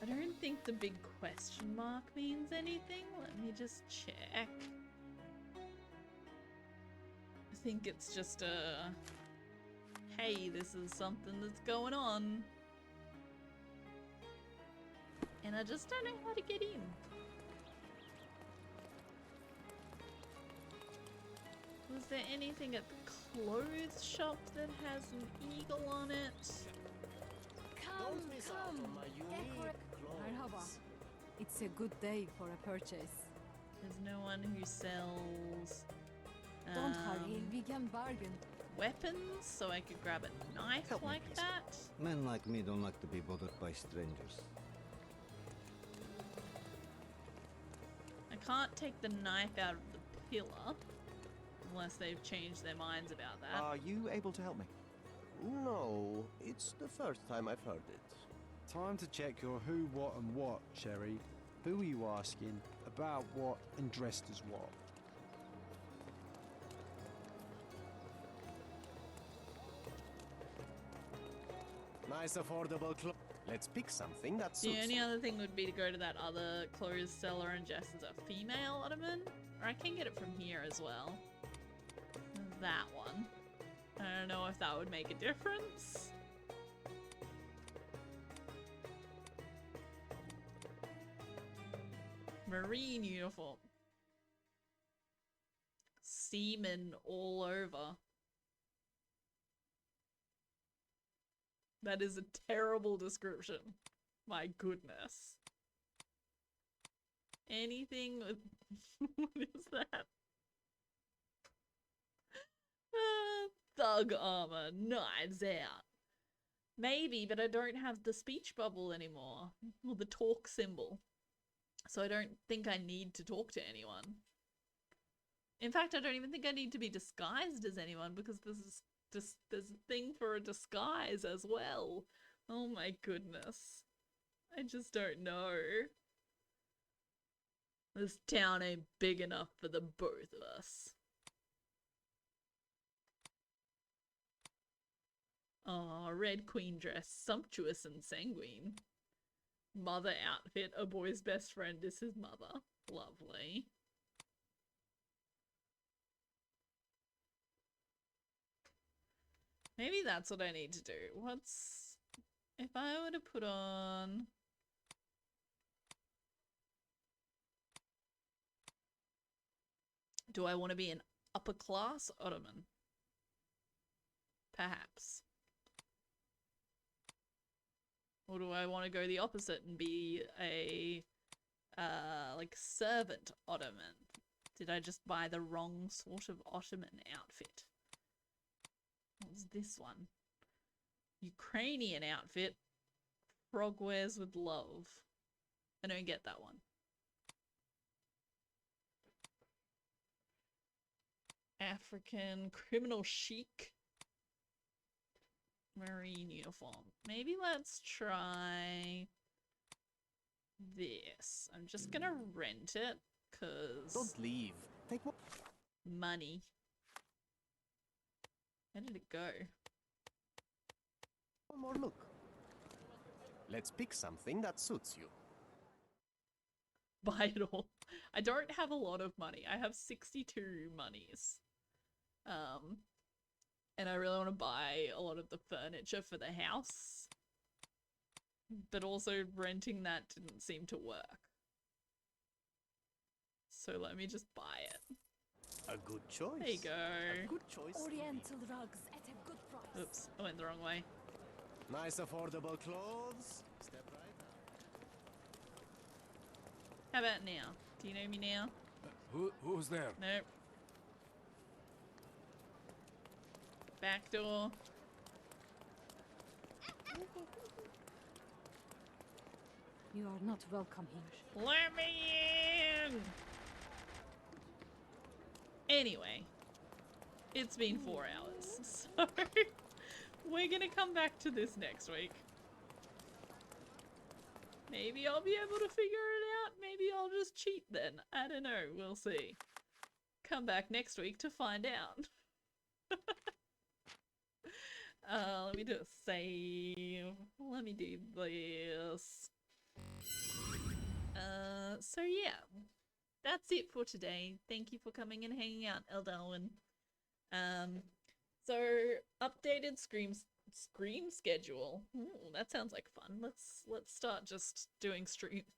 I don't think the big question mark means anything. Let me just check. I think it's just a, hey, this is something that's going on. And I just don't know how to get in. Was there anything at the clothes shop that has an eagle on it? Come, come. Merhaba. It's a good day for a purchase. There's no one who sells... Don't hurry, we can bargain. weapons so I could grab a knife Help me, like please. that. Men like me don't like to be bothered by strangers. I can't take the knife out of the pillar unless they've changed their minds about that. Are you able to help me? No, it's the first time I've heard it. Time to check your who, what, and what, Sherry. Who are you asking? About what and dressed as what? Nice affordable clothes. Let's pick something that suits The only you. other thing would be to go to that other clothes seller and dress as a female ottoman. Or I can get it from here as well. That one. I don't know if that would make a difference. Marine uniform. Seamen all over. That is a terrible description. My goodness. Anything with... what is that? Thug armor. Knives out. Maybe, but I don't have the speech bubble anymore. Or the talk symbol. So I don't think I need to talk to anyone. In fact, I don't even think I need to be disguised as anyone because there's a thing for a disguise as well. Oh my goodness. I just don't know. This town ain't big enough for the both of us. Oh, Red Queen dress, sumptuous and sanguine. Mother outfit, a boy's best friend is his mother. Lovely. Maybe that's what I need to do. What's... if I were to put on... do I want to be an upper class Ottoman? Perhaps. Or do I want to go the opposite and be a, like, servant Ottoman? Did I just buy the wrong sort of Ottoman outfit? What was this one? Ukrainian outfit. Frog wears with love. I don't get that one. African criminal chic. Marine uniform. Maybe let's try this. I'm just gonna rent it because Don't leave. Take more. Money. Where did it go? One more look. Let's pick something that suits you. Buy it all. I don't have a lot of money. I have 62 monies. And I really want to buy a lot of the furniture for the house. But also renting that didn't seem to work. So let me just buy it. A good choice. There you go. A good choice. Oriental rugs at a good price. Oops, I went the wrong way. Nice affordable clothes. Step right up. How about now? Do you know me now? Who's there? Nope. Back door. You are not welcome here. Let me in! Anyway, it's been 4 hours, so we're gonna come back to this next week. Maybe I'll be able to figure it out. Maybe I'll just cheat then. I don't know. We'll see. Come back next week to find out. Let me do a save. Let me do this. So yeah, that's it for today. Thank you for coming and hanging out, Eldarwin. So updated Scream schedule. Ooh, that sounds like fun. Let's start just doing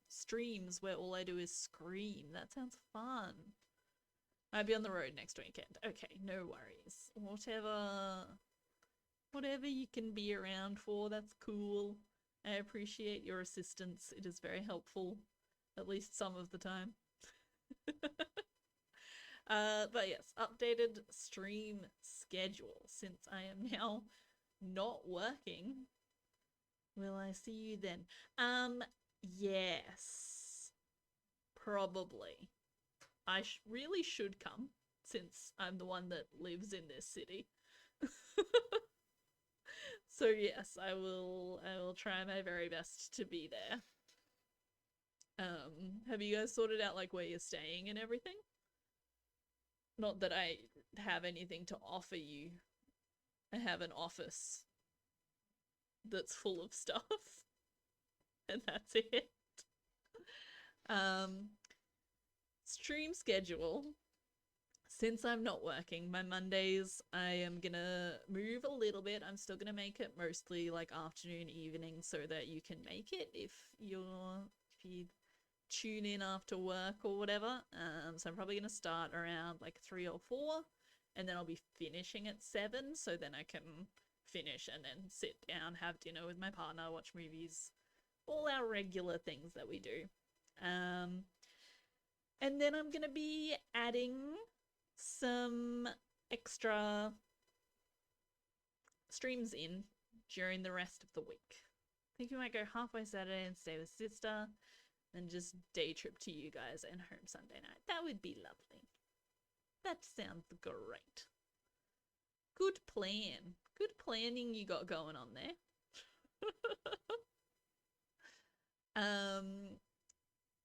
streams where all I do is scream. That sounds fun. I'll be on the road next weekend. Okay, no worries. Whatever you can be around for, that's cool. I appreciate your assistance. It is very helpful, at least some of the time. But yes, updated stream schedule. Since I am now not working, will I see you then? Yes. Probably. I really should come, since I'm the one that lives in this city. So yes, I will try my very best to be there. Have you guys sorted out like where you're staying and everything? Not that I have anything to offer you. I have an office that's full of stuff. And that's it. Stream schedule. Since I'm not working, my Mondays, I am gonna move a little bit. I'm still gonna make it mostly like afternoon, evening, so that you can make it if you tune in after work or whatever. So I'm probably gonna start around like 3 or 4, and then I'll be finishing at 7, so then I can finish and then sit down, have dinner with my partner, watch movies, all our regular things that we do. And then I'm gonna be adding some extra streams in during the rest of the week. I think we might go halfway Saturday and stay with sister, and just day trip to you guys and home Sunday night. That would be lovely. That sounds great. Good plan. Good planning you got going on there.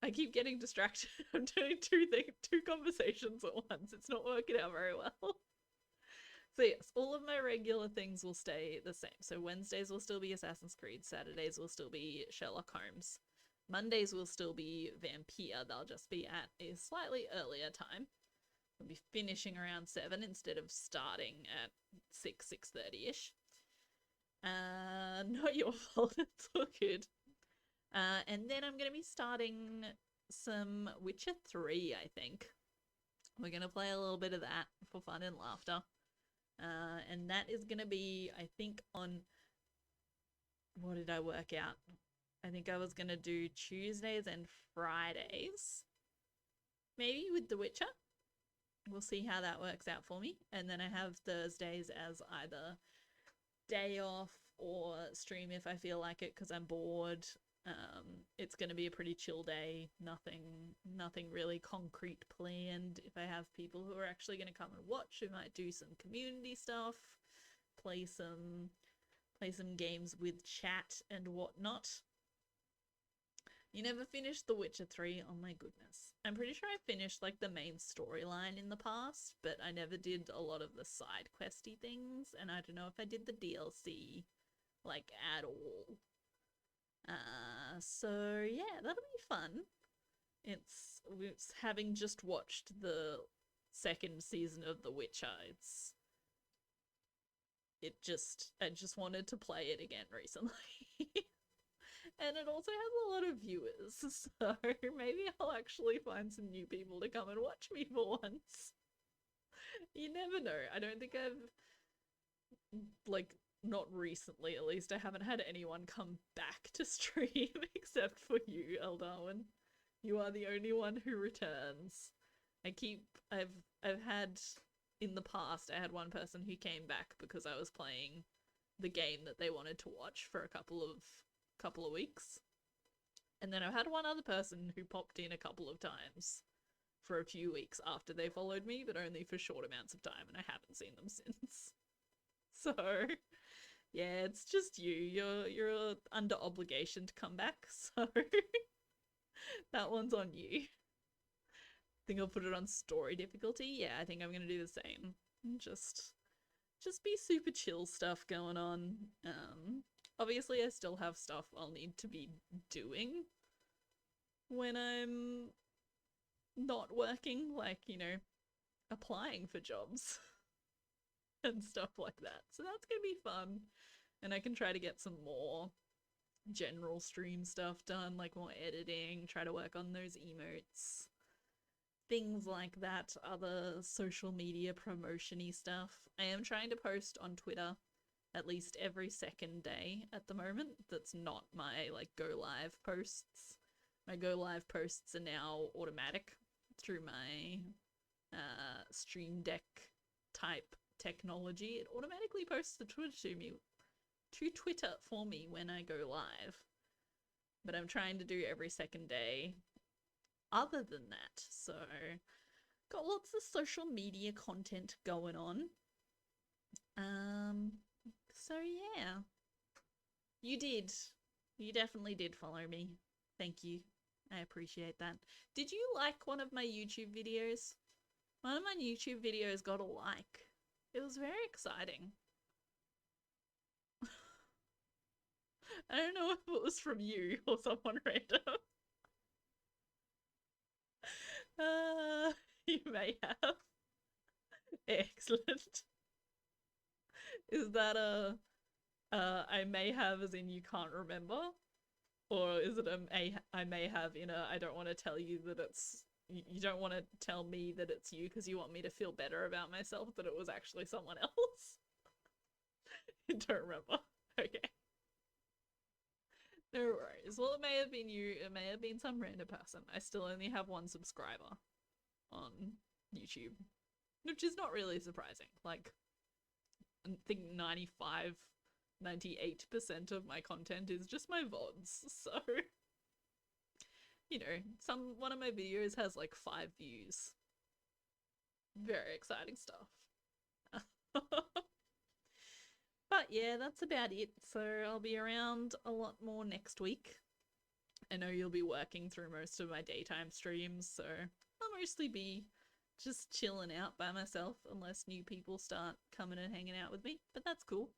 I keep getting distracted. I'm doing two conversations at once. It's not working out very well. So yes, all of my regular things will stay the same. So Wednesdays will still be Assassin's Creed. Saturdays will still be Sherlock Holmes. Mondays will still be Vampire. They'll just be at a slightly earlier time. We'll be finishing around 7 instead of starting at 6:30ish. Not your fault. It's all good. And then I'm going to be starting some Witcher 3, I think. We're going to play a little bit of that for fun and laughter. And that is going to be, I think, on... What did I work out? I think I was going to do Tuesdays and Fridays. Maybe with The Witcher. We'll see how that works out for me. And then I have Thursdays as either day off or stream if I feel like it because I'm bored. It's going to be a pretty chill day. Nothing really concrete planned. If I have people who are actually going to come and watch, we might do some community stuff, play some games with chat and whatnot. You never finished The Witcher 3? Oh my goodness. I'm pretty sure I finished like the main storyline in the past, but I never did a lot of the side questy things, and I don't know if I did the DLC like at all. So yeah, that'll be fun. It's having just watched the second season of The Witcher, I just wanted to play it again recently. And it also has a lot of viewers, so maybe I'll actually find some new people to come and watch me for once. You never know. I don't think I've, like, not recently at least, I haven't had anyone come back to stream except for you, Eldarwin. You are the only one who returns. I've had, in the past, I had one person who came back because I was playing the game that they wanted to watch for a couple of weeks. And then I've had one other person who popped in a couple of times for a few weeks after they followed me, but only for short amounts of time, and I haven't seen them since. So, yeah, it's just you. You're under obligation to come back, so that one's on you. I think I'll put it on story difficulty. Yeah, I think I'm gonna do the same. Just be super chill stuff going on. Obviously I still have stuff I'll need to be doing when I'm not working, like, you know, applying for jobs and stuff like that. So that's gonna be fun. And I can try to get some more general stream stuff done, like more editing, try to work on those emotes. Things like that, other social media promotion-y stuff. I am trying to post on Twitter at least every second day at the moment. That's not my, like, go live posts. My go live posts are now automatic through my Stream Deck type technology, it automatically posts the Twitter to Twitter for me when I go live. But I'm trying to do every second day other than that, so got lots of social media content going on. So yeah. You definitely did follow me. Thank you. I appreciate that. Did you like one of my YouTube videos? One of my YouTube videos got a like. It was very exciting. I don't know if it was from you or someone random. You may have. Excellent. Is that I may have as in you can't remember? Or is it I may have in a I don't want to tell you that it's you don't want to tell me that it's you because you want me to feel better about myself that it was actually someone else? I don't remember. Okay. No worries. Well, it may have been you, it may have been some random person. I still only have 1 subscriber on YouTube, which is not really surprising. Like, I think 98% of my content is just my VODs, so you know, one of my videos has like 5 views. Very exciting stuff. But yeah, that's about it. So I'll be around a lot more next week. I know you'll be working through most of my daytime streams, so I'll mostly be just chilling out by myself unless new people start coming and hanging out with me, but that's cool.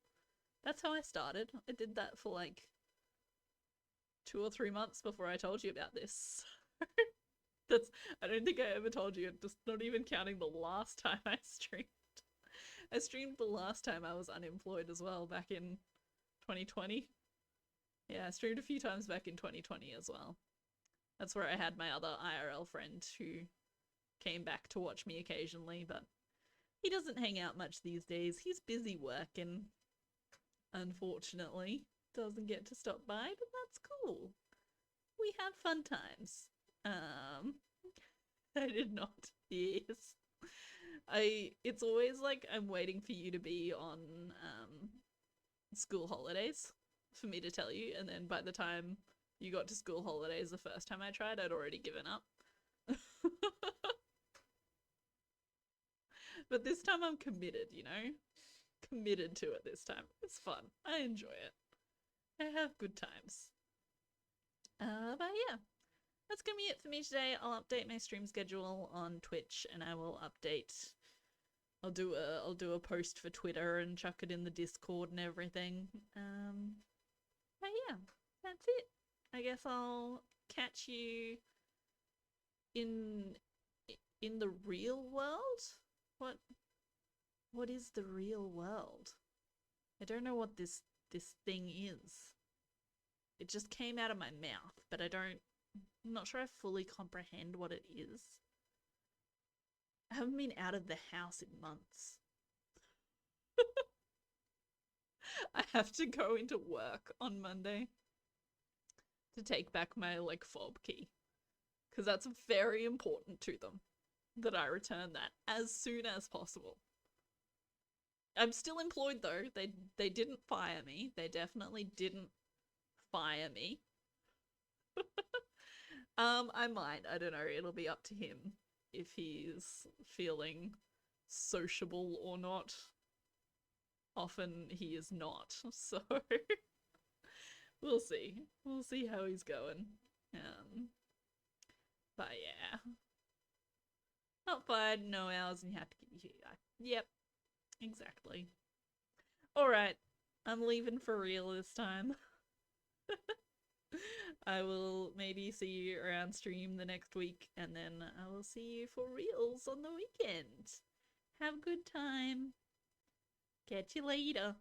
That's how I started. I did that for like 2 or 3 months before I told you about this. I don't think I ever told you, just not even counting the last time I streamed. I streamed the last time I was unemployed as well, back in 2020. Yeah, I streamed a few times back in 2020 as well. That's where I had my other IRL friend who came back to watch me occasionally, but he doesn't hang out much these days. He's busy working, unfortunately. Doesn't get to stop by, but that's cool. We have fun times. I did not. Yes. It's always like I'm waiting for you to be on school holidays for me to tell you, and then by the time you got to school holidays the first time I tried, I'd already given up. But this time I'm committed, you know? Committed to it this time. It's fun. I enjoy it. I have good times. But yeah. That's gonna be it for me today. I'll update my stream schedule on Twitch, and I will update. I'll do a post for Twitter and chuck it in the Discord and everything. But yeah, that's it. I guess I'll catch you in the real world. What is the real world? I don't know what this thing is. It just came out of my mouth, but I'm not sure I fully comprehend what it is. I haven't been out of the house in months. I have to go into work on Monday to take back my like fob key, because that's very important to them that I return that as soon as possible. I'm still employed though. They didn't fire me. They definitely didn't fire me. I might. I don't know. It'll be up to him if he's feeling sociable or not. Often he is not, so we'll see. We'll see how he's going. But yeah. Not fired, no hours, and you have to get your back. Yep. Exactly. Alright. I'm leaving for real this time. I will maybe see you around stream the next week, and then I will see you for reals on the weekend. Have a good time. Catch you later.